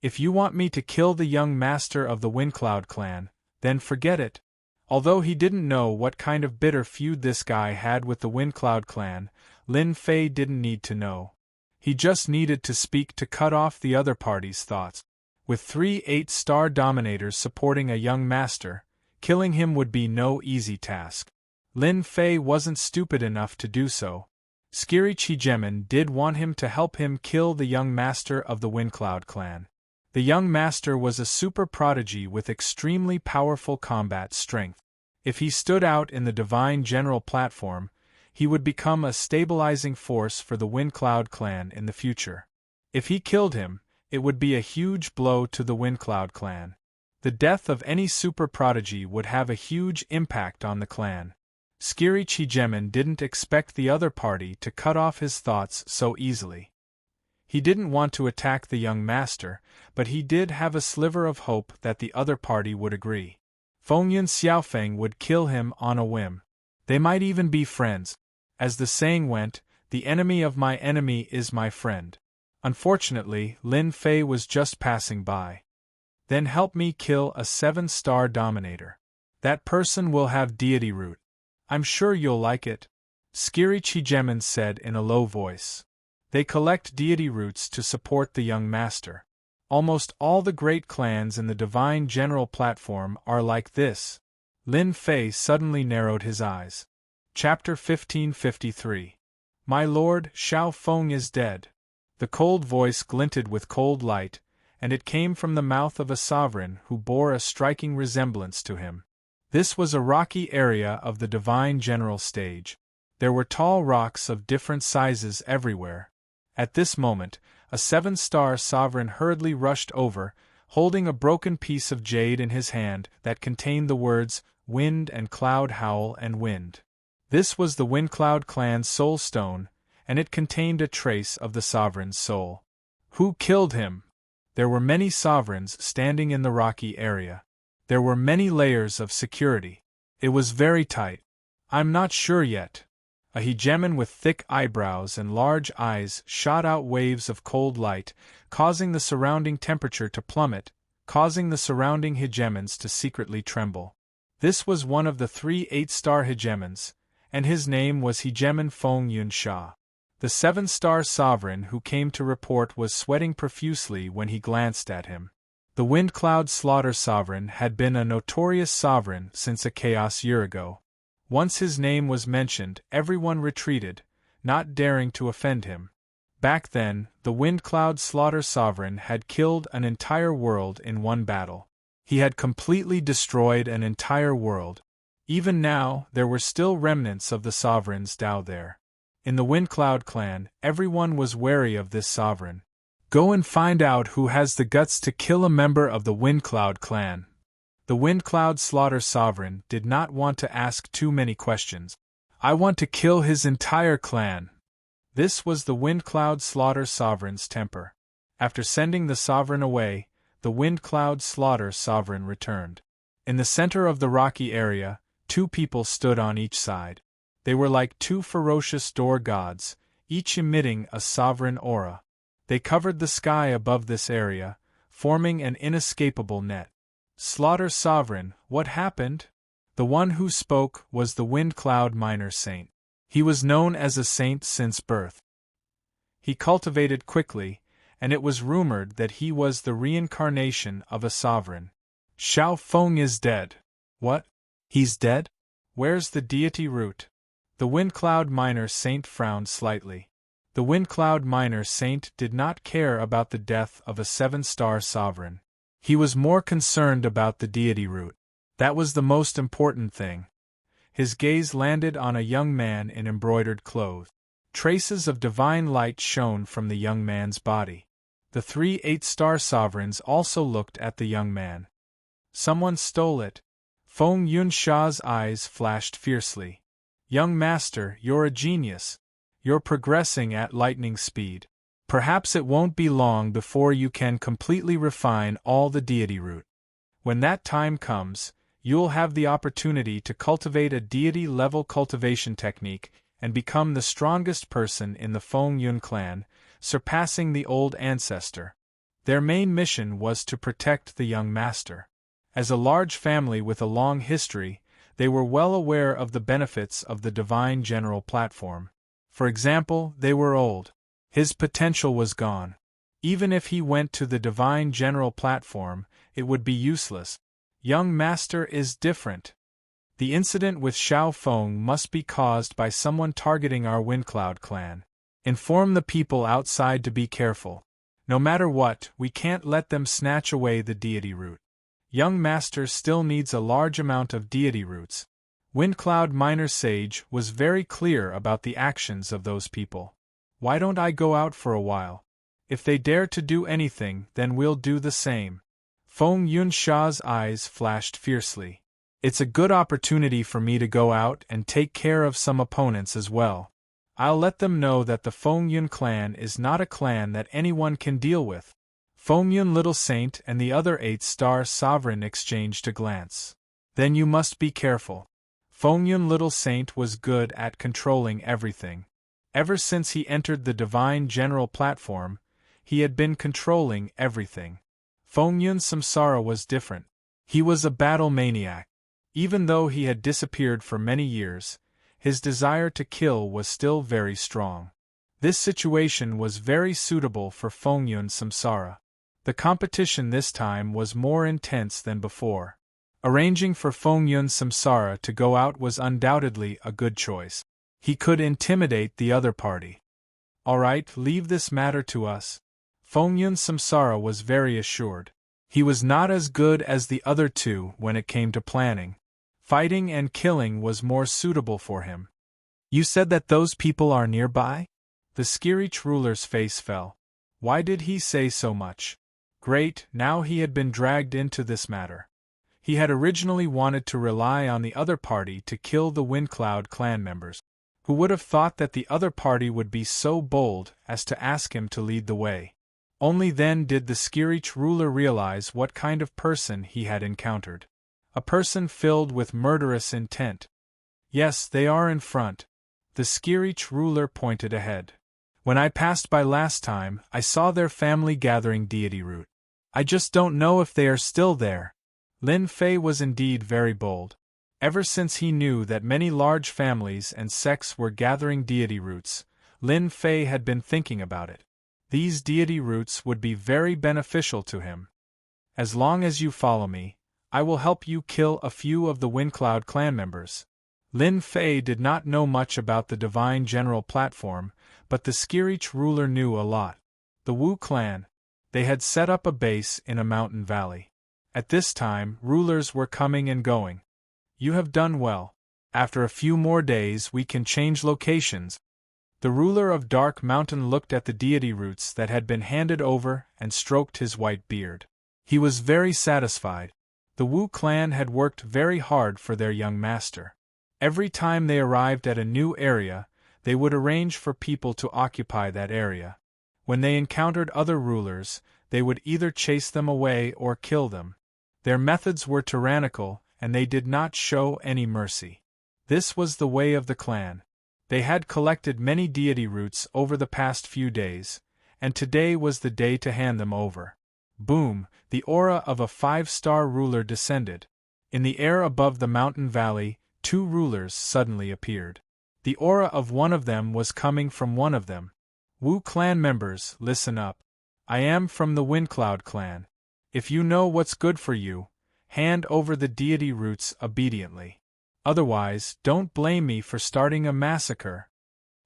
If you want me to kill the young master of the Windcloud clan, then forget it. Although he didn't know what kind of bitter feud this guy had with the Windcloud clan, Lin Fei didn't need to know. He just needed to speak to cut off the other party's thoughts. With 3 8-star dominators supporting a young master, killing him would be no easy task. Lin Fei wasn't stupid enough to do so. Skirichigemin did want him to help him kill the young master of the Windcloud clan. The young master was a super prodigy with extremely powerful combat strength. If he stood out in the Divine General Platform, he would become a stabilizing force for the Windcloud clan in the future. If he killed him, it would be a huge blow to the Windcloud clan. The death of any super prodigy would have a huge impact on the clan. Skirichigemin didn't expect the other party to cut off his thoughts so easily. He didn't want to attack the young master, but he did have a sliver of hope that the other party would agree. Feng Yun Xiaofeng would kill him on a whim. They might even be friends. As the saying went, The enemy of my enemy is my friend. Unfortunately, Lin Fei was just passing by. Then help me kill a 7-star dominator. That person will have deity root. I'm sure you'll like it, Skiri Chigemin said in a low voice. They collect deity roots to support the young master. Almost all the great clans in the Divine General platform are like this. Lin Fei suddenly narrowed his eyes. Chapter 1553. My lord, Xiao Feng is dead. The cold voice glinted with cold light, and it came from the mouth of a sovereign who bore a striking resemblance to him. This was a rocky area of the Divine General stage. There were tall rocks of different sizes everywhere. At this moment, a 7-star sovereign hurriedly rushed over, holding a broken piece of jade in his hand that contained the words, Wind and Cloud Howl and Wind. This was the Windcloud clan's soul stone, and it contained a trace of the sovereign's soul. Who killed him? There were many sovereigns standing in the rocky area. There were many layers of security. It was very tight. I'm not sure yet. A hegemon with thick eyebrows and large eyes shot out waves of cold light, causing the surrounding temperature to plummet, causing the surrounding hegemons to secretly tremble. This was one of the 3 8-star hegemons, and his name was Hegemon Feng Yunsha. The 7-star sovereign who came to report was sweating profusely when he glanced at him. The Windcloud Slaughter Sovereign had been a notorious sovereign since a chaos year ago. Once his name was mentioned, everyone retreated, not daring to offend him. Back then, the Windcloud Slaughter Sovereign had killed an entire world in one battle. He had completely destroyed an entire world. Even now, there were still remnants of the sovereign's Dao there. In the Windcloud clan, everyone was wary of this sovereign. Go and find out who has the guts to kill a member of the Windcloud clan. The Windcloud Slaughter Sovereign did not want to ask too many questions. I want to kill his entire clan. This was the Windcloud Slaughter Sovereign's temper. After sending the sovereign away, the Windcloud Slaughter Sovereign returned. In the center of the rocky area, 2 people stood on each side. They were like 2 ferocious door gods, each emitting a sovereign aura. They covered the sky above this area, forming an inescapable net. Slaughter Sovereign, what happened? The one who spoke was the Windcloud Minor Saint. He was known as a saint since birth. He cultivated quickly, and it was rumored that he was the reincarnation of a sovereign. Xiao Feng is dead. What? He's dead? Where's the deity root? The Windcloud Minor Saint frowned slightly. The Windcloud Minor Saint did not care about the death of a 7-star sovereign. He was more concerned about the deity root. That was the most important thing. His gaze landed on a young man in embroidered clothes. Traces of divine light shone from the young man's body. The 3 8-star sovereigns also looked at the young man. Someone stole it. Feng Yunsha's eyes flashed fiercely. Young master, you're a genius. You're progressing at lightning speed. Perhaps it won't be long before you can completely refine all the deity root. When that time comes, you'll have the opportunity to cultivate a deity-level cultivation technique and become the strongest person in the Feng Yun clan, surpassing the old ancestor. Their main mission was to protect the young master. As a large family with a long history, they were well aware of the benefits of the Divine General platform. For example, they were old. His potential was gone. Even if he went to the Divine General platform, it would be useless. Young master is different. The incident with Xiao Feng must be caused by someone targeting our Windcloud clan. Inform the people outside to be careful. No matter what, we can't let them snatch away the deity root. Young master still needs a large amount of deity roots. Windcloud Minor Sage was very clear about the actions of those people. Why don't I go out for a while? If they dare to do anything, then we'll do the same. Feng Yunsha's eyes flashed fiercely. It's a good opportunity for me to go out and take care of some opponents as well. I'll let them know that the Feng Yun clan is not a clan that anyone can deal with. Feng Yun Little Saint and the other 8-star sovereign exchanged a glance. Then you must be careful. Feng Yun Little Saint was good at controlling everything. Ever since he entered the Divine General platform, he had been controlling everything. Fongyun Samsara was different. He was a battle maniac. Even though he had disappeared for many years, his desire to kill was still very strong. This situation was very suitable for Fongyun Samsara. The competition this time was more intense than before. Arranging for Fongyun Samsara to go out was undoubtedly a good choice. He could intimidate the other party. All right, leave this matter to us. Fongyun Samsara was very assured. He was not as good as the other two when it came to planning. Fighting and killing was more suitable for him. You said that those people are nearby? The Skirich ruler's face fell. Why did he say so much? Great, now he had been dragged into this matter. He had originally wanted to rely on the other party to kill the Windcloud clan members. Who would have thought that the other party would be so bold as to ask him to lead the way? Only then did the Skirich ruler realize what kind of person he had encountered. A person filled with murderous intent. Yes, they are in front. The Skirich ruler pointed ahead. When I passed by last time, I saw their family gathering deity root. I just don't know if they are still there. Lin Fei was indeed very bold. Ever since he knew that many large families and sects were gathering deity roots, Lin Fei had been thinking about it. These deity roots would be very beneficial to him. As long as you follow me, I will help you kill a few of the Windcloud clan members. Lin Fei did not know much about the Divine General platform, but the Skirich ruler knew a lot. The Wu clan. They had set up a base in a mountain valley. At this time, rulers were coming and going. You have done well. After a few more days we can change locations. The ruler of Dark Mountain looked at the deity roots that had been handed over and stroked his white beard. He was very satisfied. The Wu clan had worked very hard for their young master. Every time they arrived at a new area, they would arrange for people to occupy that area. When they encountered other rulers, they would either chase them away or kill them. Their methods were tyrannical, and they did not show any mercy. This was the way of the clan. They had collected many deity roots over the past few days, and today was the day to hand them over. Boom! The aura of a 5-star ruler descended. In the air above the mountain valley, 2 rulers suddenly appeared. The aura of one of them was coming from one of them. Wu clan members, listen up. I am from the Windcloud clan. If you know what's good for you, hand over the deity roots obediently. Otherwise, don't blame me for starting a massacre.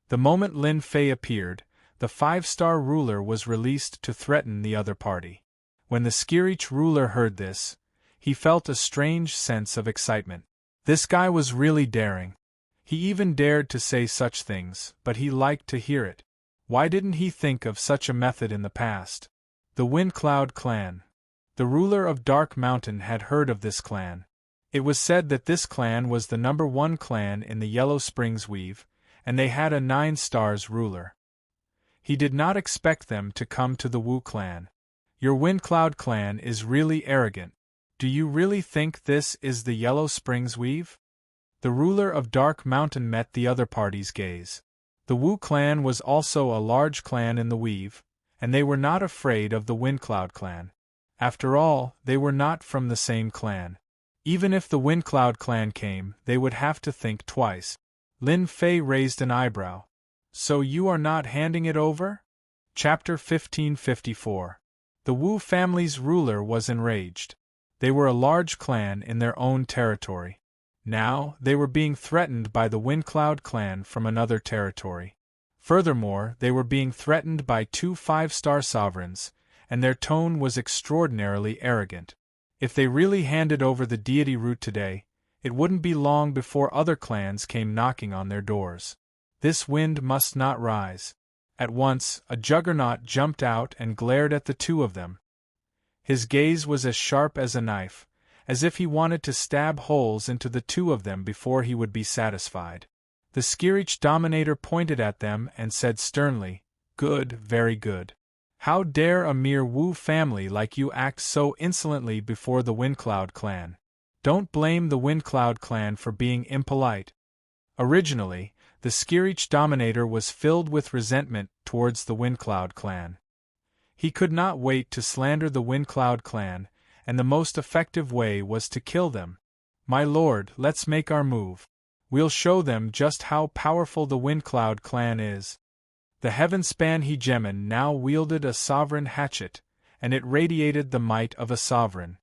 The moment Lin Fei appeared, the 5-star ruler was released to threaten the other party. When the Skirich ruler heard this, he felt a strange sense of excitement. This guy was really daring. He even dared to say such things, but he liked to hear it. Why didn't he think of such a method in the past? The Windcloud clan. The ruler of Dark Mountain had heard of this clan. It was said that this clan was the #1 clan in the Yellow Springs Weave, and they had a 9 stars ruler. He did not expect them to come to the Wu clan. Your Windcloud clan is really arrogant. Do you really think this is the Yellow Springs Weave? The ruler of Dark Mountain met the other party's gaze. The Wu clan was also a large clan in the Weave, and they were not afraid of the Windcloud clan. After all, they were not from the same clan. Even if the Windcloud clan came, they would have to think twice. Lin Fei raised an eyebrow. So you are not handing it over? Chapter 1554. The Wu family's ruler was enraged. They were a large clan in their own territory. Now, they were being threatened by the Windcloud clan from another territory. Furthermore, they were being threatened by 2 5-star sovereigns, and their tone was extraordinarily arrogant. If they really handed over the deity root today, it wouldn't be long before other clans came knocking on their doors. This wind must not rise. At once, a juggernaut jumped out and glared at the 2 of them. His gaze was as sharp as a knife, as if he wanted to stab holes into the 2 of them before he would be satisfied. The Skirich dominator pointed at them and said sternly, "Good, very good. How dare a mere Wu family like you act so insolently before the Windcloud clan? Don't blame the Windcloud clan for being impolite. Originally, the Skirich Dominator was filled with resentment towards the Windcloud clan. He could not wait to slander the Windcloud clan, and the most effective way was to kill them. "My lord, let's make our move. We'll show them just how powerful the Windcloud clan is." The Heavenspan Hegemon now wielded a sovereign hatchet, and it radiated the might of a sovereign.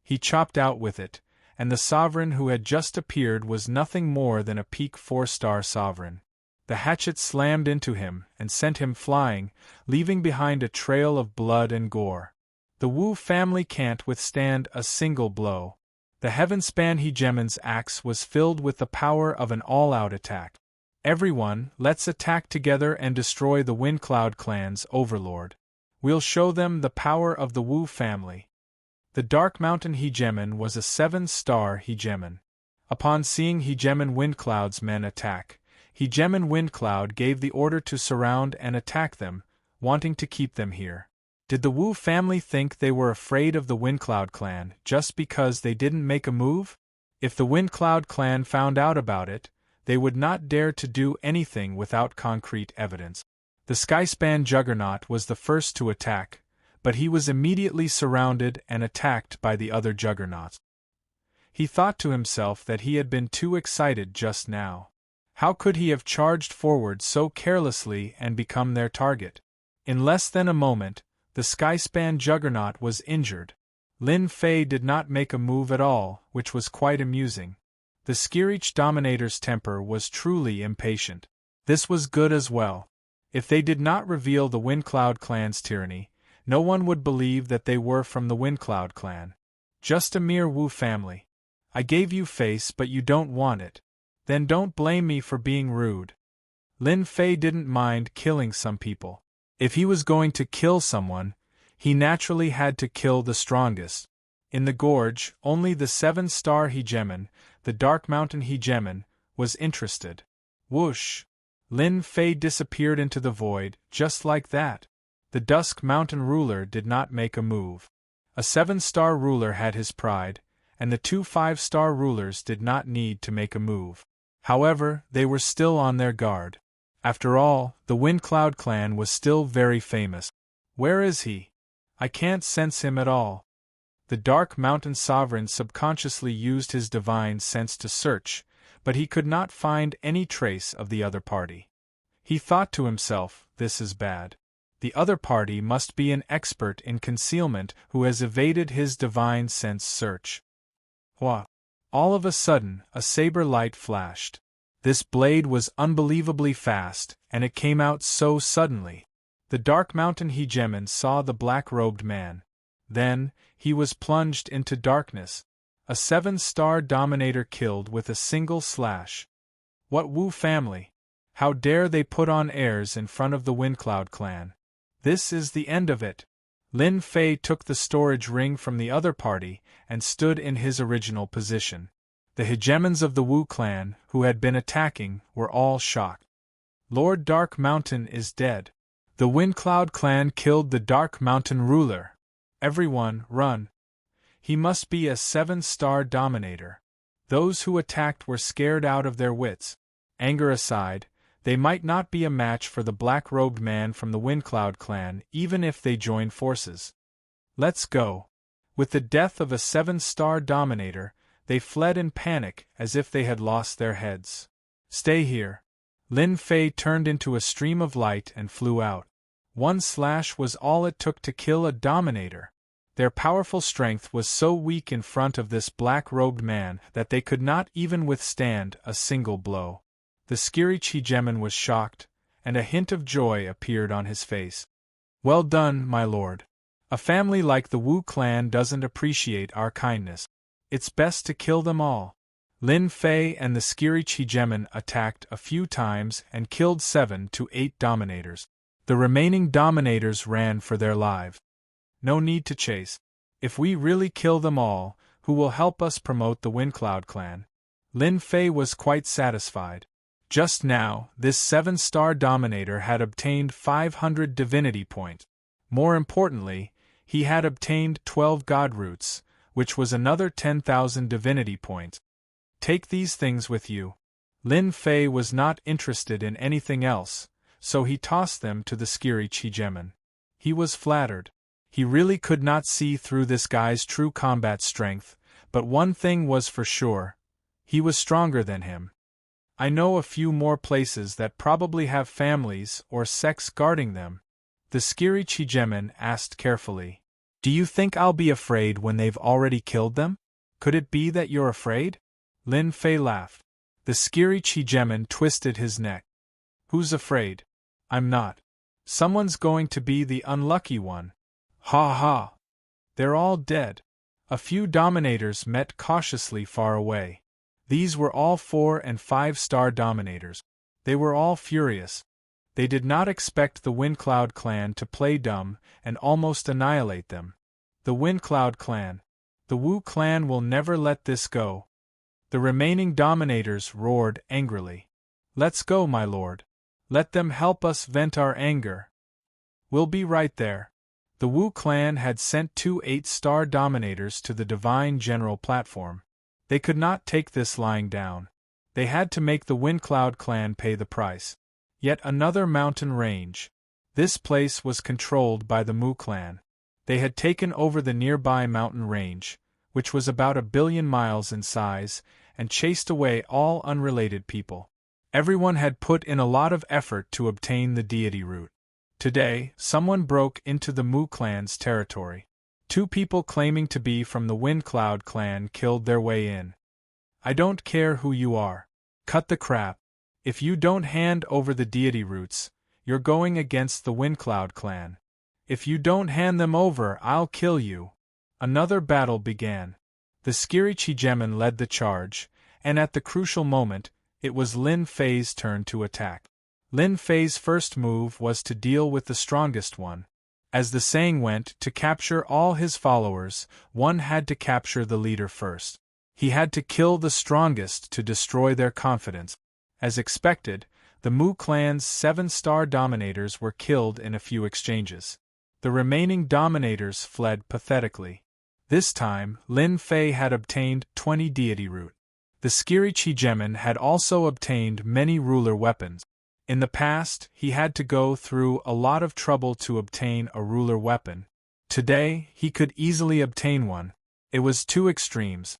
He chopped out with it, and the sovereign who had just appeared was nothing more than a peak 4-star sovereign. The hatchet slammed into him and sent him flying, leaving behind a trail of blood and gore. The Wu family can't withstand a single blow. The Heavenspan Hegemon's axe was filled with the power of an all-out attack. "Everyone, let's attack together and destroy the Windcloud clan's overlord. We'll show them the power of the Wu family." The Dark Mountain Hegemon was a 7-star Hegemon. Upon seeing Hegemon Windcloud's men attack, Hegemon Windcloud gave the order to surround and attack them, wanting to keep them here. Did the Wu family think they were afraid of the Windcloud clan just because they didn't make a move? If the Windcloud clan found out about it, they would not dare to do anything without concrete evidence. The Skyspan Juggernaut was the first to attack, but he was immediately surrounded and attacked by the other Juggernauts. He thought to himself that he had been too excited just now. How could he have charged forward so carelessly and become their target? In less than a moment, the Skyspan Juggernaut was injured. Lin Fei did not make a move at all, which was quite amusing. The Skirich Dominator's temper was truly impatient. This was good as well. If they did not reveal the Windcloud clan's tyranny, no one would believe that they were from the Windcloud clan. Just a mere Wu family. I gave you face but you don't want it. Then don't blame me for being rude. Lin Fei didn't mind killing some people. If he was going to kill someone, he naturally had to kill the strongest. In the gorge, only the 7-star Hegemon, the Dark Mountain Hegemon, was interested. Whoosh! Lin Fei disappeared into the void, just like that. The Dusk Mountain ruler did not make a move. A 7-star ruler had his pride, and the 2 5-star rulers did not need to make a move. However, they were still on their guard. After all, the Windcloud clan was still very famous. Where is he? I can't sense him at all. The Dark Mountain Sovereign subconsciously used his divine sense to search, but he could not find any trace of the other party. He thought to himself, this is bad. The other party must be an expert in concealment who has evaded his divine sense search. What? All of a sudden, a saber light flashed. This blade was unbelievably fast, and it came out so suddenly. The Dark Mountain Hegemon saw the black-robed man. Then, he was plunged into darkness. A 7-star Dominator killed with a single slash. What Wu family? How dare they put on airs in front of the Windcloud clan? This is the end of it. Lin Fei took the storage ring from the other party and stood in his original position. The hegemons of the Wu clan, who had been attacking, were all shocked. Lord Dark Mountain is dead. The Windcloud clan killed the Dark Mountain ruler. Everyone, run. He must be a 7-star Dominator. Those who attacked were scared out of their wits. Anger aside, they might not be a match for the black-robed man from the Windcloud clan even if they joined forces. Let's go. With the death of a 7-star Dominator, they fled in panic as if they had lost their heads. Stay here. Lin Fei turned into a stream of light and flew out. One slash was all it took to kill a Dominator. Their powerful strength was so weak in front of this black-robed man that they could not even withstand a single blow. The Skirich Hegemon was shocked, and a hint of joy appeared on his face. Well done, my lord. A family like the Wu clan doesn't appreciate our kindness. It's best to kill them all. Lin Fei and the Skirich Hegemon attacked a few times and killed 7 to 8 Dominators. The remaining Dominators ran for their lives. No need to chase. If we really kill them all, who will help us promote the Windcloud clan? Lin Fei was quite satisfied. Just now, this 7-star Dominator had obtained 500 divinity points. More importantly, he had obtained 12 God Roots, which was another 10,000 divinity points. Take these things with you. Lin Fei was not interested in anything else, so he tossed them to the scary Chigemin. He was flattered. He really could not see through this guy's true combat strength, but one thing was for sure: he was stronger than him. I know a few more places that probably have families or sects guarding them. The scary Chigemin asked carefully. Do you think I'll be afraid when they've already killed them? Could it be that you're afraid? Lin Fei laughed. The scary Chigemin twisted his neck. Who's afraid? I'm not. Someone's going to be the unlucky one. Ha ha! They're all dead. A few dominators met cautiously far away. These were all 4- and 5-star dominators. They were all furious. They did not expect the Windcloud clan to play dumb and almost annihilate them. The Windcloud clan. The Wu clan will never let this go. The remaining dominators roared angrily. Let's go, my lord. Let them help us vent our anger. We'll be right there. The Wu clan had sent 2 8-star dominators to the Divine General platform. They could not take this lying down. They had to make the Windcloud clan pay the price. Yet another mountain range. This place was controlled by the Mu clan. They had taken over the nearby mountain range, which was about 1 billion miles in size, and chased away all unrelated people. Everyone had put in a lot of effort to obtain the deity root. Today, someone broke into the Mu clan's territory. 2 people claiming to be from the Windcloud clan killed their way in. I don't care who you are. Cut the crap. If you don't hand over the deity roots, you're going against the Windcloud clan. If you don't hand them over, I'll kill you. Another battle began. The scary Chigemin led the charge, and at the crucial moment, it was Lin Fei's turn to attack. Lin Fei's first move was to deal with the strongest one. As the saying went, to capture all his followers, one had to capture the leader first. He had to kill the strongest to destroy their confidence. As expected, the Mu clan's 7-star dominators were killed in a few exchanges. The remaining dominators fled pathetically. This time, Lin Fei had obtained 20 deity root. The scary Chigemin had also obtained many ruler weapons. In the past, he had to go through a lot of trouble to obtain a ruler weapon. Today, he could easily obtain one. It was 2 extremes.